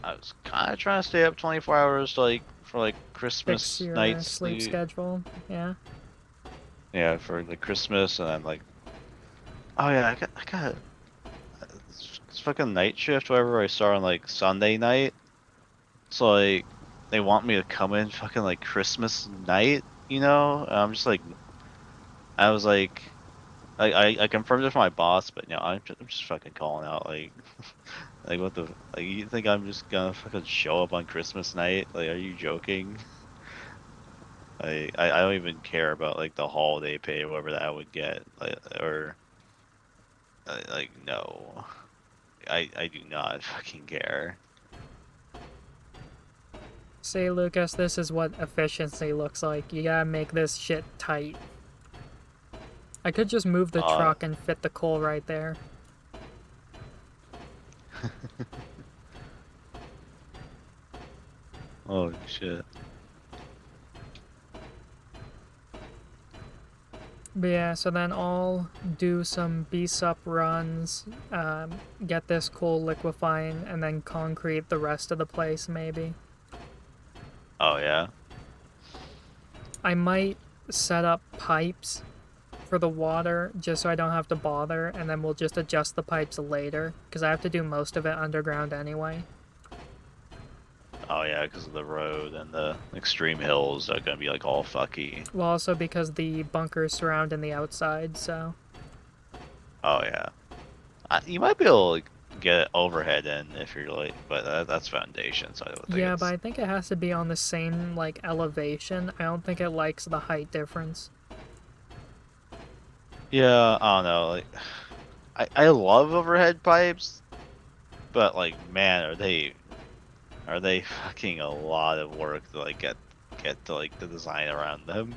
I was kind of trying to stay up 24 hours, like for like Fix Christmas your night sleep sleep. schedule. Yeah. Yeah, for the Christmas, and then like, oh yeah, I got this fucking night shift. Whatever I start on like Sunday night. So like they want me to come in fucking like Christmas night, you know? And I'm just like I was like I confirmed it with my boss, but no, I'm just fucking calling out like like what the like you think I'm just gonna fucking show up on Christmas night? Like are you joking? I don't even care about like the holiday pay or whatever that I would get like or like no. I do not fucking care. Say, Lucas, this is what efficiency looks like. You gotta make this shit tight. I could just move the Uh truck and fit the coal right there. oh shit. But yeah, so then I'll do some B-sup runs, get this coal liquefying, and then concrete the rest of the place, maybe. Oh yeah. I might set up pipes for the water just so I don't have to bother, and then we'll just adjust the pipes later, because I have to do most of it underground anyway. Oh yeah, because of the road and the extreme hills are gonna be like all fucky. Well, also because the bunkers surrounding the outside, so. Oh yeah, you might be able to get overhead in if you're like, but that's foundation, so I don't think Yeah, but it's. I think it has to be on the same, like, elevation. I don't think it likes the height difference. Yeah, I don't know. Like, I love overhead pipes, but like, man, are they fucking a lot of work to like get to like the design around them.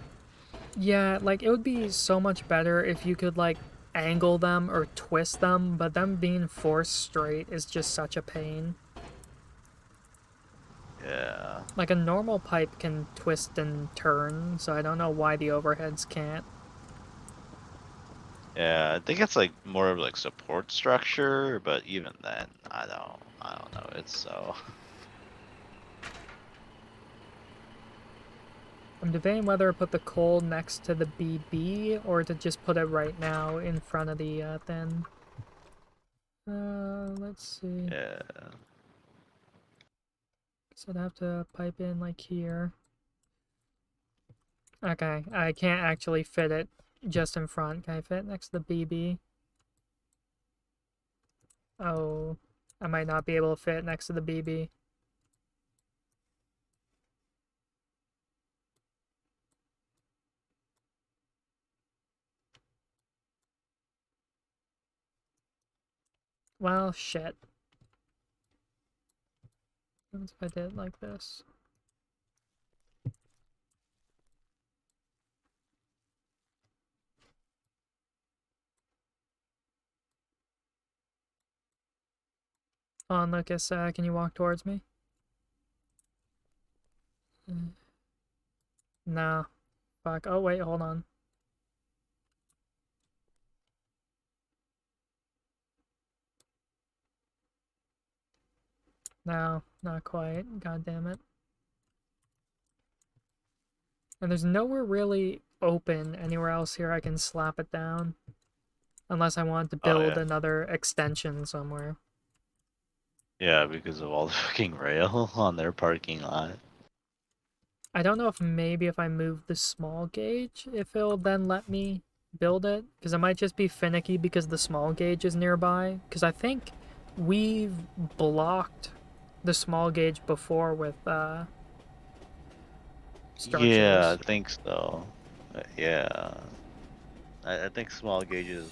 Yeah, like, it would be so much better if you could, like, angle them or twist them, but them being forced straight is just such a pain. Yeah, Like, a normal pipe can twist and turn, so I don't know why the overheads can't. yeah. I think it's like more of like support structure, but even then, I don't know. It's so. I'm debating whether to put the coal next to the BB or to just put it right now in front of the thing. Let's see. Yeah. So I'd have to pipe in like here. Okay, I can't actually fit it just in front. Can I fit it next to the BB? Oh, I might not be able to fit it next to the BB. Well, shit. What if I did it like this? Hold on, Lucas, can you walk towards me? No. Fuck. Oh, wait, hold on. No, not quite. God damn it. And there's nowhere really open anywhere else here I can slap it down. Unless I wanted to Oh build yeah. another extension somewhere. Yeah, because of all the fucking rail on their parking lot. I don't know if maybe if I move the small gauge, if it'll then let me build it. Because it might just be finicky because the small gauge is nearby. Because I think we've blocked the small gauge before with Yeah, structures. I think so. Yeah, I think small gauge's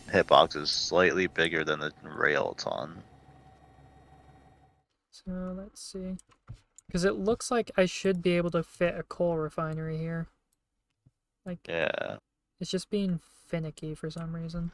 hitbox is slightly bigger than the rail it's on. So let's see. Because it looks like I should be able to fit a coal refinery here. Like, Yeah. it's just being finicky for some reason.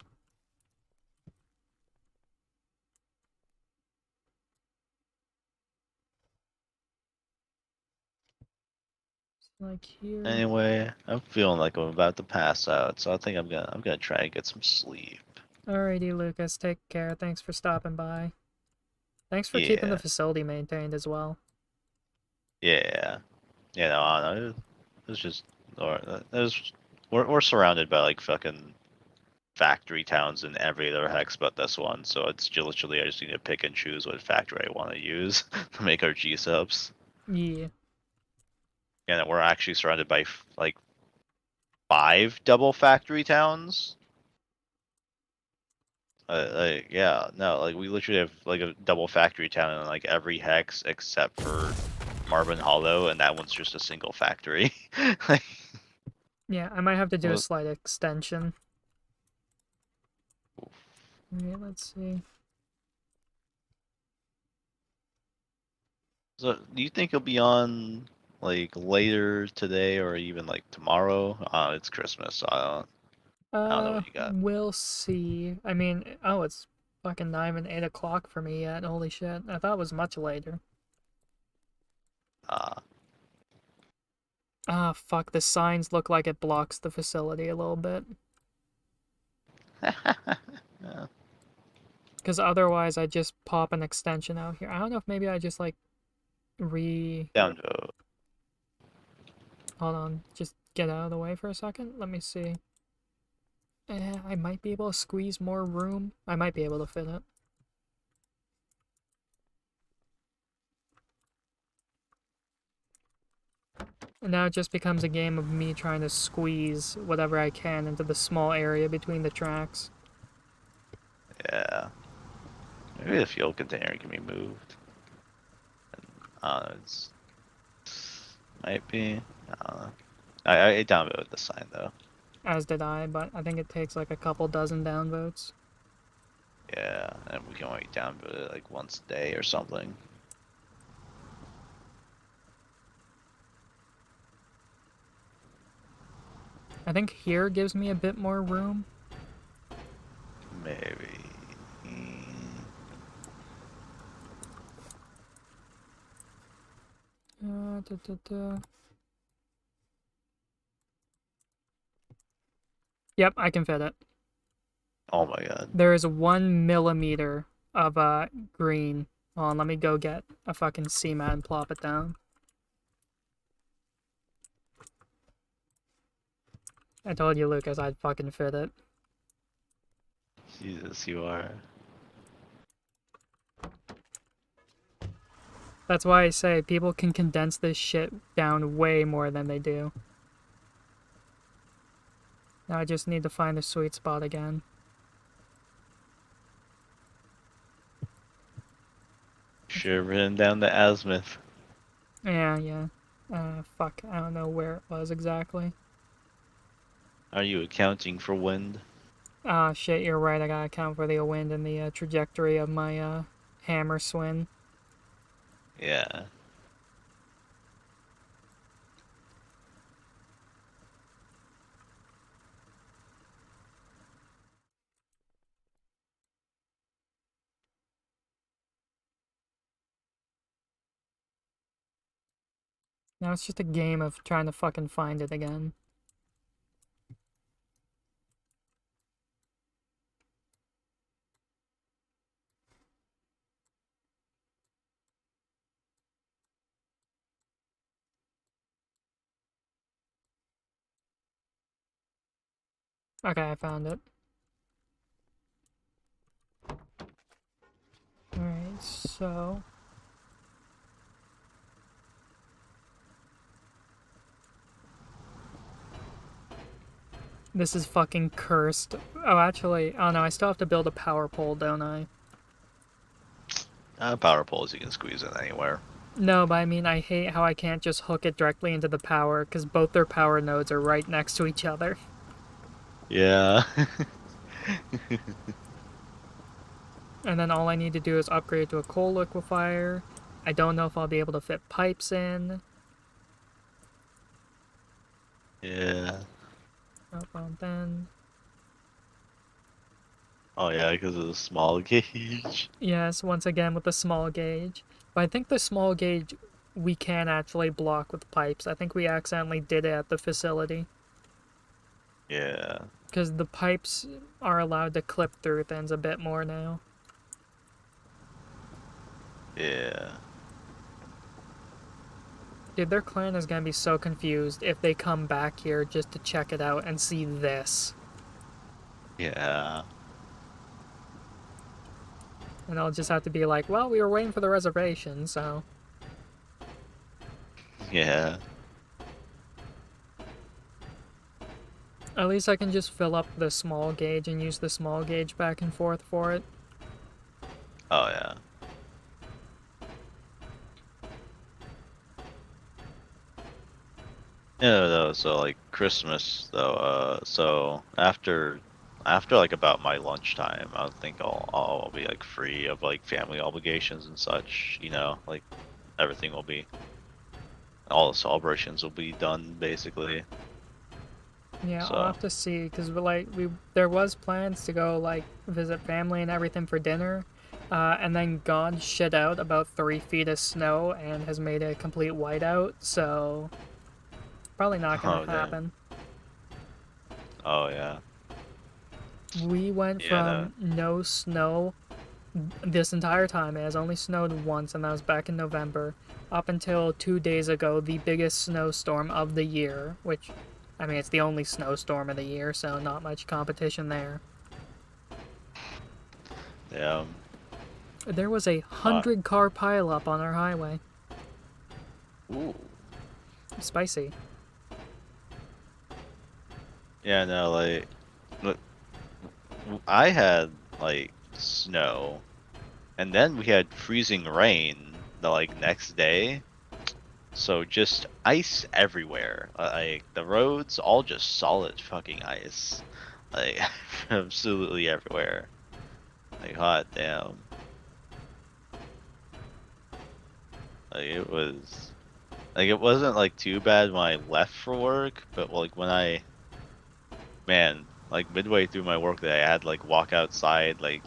Like here. Anyway, I'm feeling like I'm about to pass out, so I think I'm gonna try and get some sleep. Alrighty, Lucas, take care. Thanks for stopping by. Thanks for keeping the Yeah. facility maintained as well. Yeah. Yeah. No, I don't know. It's just, or there's, we're surrounded by like fucking factory towns in every other hex but this one, so it's literally I just need to pick and choose what factory I want to use to make our G subs. Yeah. And we're actually surrounded by like 5 double factory towns. Like yeah, no, like we literally have like a double factory town in like every hex except for Marvin Hollow, and that one's just a single factory. Like, Yeah, I might have to do a well, slight extension. Okay, let's see. so do you think it'll be on like later today or even like tomorrow? It's Christmas, so I don't know what you got. We'll see. I mean, oh, it's fucking not even 8 o'clock for me yet. Holy shit. I thought it was much later. Uh, Ah, fuck. The signs look like it blocks the facility a little bit. yeah, Because otherwise, I just pop an extension out here. I don't know if maybe I just like down to Hold on. Just get out of the way for a second. Let me see. I might be able to squeeze more room. I might be able to fit it. And now it just becomes a game of me trying to squeeze whatever I can into the small area between the tracks. yeah. Maybe the fuel container can be moved. It's might be. I downvoted the sign though. As did I, but I think it takes like a couple dozen downvotes. Yeah, and we can only downvote it like once a day or something. I think here gives me a bit more room. Maybe. Da, da, da. Yep, I can fit it. Oh my god. There is 1 millimeter of green. Hold on, let me go get a fucking CMAT and plop it down. I told you, Lucas, I'd fucking fit it. Jesus, you are. That's why I say people can condense this shit down way more than they do. Now I just need to find the sweet spot again. Should have written down the azimuth. Yeah. Fuck, I don't know where it was exactly. Are you accounting for wind? Ah, shit, you're right, I gotta account for the wind and the trajectory of my hammer swing. Yeah. Now it's just a game of trying to fucking find it again. Okay, I found it. Alright, so... This is fucking cursed. Oh, actually, oh no, I still have to build a power pole, don't I? Power poles you can squeeze in anywhere. No, but I mean, I hate how I can't just hook it directly into the power, because both their power nodes are right next to each other. Yeah. And then all I need to do is upgrade to a coal liquefier. I don't know if I'll be able to fit pipes in. Yeah. Oh, well, then. Oh yeah, because of the small gauge. Yes, once again with the small gauge. But I think the small gauge we can actually block with pipes. I think we accidentally did it at the facility. Yeah. Because the pipes are allowed to clip through things a bit more now. Yeah. Dude, their clan is gonna be so confused if they come back here just to check it out and see this. Yeah. And I'll just have to be like, well, we were waiting for the reservation, so. Yeah. At least I can just fill up the small gauge and use the small gauge back and forth for it. Oh yeah. Yeah, though, so like Christmas though, so after like about my lunchtime, I think I'll be like free of like family obligations and such, like everything will be all the celebrations will be done basically. Yeah, I'll So, have to see because we there was plans to go like visit family and everything for dinner, and then God shit out about 3 feet of snow and has made a complete whiteout. So probably not gonna oh damn. happen. Oh yeah. We went Yeah, no. from no snow this entire time. It has only snowed once, and that was back in November, up until 2 days ago, the biggest snowstorm of the year. Which, I mean, it's the only snowstorm of the year, so not much competition there. Yeah. There was a Uh, 100 car pileup on our highway. ooh. Spicy. Yeah, no, like look, I had like snow and then we had freezing rain the like next day. So just ice everywhere. Like the roads, all just solid fucking ice. Like absolutely everywhere. Like hot damn. Like it wasn't like too bad when I left for work, but like when man, like midway through my work day, I had like walk outside like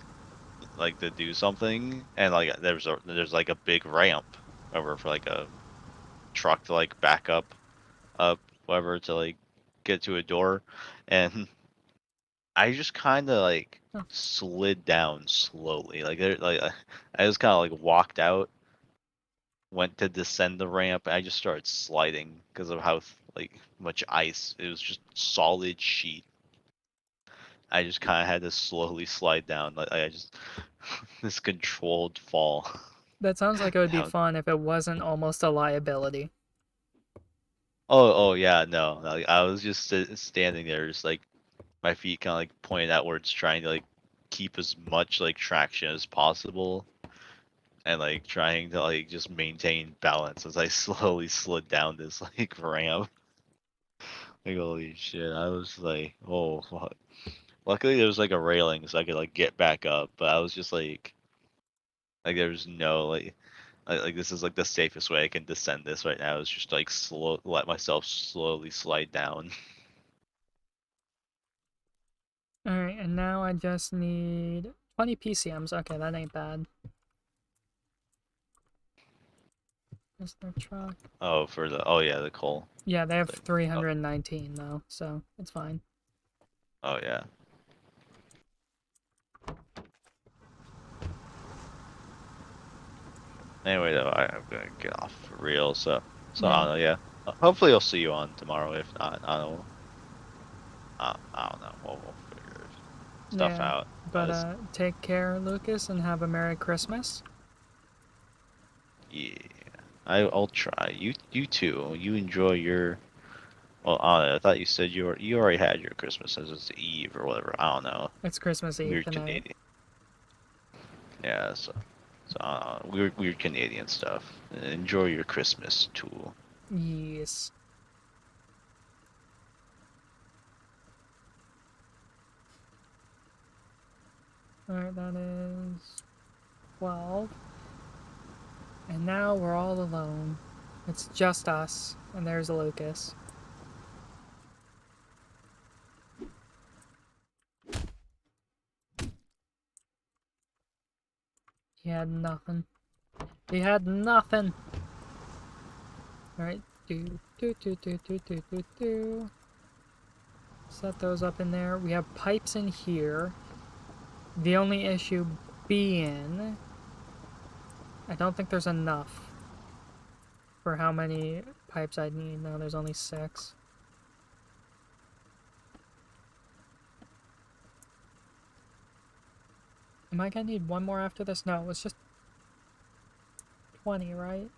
to do something, and like there's like a big ramp over for like a truck to like back up whatever to like get to a door, and I just kind of like Oh, slid down slowly. I just kind of like walked out, went to descend the ramp, and I just started sliding because of how like much ice. It was just solid sheet. I just kind of had to slowly slide down. Like I just this controlled fall that sounds like it would be down. fun if it wasn't almost a liability. Oh yeah, no. Like, I was just standing there, just like my feet kind of like pointed outwards, trying to like keep as much like traction as possible, and like trying to like just maintain balance as I slowly slid down this like ramp. Like holy shit, I was like, oh fuck. Luckily there was like a railing so I could like get back up, but I was just like there was no like this is like the safest way I can descend this right now is just like let myself slowly slide down. Alright, and now I just need 20 PCMs. Okay, that ain't bad. Is their truck? Oh, oh yeah, the coal Yeah, they have thing. Oh, 319 though, so it's fine. oh yeah. Anyway, though, I'm gonna get off for real. So I Yeah, don't know. Yeah, hopefully I'll see you on tomorrow. If not, I don't know. I don't know. We'll figure stuff yeah. out. But take care, Lucas, and have a Merry Christmas. Yeah, I'll try. You too. You enjoy your. Well, I don't know. I thought you said you already had your Christmas as it's Eve or whatever. I don't know. It's Christmas Eve Weird tonight. Canadian. Yeah. So Weird Canadian stuff. Enjoy your Christmas, Tool. Yes. Alright, that is 12. And now we're all alone. It's just us, and there's Lucas. He had nothing. He had nothing! Alright, do. Set those up in there. We have pipes in here. The only issue being, I don't think there's enough for how many pipes I'd need. No, there's only 6. Am I gonna need one more after this? No, it's just 20, right?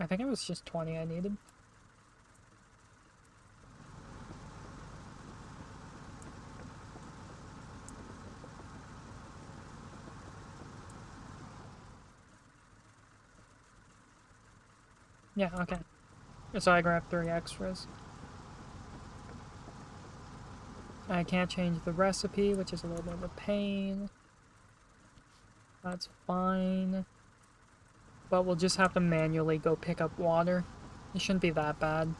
I think it was just 20 I needed. Yeah, okay. So I grabbed 3 extras. I can't change the recipe, which is a little bit of a pain. That's fine. But we'll just have to manually go pick up water. It shouldn't be that bad.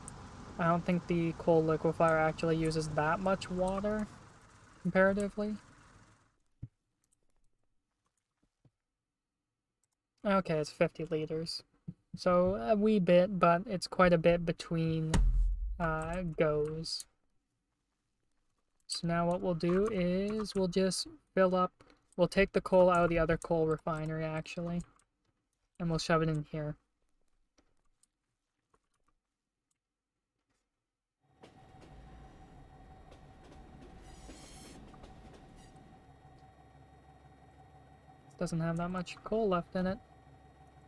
I don't think the coal liquefier actually uses that much water, comparatively. Okay, it's 50 liters. So a wee bit, but it's quite a bit between goes. So now what we'll do is we'll just fill up, we'll take the coal out of the other coal refinery actually, and we'll shove it in here. Doesn't have that much coal left in it.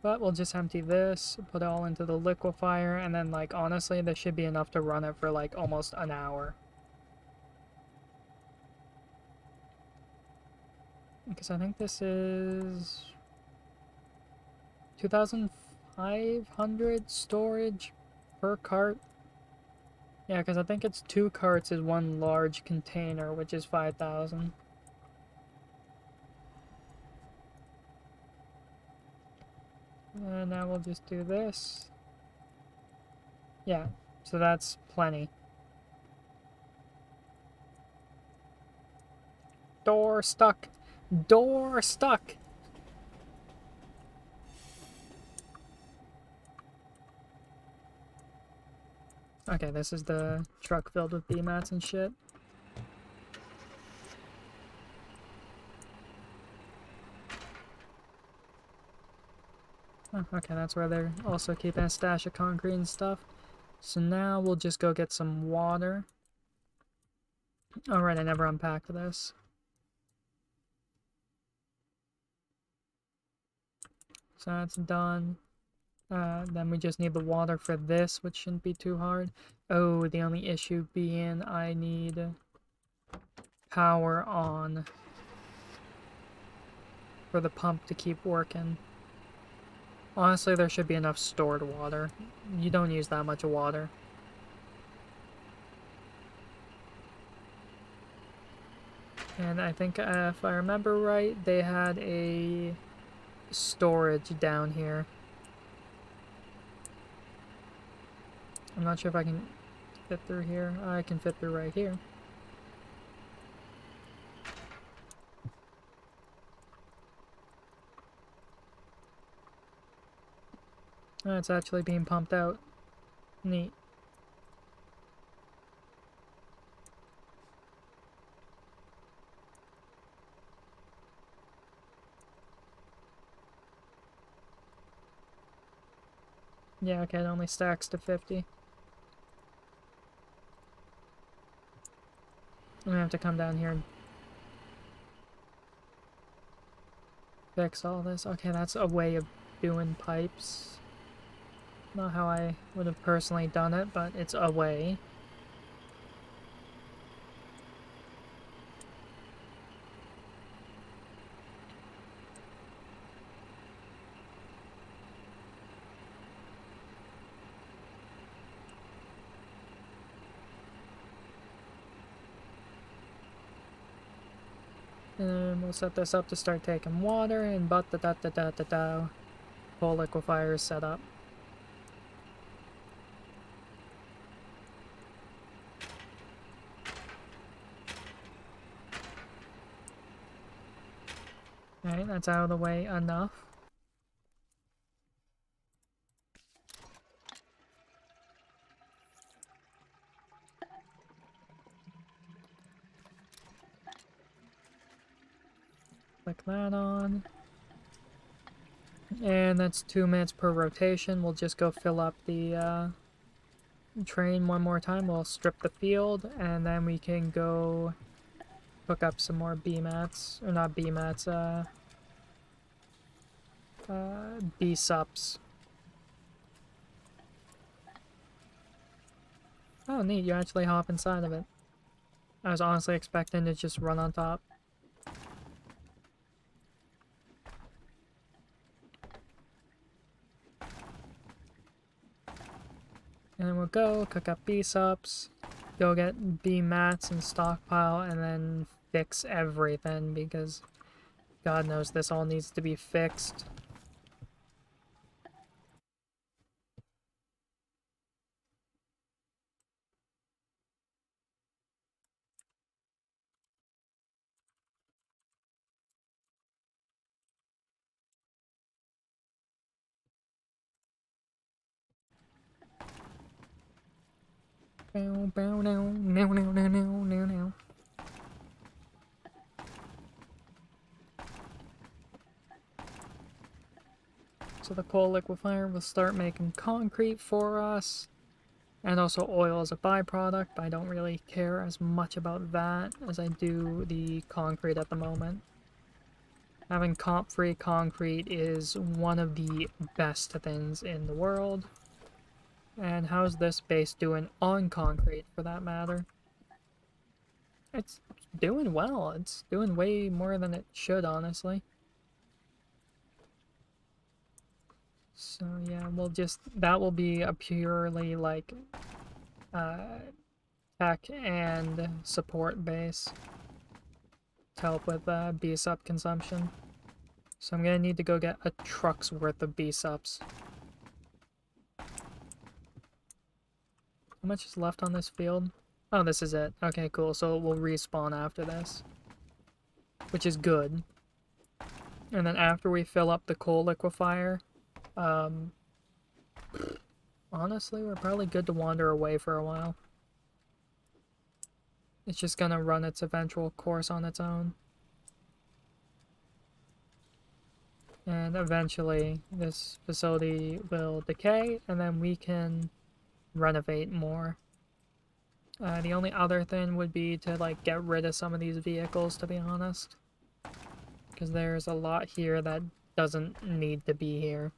But we'll just empty this, put it all into the liquefier, and then, like, honestly, this should be enough to run it for, like, almost an hour. Because I think this is 2,500 storage per cart. Yeah, because I think it's 2 carts is 1 large container, which is 5,000. And now we'll just do this. Yeah, so that's plenty. Door stuck! Door stuck! Okay, this is the truck filled with bee mats and shit. Oh, okay, that's where they're also keeping a stash of concrete and stuff. So now we'll just go get some water. Alright, I never unpacked this. So that's done. Then we just need the water for this, which shouldn't be too hard. Oh, the only issue being I need power on for the pump to keep working. Honestly, there should be enough stored water. You don't use that much water. And I think, if I remember right, they had a storage down here. I'm not sure if I can fit through here. I can fit through right here. Oh, it's actually being pumped out. Neat. Yeah, okay, it only stacks to 50. I'm gonna have to come down here and fix all this. Okay, that's a way of doing pipes. Not how I would have personally done it, but it's a way. And then we'll set this up to start taking water, and but da da da da da da. Coal liquefier is set up. Alright, that's out of the way enough. Click that on. And that's 2 minutes per rotation. We'll just go fill up the train one more time. We'll strip the field, and then we can go hook up some more B-mats. Or not B-mats, B-sups. Oh, neat, you actually hop inside of it. I was honestly expecting to just run on top. And then we'll go cook up B-sups, go get B-mats and stockpile, and then fix everything, because God knows this all needs to be fixed. Bow, bow, now, now, now, now, now, now, now. So the coal liquefier will start making concrete for us, and also oil as a byproduct, but I don't really care as much about that as I do the concrete at the moment. Having comp-free concrete is one of the best things in the world. And how's this base doing on concrete, for that matter? It's doing well. It's doing way more than it should, honestly. So yeah, that will be a purely, like, tech and support base to help with B-sup consumption. So I'm gonna need to go get a truck's worth of B-sups. How much is left on this field? Oh, this is it. Okay, cool. So it will respawn after this, which is good. And then after we fill up the coal liquefier, honestly, we're probably good to wander away for a while. It's just gonna run its eventual course on its own. And eventually, this facility will decay, and then we can renovate more. The only other thing would be to, like, get rid of some of these vehicles, to be honest. Because there's a lot here that doesn't need to be here.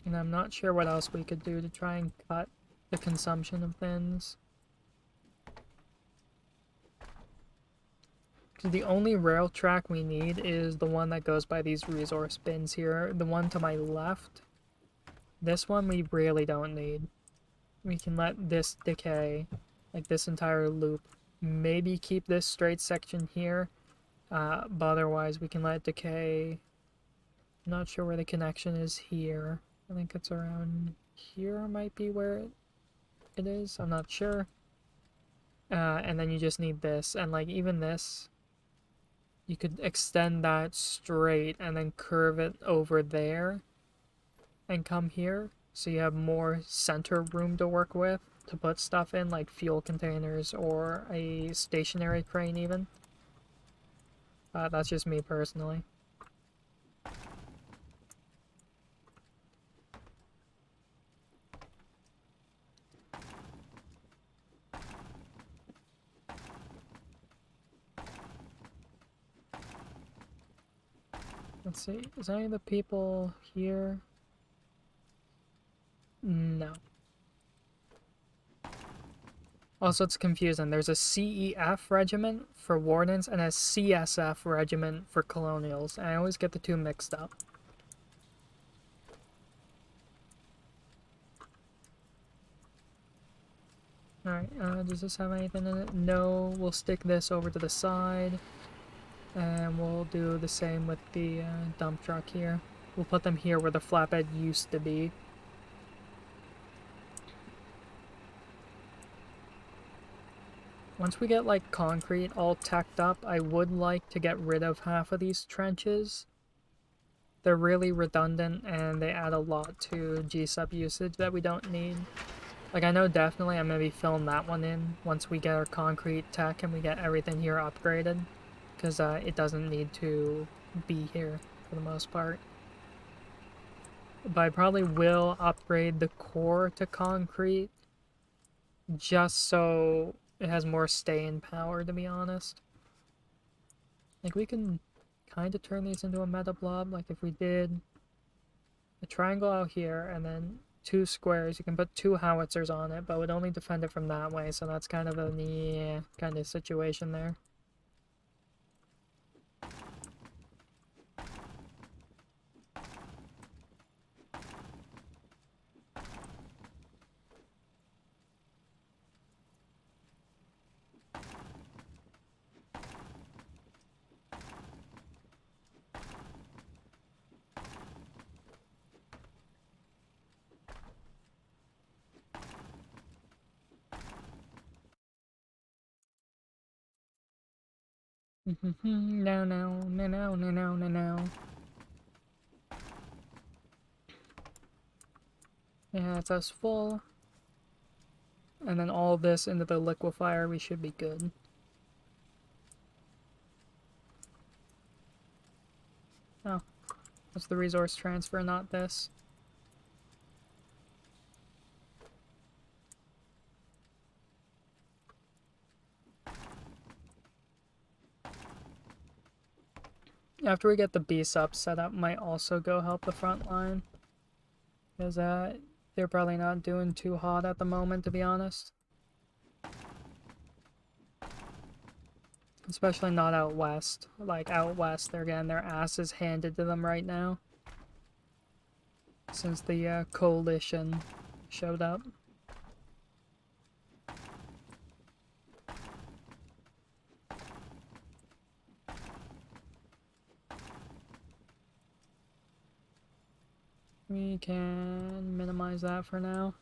And I'm not sure what else we could do to try and cut the consumption of things. Because the only rail track we need is the one that goes by these resource bins here. The one to my left. This one we really don't need. We can let this decay, like this entire loop. Maybe keep this straight section here, but otherwise we can let it decay. I'm not sure where the connection is here. I think it's around here might be where it is. I'm not sure. And then you just need this, and like even this, you could extend that straight and then curve it over there and come here, so you have more center room to work with to put stuff in, like fuel containers or a stationary crane even. That's just me personally. Let's see, is any of the people here? No. Also, it's confusing. There's a CEF regiment for wardens and a CSF regiment for colonials, and I always get the two mixed up. Alright, does this have anything in it? No, we'll stick this over to the side. And we'll do the same with the dump truck here. We'll put them here where the flatbed used to be. Once we get like concrete all tacked up, I would like to get rid of half of these trenches. They're really redundant and they add a lot to G-sub usage that we don't need. Like, I know definitely I'm going to be filling that one in once we get our concrete tech and we get everything here upgraded. Because it doesn't need to be here for the most part. But I probably will upgrade the core to concrete just so it has more staying power, to be honest. Like, we can kind of turn these into a meta blob. Like, if we did a triangle out here and then 2 squares, you can put 2 howitzers on it, but would only defend it from that way, so that's kind of a yeah kind of situation there. No, no, no, no, no, no, no, no. Yeah, it's us full. And then all this into the liquefier, we should be good. Oh, that's the resource transfer, not this. After we get the beast up set up, might also go help the front line. Because they're probably not doing too hot at the moment, to be honest. Especially not out west. Like, out west, they're getting their asses handed to them right now. Since the coalition showed up. We can minimize that for now.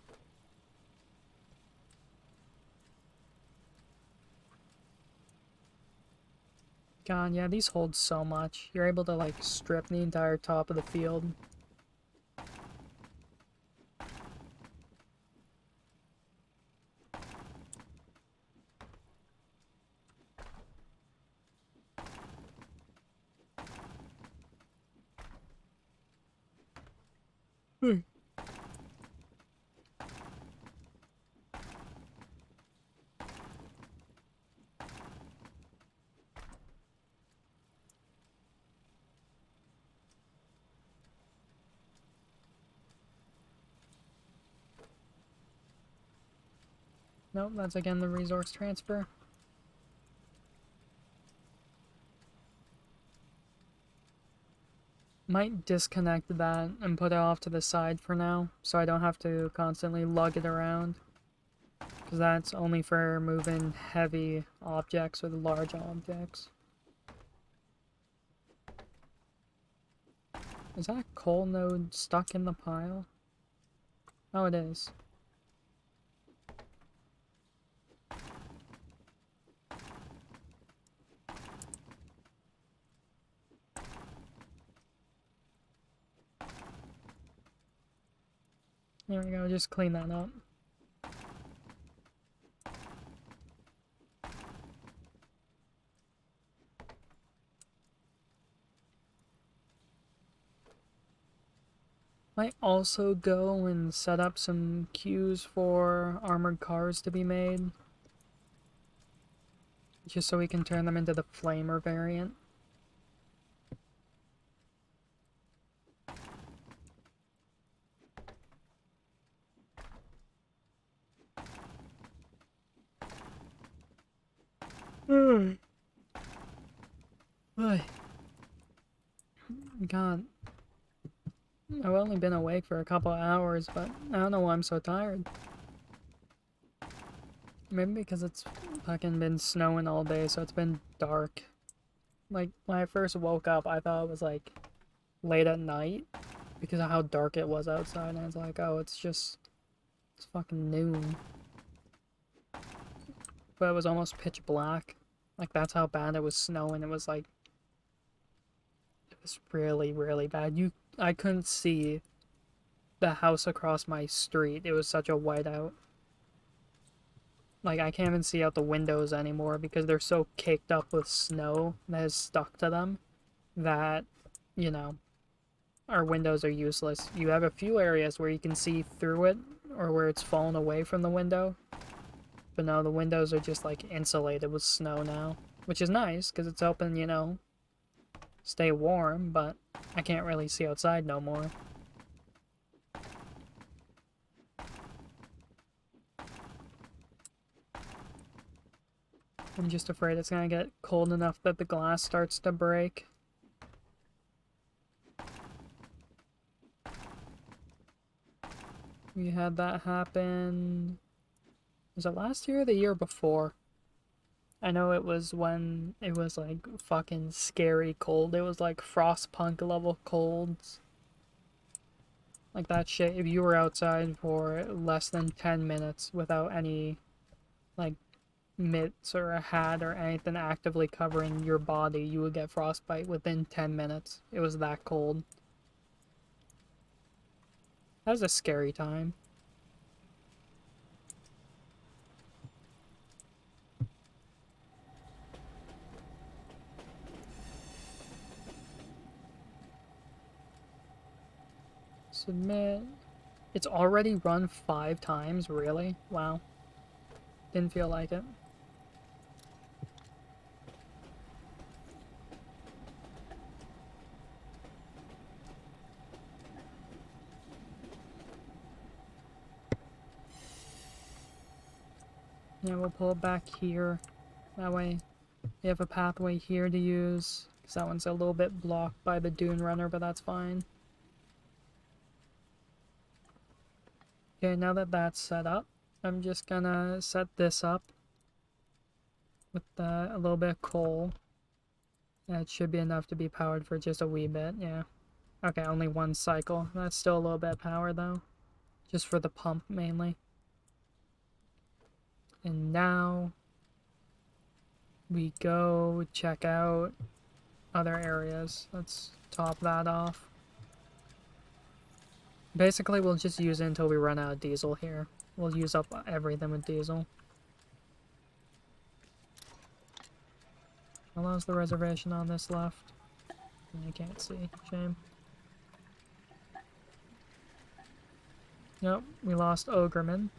God, yeah, these hold so much. You're able to, like, strip the entire top of the field. Nope, that's again the resource transfer. Might disconnect that and put it off to the side for now, so I don't have to constantly lug it around. Because that's only for moving heavy objects or the large objects. Is that coal node stuck in the pile? Oh, it is. There we go, just clean that up. Might also go and set up some queues for armored cars to be made. Just so we can turn them into the flamer variant. God. I've only been awake for a couple of hours, but I don't know why I'm so tired. Maybe because it's fucking been snowing all day, so it's been dark. Like, when I first woke up, I thought it was, like, late at night because of how dark it was outside, and I was like, oh, it's fucking noon. But it was almost pitch black. Like, that's how bad it was snowing. It was, like, it was really, really bad. I couldn't see the house across my street. It was such a whiteout. Like, I can't even see out the windows anymore because they're so caked up with snow that has stuck to them that, you know, our windows are useless. You have a few areas where you can see through it or where it's fallen away from the window. But no, the windows are just, like, insulated with snow now. Which is nice because it's helping, you know, stay warm, but I can't really see outside no more. I'm just afraid it's gonna get cold enough that the glass starts to break. We had that happen... Was it last year or the year before? I know it was when it was like fucking scary cold. It was like frostpunk level colds. Like that shit, if you were outside for less than 10 minutes without any like mitts or a hat or anything actively covering your body, you would get frostbite within 10 minutes. It was that cold. That was a scary time. Submit. It's already run 5 times, really? Wow. Didn't feel like it. Yeah, we'll pull it back here. That way we have a pathway here to use. Because that one's a little bit blocked by the dune runner, but that's fine. Okay, now that that's set up, I'm just gonna set this up with a little bit of coal. That should be enough to be powered for just a wee bit, yeah. Okay, only one cycle. That's still a little bit of power though. Just for the pump mainly. And now we go check out other areas. Let's top that off. Basically, we'll just use it until we run out of diesel here. We'll use up everything with diesel. How long's the reservation on this left? I can't see. Shame. Nope, we lost Ogreman.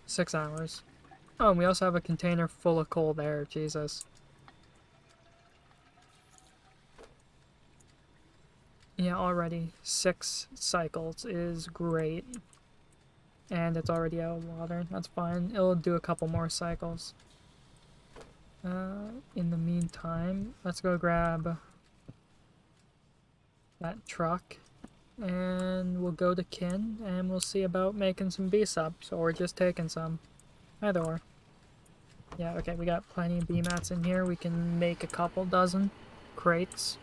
Six hours. Oh, and we also have a container full of coal there. Jesus. Yeah, already 6 cycles is great. And it's already out of water. That's fine. It'll do a couple more cycles. In the meantime, let's go grab that truck. And we'll go to Kin, and we'll see about making some B-subs, or just taking some. Either or. Yeah, okay, we got plenty of B-mats in here. We can make a couple dozen crates.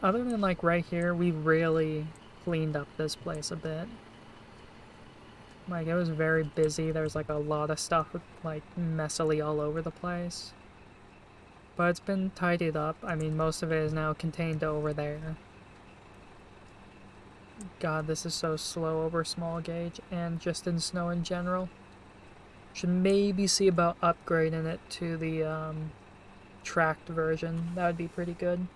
Other than, like, right here, we really cleaned up this place a bit. Like, it was very busy. There was, like, a lot of stuff, like, messily all over the place. But it's been tidied up. I mean, most of it is now contained over there. God, this is so slow over small gauge, and just in snow in general. Should maybe see about upgrading it to the, tracked version. That would be pretty good.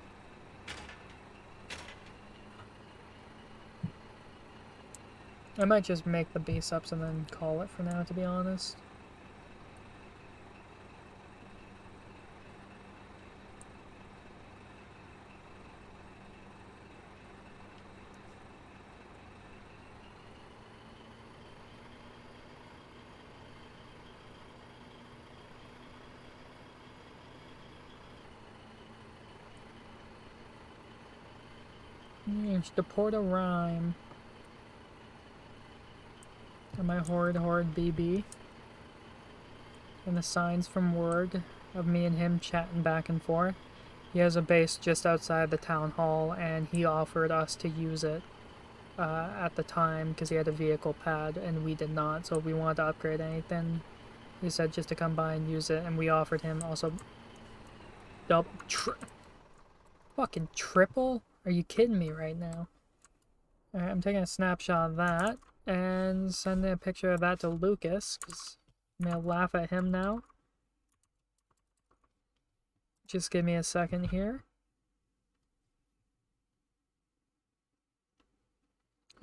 I might just make the base ups and then call it for now, to be honest. It's the Porta Rhyme. And my horde BB. And the signs from Word of me and him chatting back and forth. He has a base just outside the town hall, and he offered us to use it at the time because he had a vehicle pad and we did not. So if we wanted to upgrade anything, he said just to come by and use it, and we offered him also fucking triple? Are you kidding me right now? Alright, I'm taking a snapshot of that and sending a picture of that to Lucas because I'm gonna laugh at him now. Just give me a second here.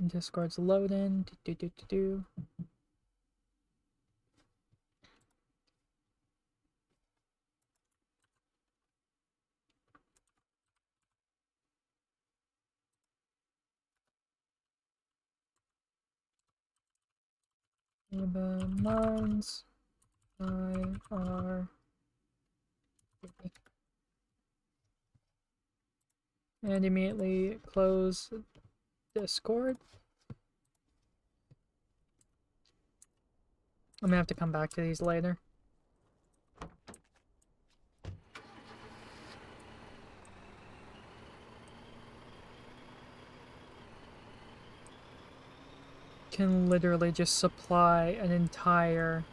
Discord's loading. The mines I are and immediately close Discord. I'm gonna have to come back to these later. Can literally just supply an entire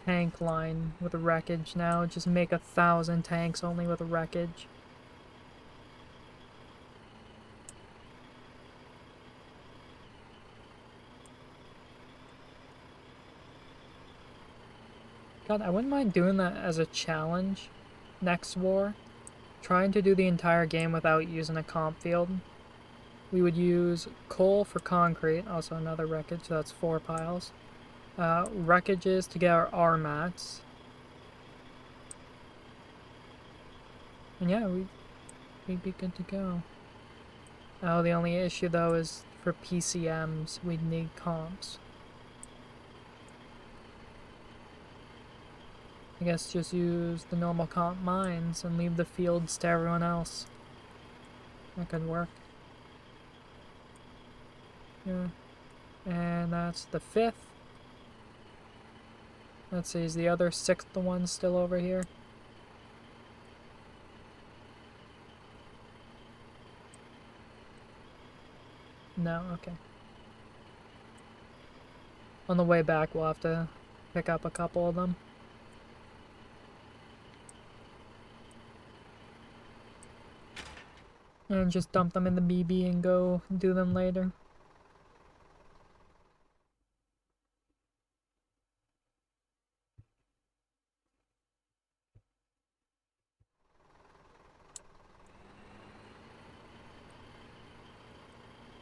tank line with wreckage now. Just make 1,000 tanks only with wreckage. God, I wouldn't mind doing that as a challenge next war. Trying to do the entire game without using a comp field. We would use coal for concrete, also another wreckage, so that's 4 piles. Wreckages to get our R-mats. And yeah, we'd be good to go. Oh, the only issue though is for PCMs, we'd need comps. I guess just use the normal comp mines and leave the fields to everyone else. That could work. Yeah. And that's the 5th. Let's see, is the other 6th one still over here? No, okay. On the way back, we'll have to pick up a couple of them. And just dump them in the BB and go do them later.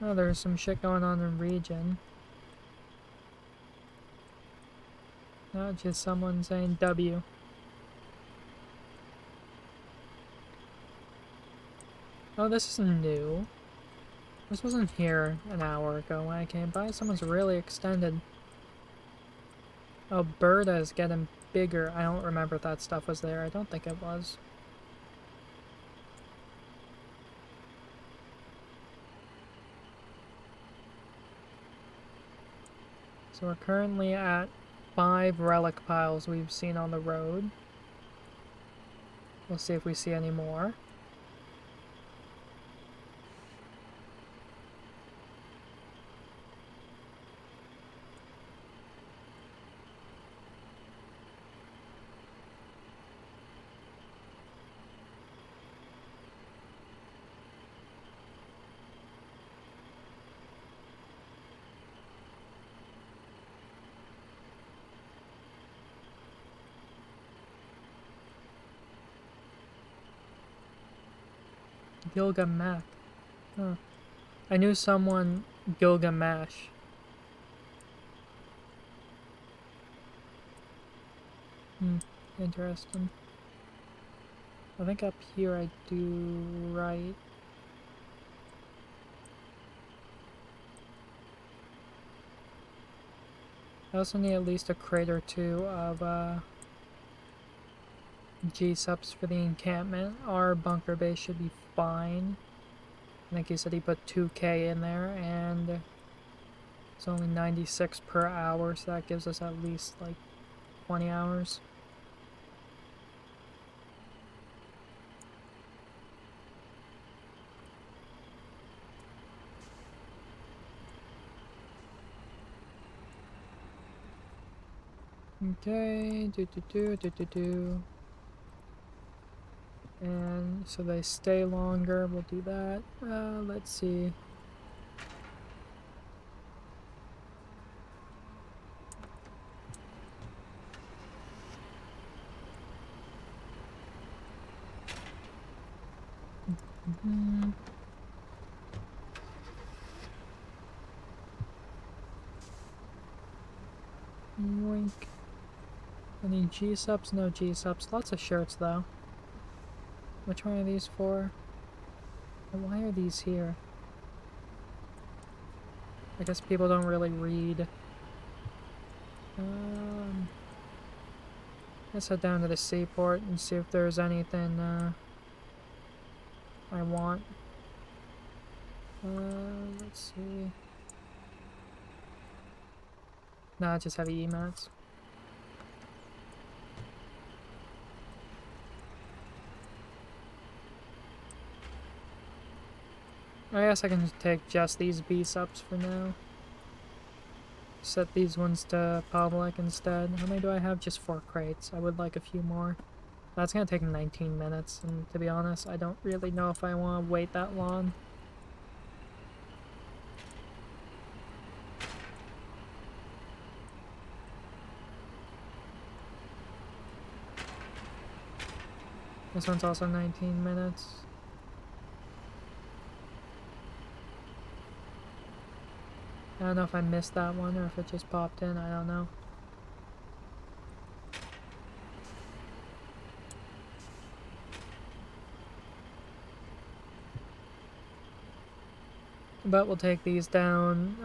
Oh, there's some shit going on in region. Not just someone saying W. Oh, this is new. This wasn't here an hour ago when I came by. Someone's really extended. Alberta is getting bigger. I don't remember if that stuff was there. I don't think it was. So we're currently at 5 relic piles we've seen on the road. We'll see if we see any more. Gilgamesh. Huh. I knew someone Gilgamesh. Interesting. I think up here I do right. I also need at least a crate or 2 of G-subs for the encampment. Our bunker base should be fine. I think he said he put 2K in there, and it's only 96 per hour, so that gives us at least like 20 hours. Okay, do. And so they stay longer, we'll do that. Let's see. Mm-hmm. Yoink. Any G-subs? No G-subs. Lots of shirts, though. Which one are these for? And why are these here? I guess people don't really read. Let's head down to the seaport and see if there's anything I want. Let's see. Nah, just heavy emats. I guess I can take just these B-subs for now. Set these ones to public instead. How many do I have? Just 4 crates. I would like a few more. That's gonna take 19 minutes, and to be honest, I don't really know if I want to wait that long. This one's also 19 minutes. I don't know if I missed that one or if it just popped in, I don't know. But we'll take these down,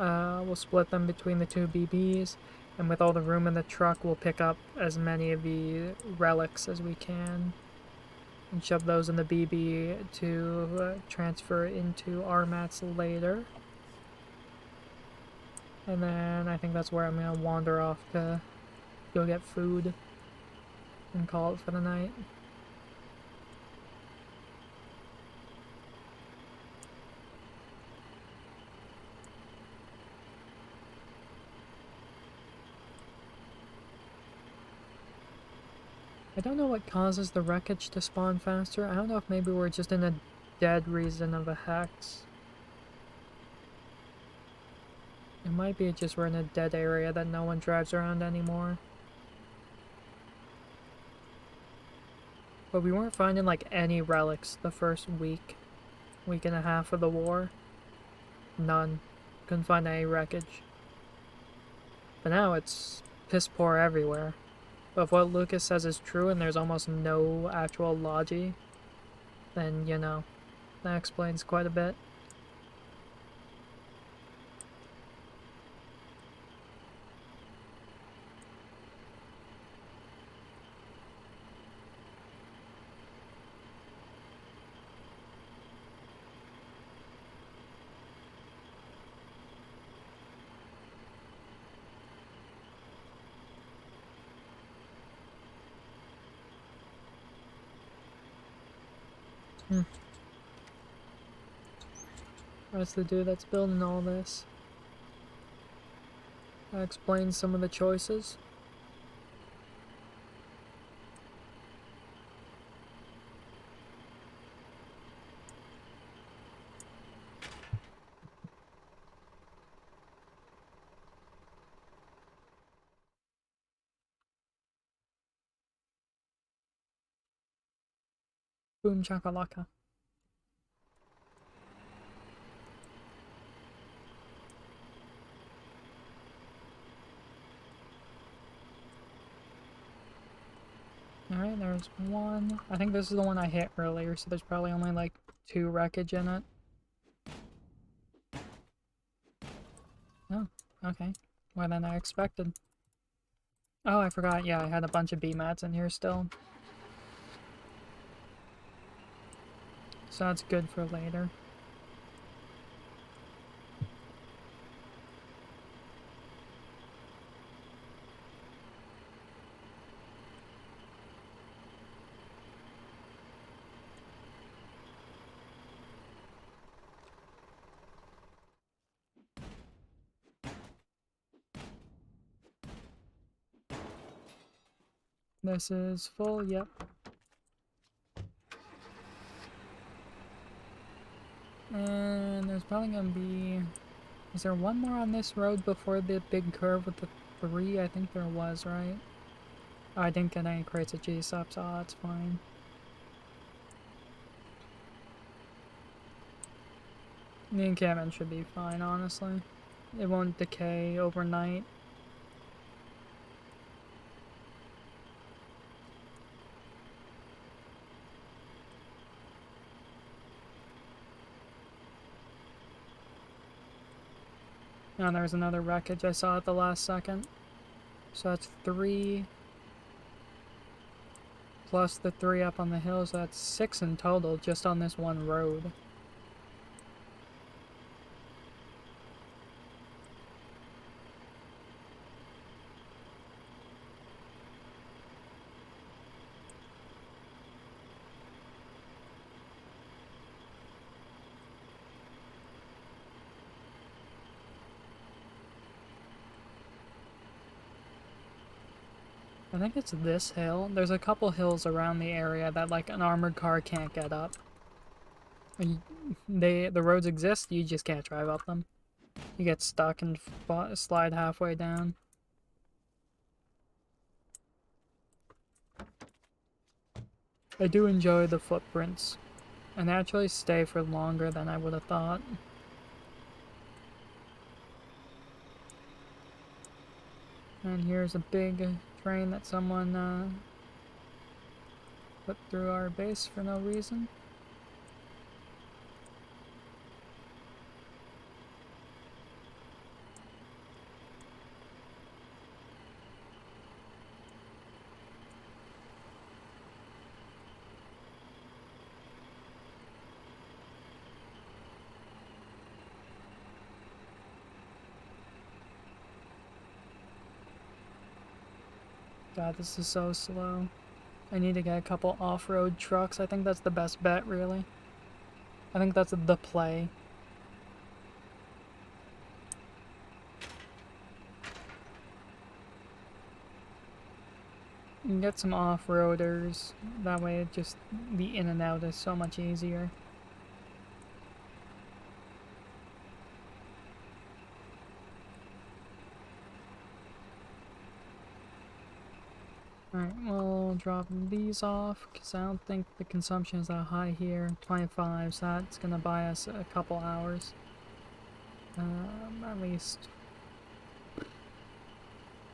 we'll split them between the 2 BBs, and with all the room in the truck, we'll pick up as many of the relics as we can. And shove those in the BB to transfer into our mats later. And then I think that's where I'm gonna wander off to go get food and call it for the night. I don't know what causes the wreckage to spawn faster. I don't know if maybe we're just in a dead region of a hex. It might be just we're in a dead area that no one drives around anymore. But we weren't finding like any relics the first week and a half of the war. None. Couldn't find any wreckage. But now it's piss poor everywhere. But if what Lucas says is true and there's almost no actual logi, then, you know, that explains quite a bit. That's the dude that's building all this. That explains some of the choices. Boom chakalaka. Alright, there's one. I think this is the one I hit earlier, so there's probably only like 2 wreckage in it. Oh, okay. More than I expected. Oh, I forgot. Yeah, I had a bunch of B-mats in here still. So that's good for later. This is full, yep. And there's probably gonna be... Is there one more on this road before the big curve with the 3? I think there was, right? Oh, I didn't get any crates of G-Subs, so that's fine. The encampment should be fine, honestly. It won't decay overnight. And there's another wreckage I saw at the last second. So that's 3 plus the 3 up on the hill, so that's 6 in total just on this one road. I think it's this hill. There's a couple hills around the area that like an armored car can't get up. The roads exist, you just can't drive up them. You get stuck and slide halfway down. I do enjoy the footprints, and they actually stay for longer than I would have thought. And here's a big train that someone put through our base for no reason. God, this is so slow. I need to get a couple off-road trucks. I think that's the best bet, really. I think that's the play. You can get some off-roaders. That way, just the in and out is so much easier. Alright, we'll drop these off, because I don't think the consumption is that high here. 25, so that's going to buy us a couple hours. At least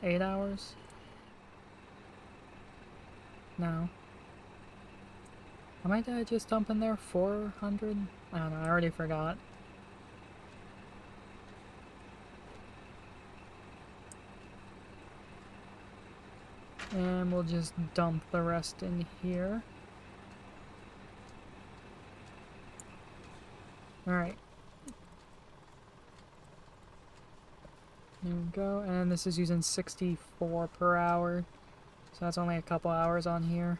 8 hours? No. How many did I just dump in there? 400? I don't know, I already forgot. And we'll just dump the rest in here. Alright. There we go, and this is using 64 per hour. So that's only a couple hours on here.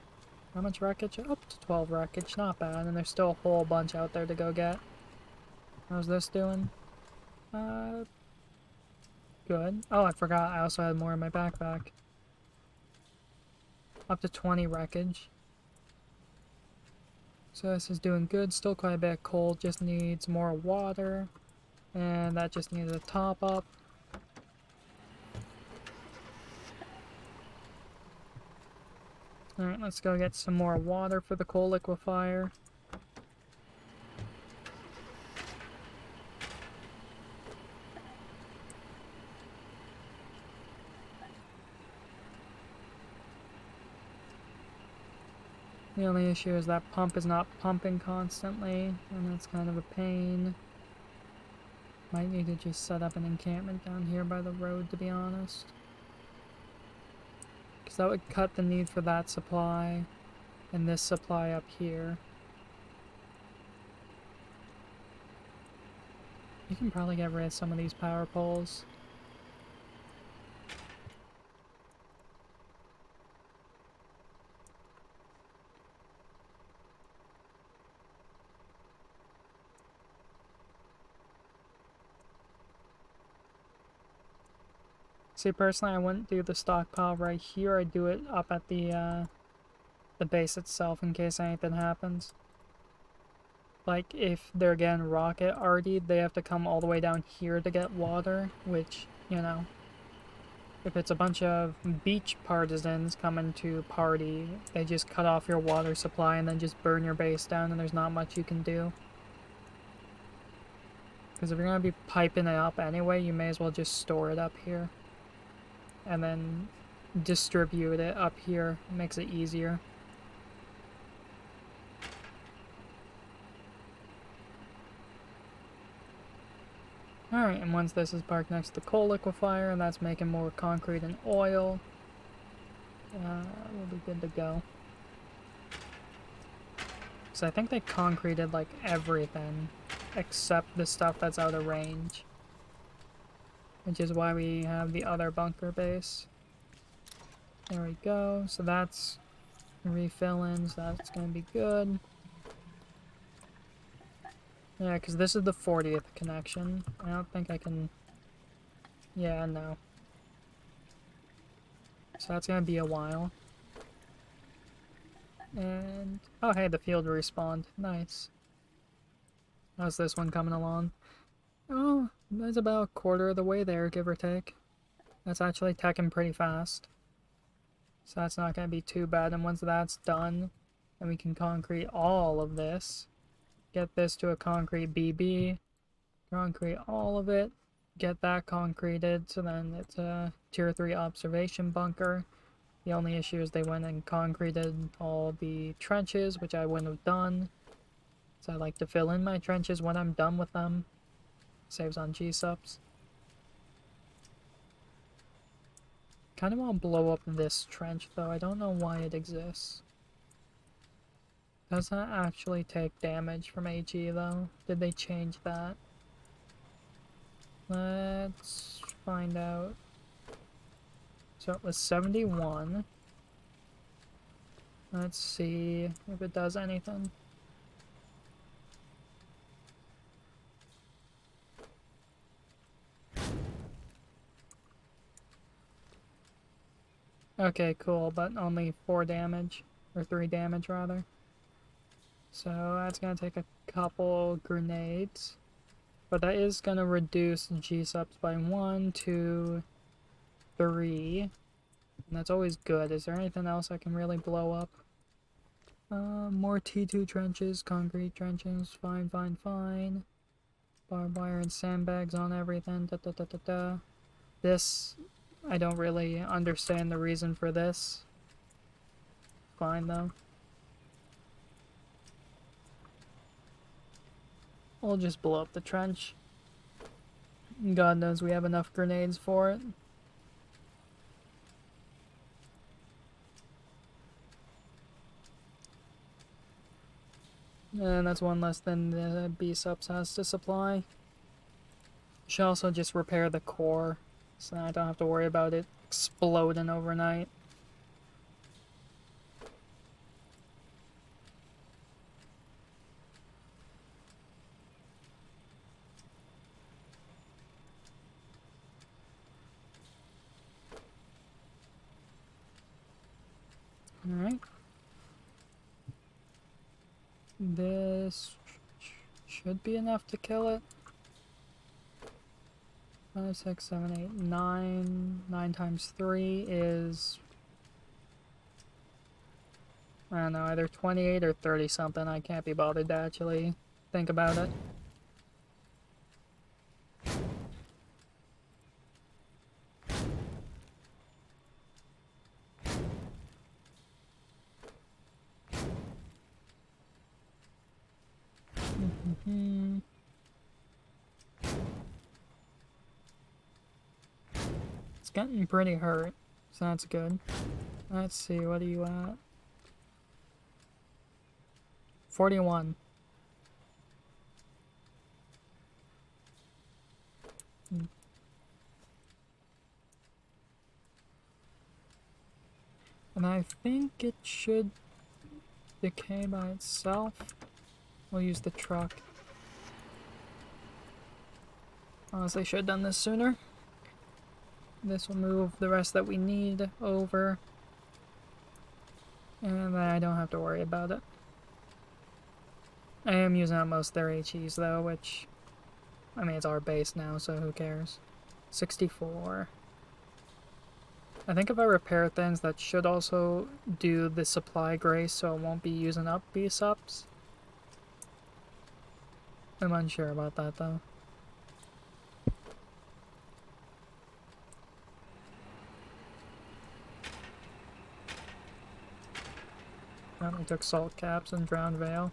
How much wreckage? Up to 12 wreckage, not bad, and there's still a whole bunch out there to go get. How's this doing? Good. Oh, I forgot, I also had more in my backpack. Up to 20 wreckage. So this is doing good, still quite a bit of coal, just needs more water. And that just needs a top up. Alright, let's go get some more water for the coal liquefier. The only issue is that pump is not pumping constantly, and that's kind of a pain. Might need to just set up an encampment down here by the road, to be honest. Because that would cut the need for that supply, and this supply up here. You can probably get rid of some of these power poles. See, personally, I wouldn't do the stockpile right here. I'd do it up at the base itself in case anything happens. Like, if they're getting rocket artied, they have to come all the way down here to get water, which, you know, if it's a bunch of beach partisans coming to party, they just cut off your water supply and then just burn your base down, and there's not much you can do. Because if you're going to be piping it up anyway, you may as well just store it up here. And then distribute it up here. It makes it easier. Alright, and once this is parked next to the coal liquefier, and that's making more concrete and oil, we'll be good to go. So I think they concreted like everything except the stuff that's out of range, which is why we have the other bunker base. There we go. So that's refilling, so that's gonna be good. Yeah, because this is the 40th connection. I don't think I can... Yeah, no. So that's gonna be a while. And... Oh, hey, the field respawned. Nice. How's this one coming along? Oh, that's about a quarter of the way there, give or take. That's actually teching pretty fast. So that's not gonna be too bad. And once that's done, then we can concrete all of this. Get this to a concrete BB, concrete all of it, get that concreted, so then it's a tier 3 observation bunker. The only issue is they went and concreted all the trenches, which I wouldn't have done. So I like to fill in my trenches when I'm done with them. Saves on G-subs. Kind of want to blow up this trench though, I don't know why it exists. Does that actually take damage from AG though? Did they change that? Let's find out. So it was 71. Let's see if it does anything. Okay, cool, but only 4 damage. Or 3 damage, rather. So that's gonna take a couple grenades. But that is gonna reduce G-subs by 1, 2, 3. And that's always good. Is there anything else I can really blow up? More T2 trenches, concrete trenches. Fine, fine, fine. Barbed wire and sandbags on everything. Da da da da da. This, I don't really understand the reason for this. Fine though. We'll just blow up the trench. God knows we have enough grenades for it. And that's one less than the B-subs has to supply. Should also just repair the core, so I don't have to worry about it exploding overnight. Alright. This should be enough to kill it. 5, 6, 7, 8, 9. 9 times 3 is... I don't know, either 28 or 30 something. I can't be bothered to actually think about it. It's getting pretty hurt, so that's good. Let's see, what are you at? 41. And I think it should decay by itself. We'll use the truck. Honestly, should have done this sooner. This will move the rest that we need over. And then I don't have to worry about it. I am using up most of their HEs though, which, I mean, it's our base now, so who cares. 64. I think if I repair things, that should also do the supply grace, so it won't be using up B-subs. I'm unsure about that though. Oh, we took salt caps and drowned veil.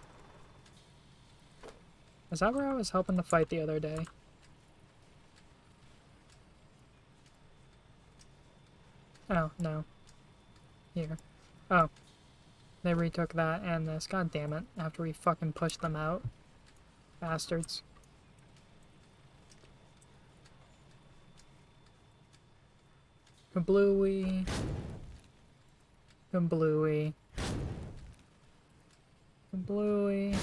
Is that where I was helping to fight the other day? Oh, no. Here. Oh. They retook that and this. God damn it. After we fucking pushed them out. Bastards. Kablooey. Kablooey. Kablooey.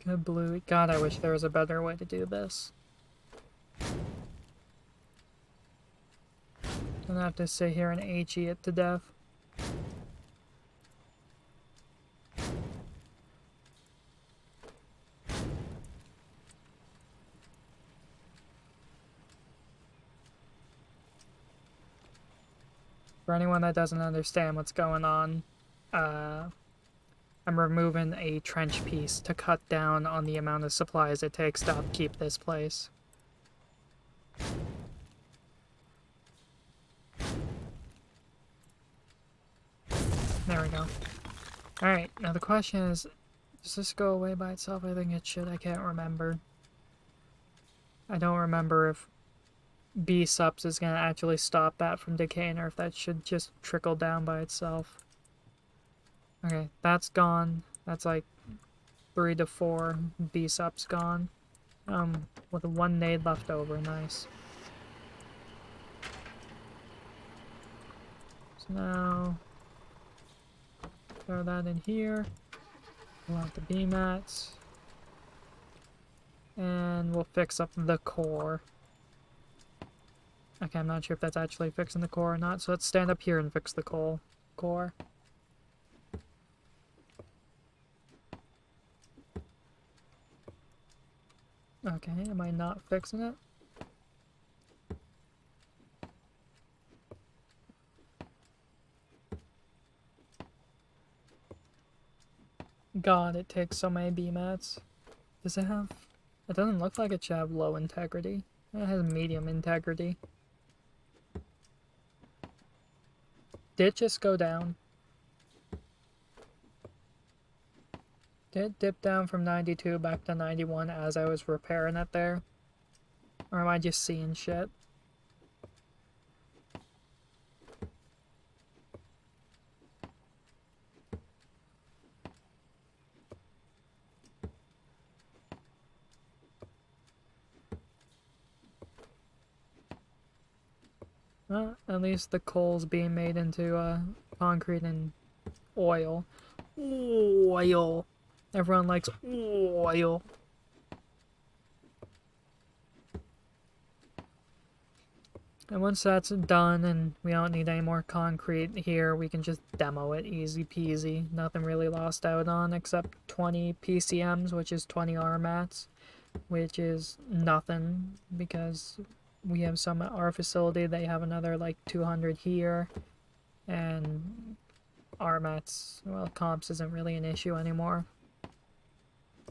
Kablooey. God, I wish there was a better way to do this. Don't have to sit here and HE it to death. For anyone that doesn't understand what's going on, I'm removing a trench piece to cut down on the amount of supplies it takes to upkeep this place. There we go. Alright, now the question is, does this go away by itself? I think it should. I can't remember. I don't remember if B-subs is going to actually stop that from decaying or if that should just trickle down by itself. Okay, that's gone. That's like 3 to 4 B-subs gone. With 1 nade left over. Nice. So now, throw that in here. Pull out the B-mats. And we'll fix up the core. Okay, I'm not sure if that's actually fixing the core or not, so let's stand up here and fix the core. Okay, am I not fixing it? God, it takes so many B-mats. Does it have... It doesn't look like it should have low integrity. It has medium integrity. Did it just go down? Did it dip down from 92 back to 91 as I was repairing it there? Or am I just seeing shit? Well, at least the coal's being made into concrete and oil. Oil! Everyone likes oil. And once that's done and we don't need any more concrete here, we can just demo it easy peasy. Nothing really lost out on except 20 PCMs, which is 20 RMATs, which is nothing because we have some at our facility. They have another like 200 here, and RMATs, well, comps isn't really an issue anymore.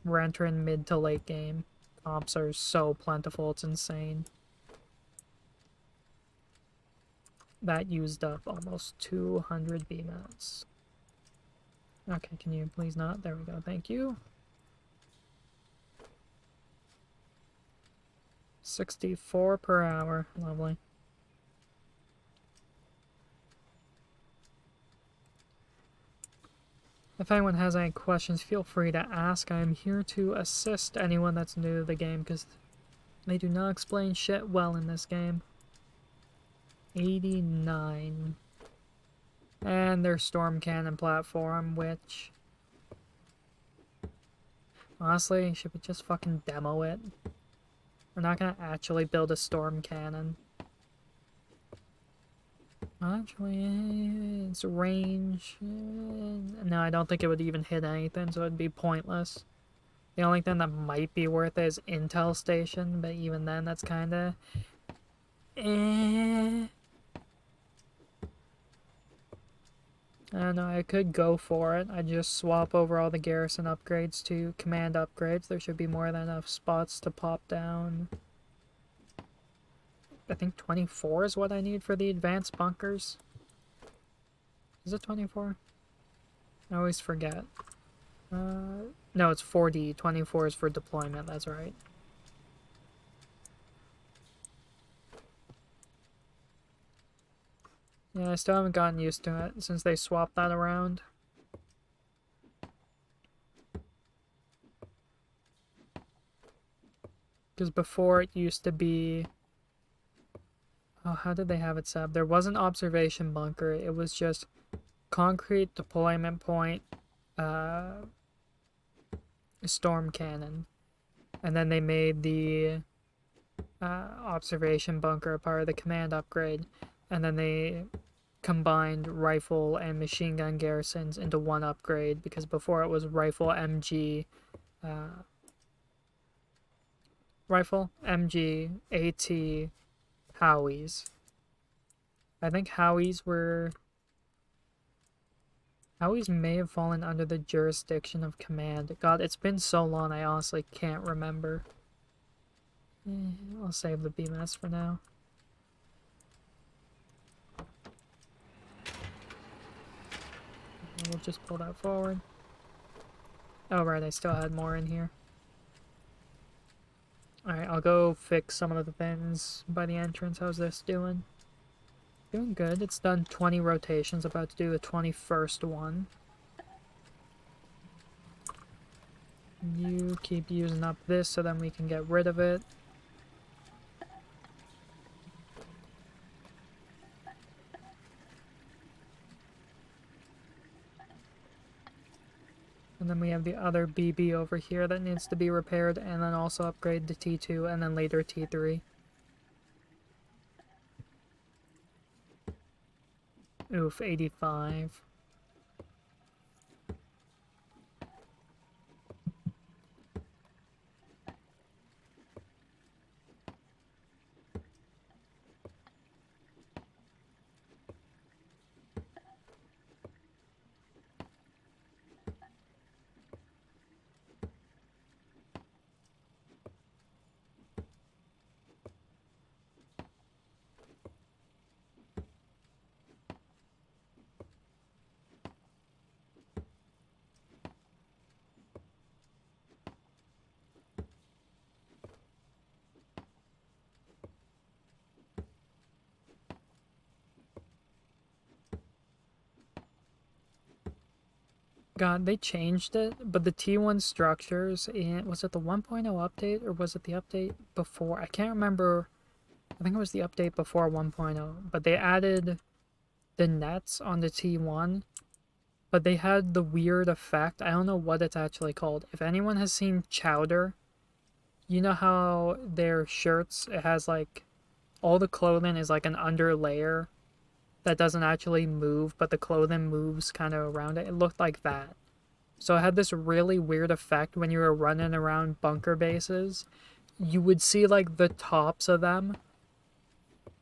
We're entering mid to late game. Comps are so plentiful, it's insane. That used up almost 200 BMATs. Okay, can you please not? There we go, thank you. 64 per hour, lovely. If anyone has any questions, feel free to ask. I am here to assist anyone that's new to the game, because they do not explain shit well in this game. 89. And their storm cannon platform, which... honestly, should we just fucking demo it? We're not gonna actually build a storm cannon. Actually, it's range. No, I don't think it would even hit anything, so it'd be pointless. The only thing that might be worth it is Intel Station, but even then, that's kind of. Eh. I don't know, I could go for it. I'd just swap over all the garrison upgrades to command upgrades. There should be more than enough spots to pop down. I think 24 is what I need for the advanced bunkers. Is it 24? I always forget. No, it's 4D. 24 is for deployment, that's right. Yeah, I still haven't gotten used to it since they swapped that around. Because before it used to be... Oh, how did they have it set up? There was an observation bunker. It was just concrete deployment point, uh, storm cannon. And then they made the observation bunker a part of the command upgrade. And then they combined rifle and machine gun garrisons into one upgrade because before it was rifle MG, AT, Howies. I think Howies may have fallen under the jurisdiction of command. God, it's been so long I honestly can't remember. I'll save the BMS for now. We'll just pull that forward. Oh right, I still had more in here. Alright, I'll go fix some of the things by the entrance. How's this doing? Doing good. It's done 20 rotations, about to do the 21st one. You keep using up this so then we can get rid of it. And then we have the other BB over here that needs to be repaired, and then also upgrade to T2 and then later T3. Oof, 85. God, they changed it, but the T1 structures, and was it the 1.0 update or was it the update before? I can't remember. I think it was the update before 1.0, but they added the nets on the T1, but they had the weird effect. I don't know what it's actually called. If anyone has seen Chowder, you know how their shirts, it has like all the clothing is like an under layer that doesn't actually move, but the clothing moves kind of around it. It looked like that. So it had this really weird effect when you were running around bunker bases. You would see like the tops of them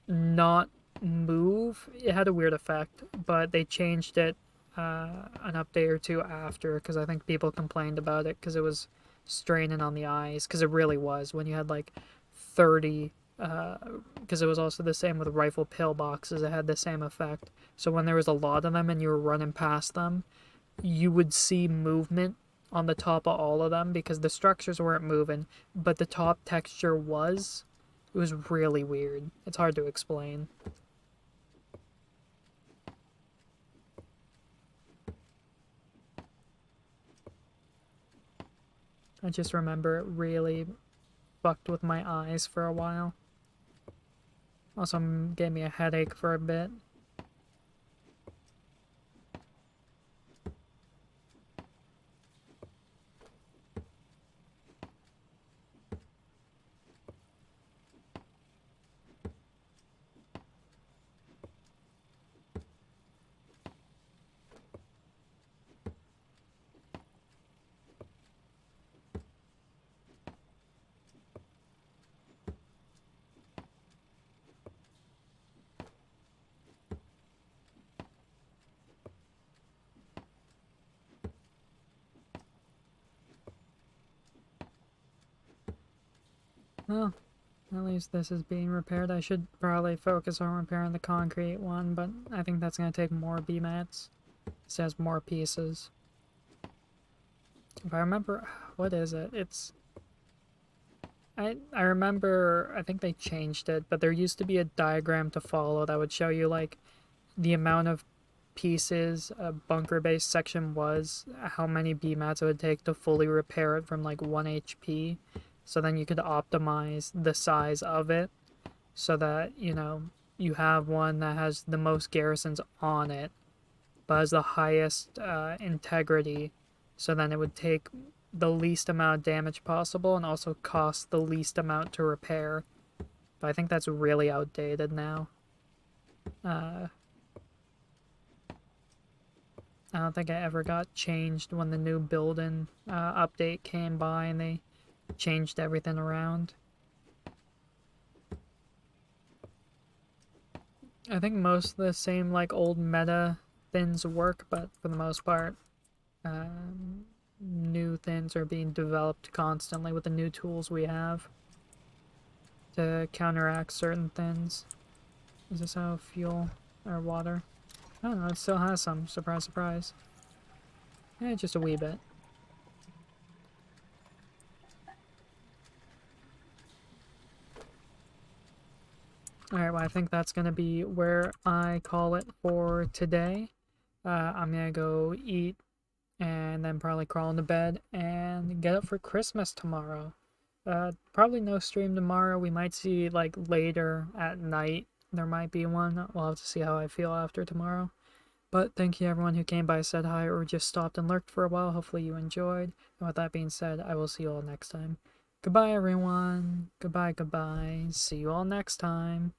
not move. It had a weird effect, but they changed it an update or two after because I think people complained about it because it was straining on the eyes because it really was when you had like 30 because it was also the same with rifle pillboxes. It had the same effect. So when there was a lot of them and you were running past them, you would see movement on the top of all of them because the structures weren't moving, but the top texture was. It was really weird. It's hard to explain. I just remember it really fucked with my eyes for a while. Also gave me a headache for a bit. Well, at least this is being repaired. I should probably focus on repairing the concrete one, but I think that's going to take more B-mats. This has more pieces. If I remember, what is it? I remember, I think they changed it, but there used to be a diagram to follow that would show you, like, the amount of pieces a bunker-based section was, how many B-mats it would take to fully repair it from, like, 1 HP. So then you could optimize the size of it so that, you have one that has the most garrisons on it, but has the highest integrity. So then it would take the least amount of damage possible and also cost the least amount to repair. But I think that's really outdated now. I don't think it ever got changed when the new building update came by and they changed everything around. I think most of the same like old meta things work, but for the most part, new things are being developed constantly with the new tools we have to counteract certain things. Is this how fuel or water? I don't know, it still has some. Surprise, surprise. Yeah, just a wee bit. Alright, well, I think that's going to be where I call it for today. I'm going to go eat and then probably crawl into bed and get up for Christmas tomorrow. Probably no stream tomorrow. We might see, like, later at night. There might be one. We'll have to see how I feel after tomorrow. But thank you everyone who came by, said hi, or just stopped and lurked for a while. Hopefully you enjoyed. And with that being said, I will see you all next time. Goodbye, everyone. Goodbye, goodbye. See you all next time.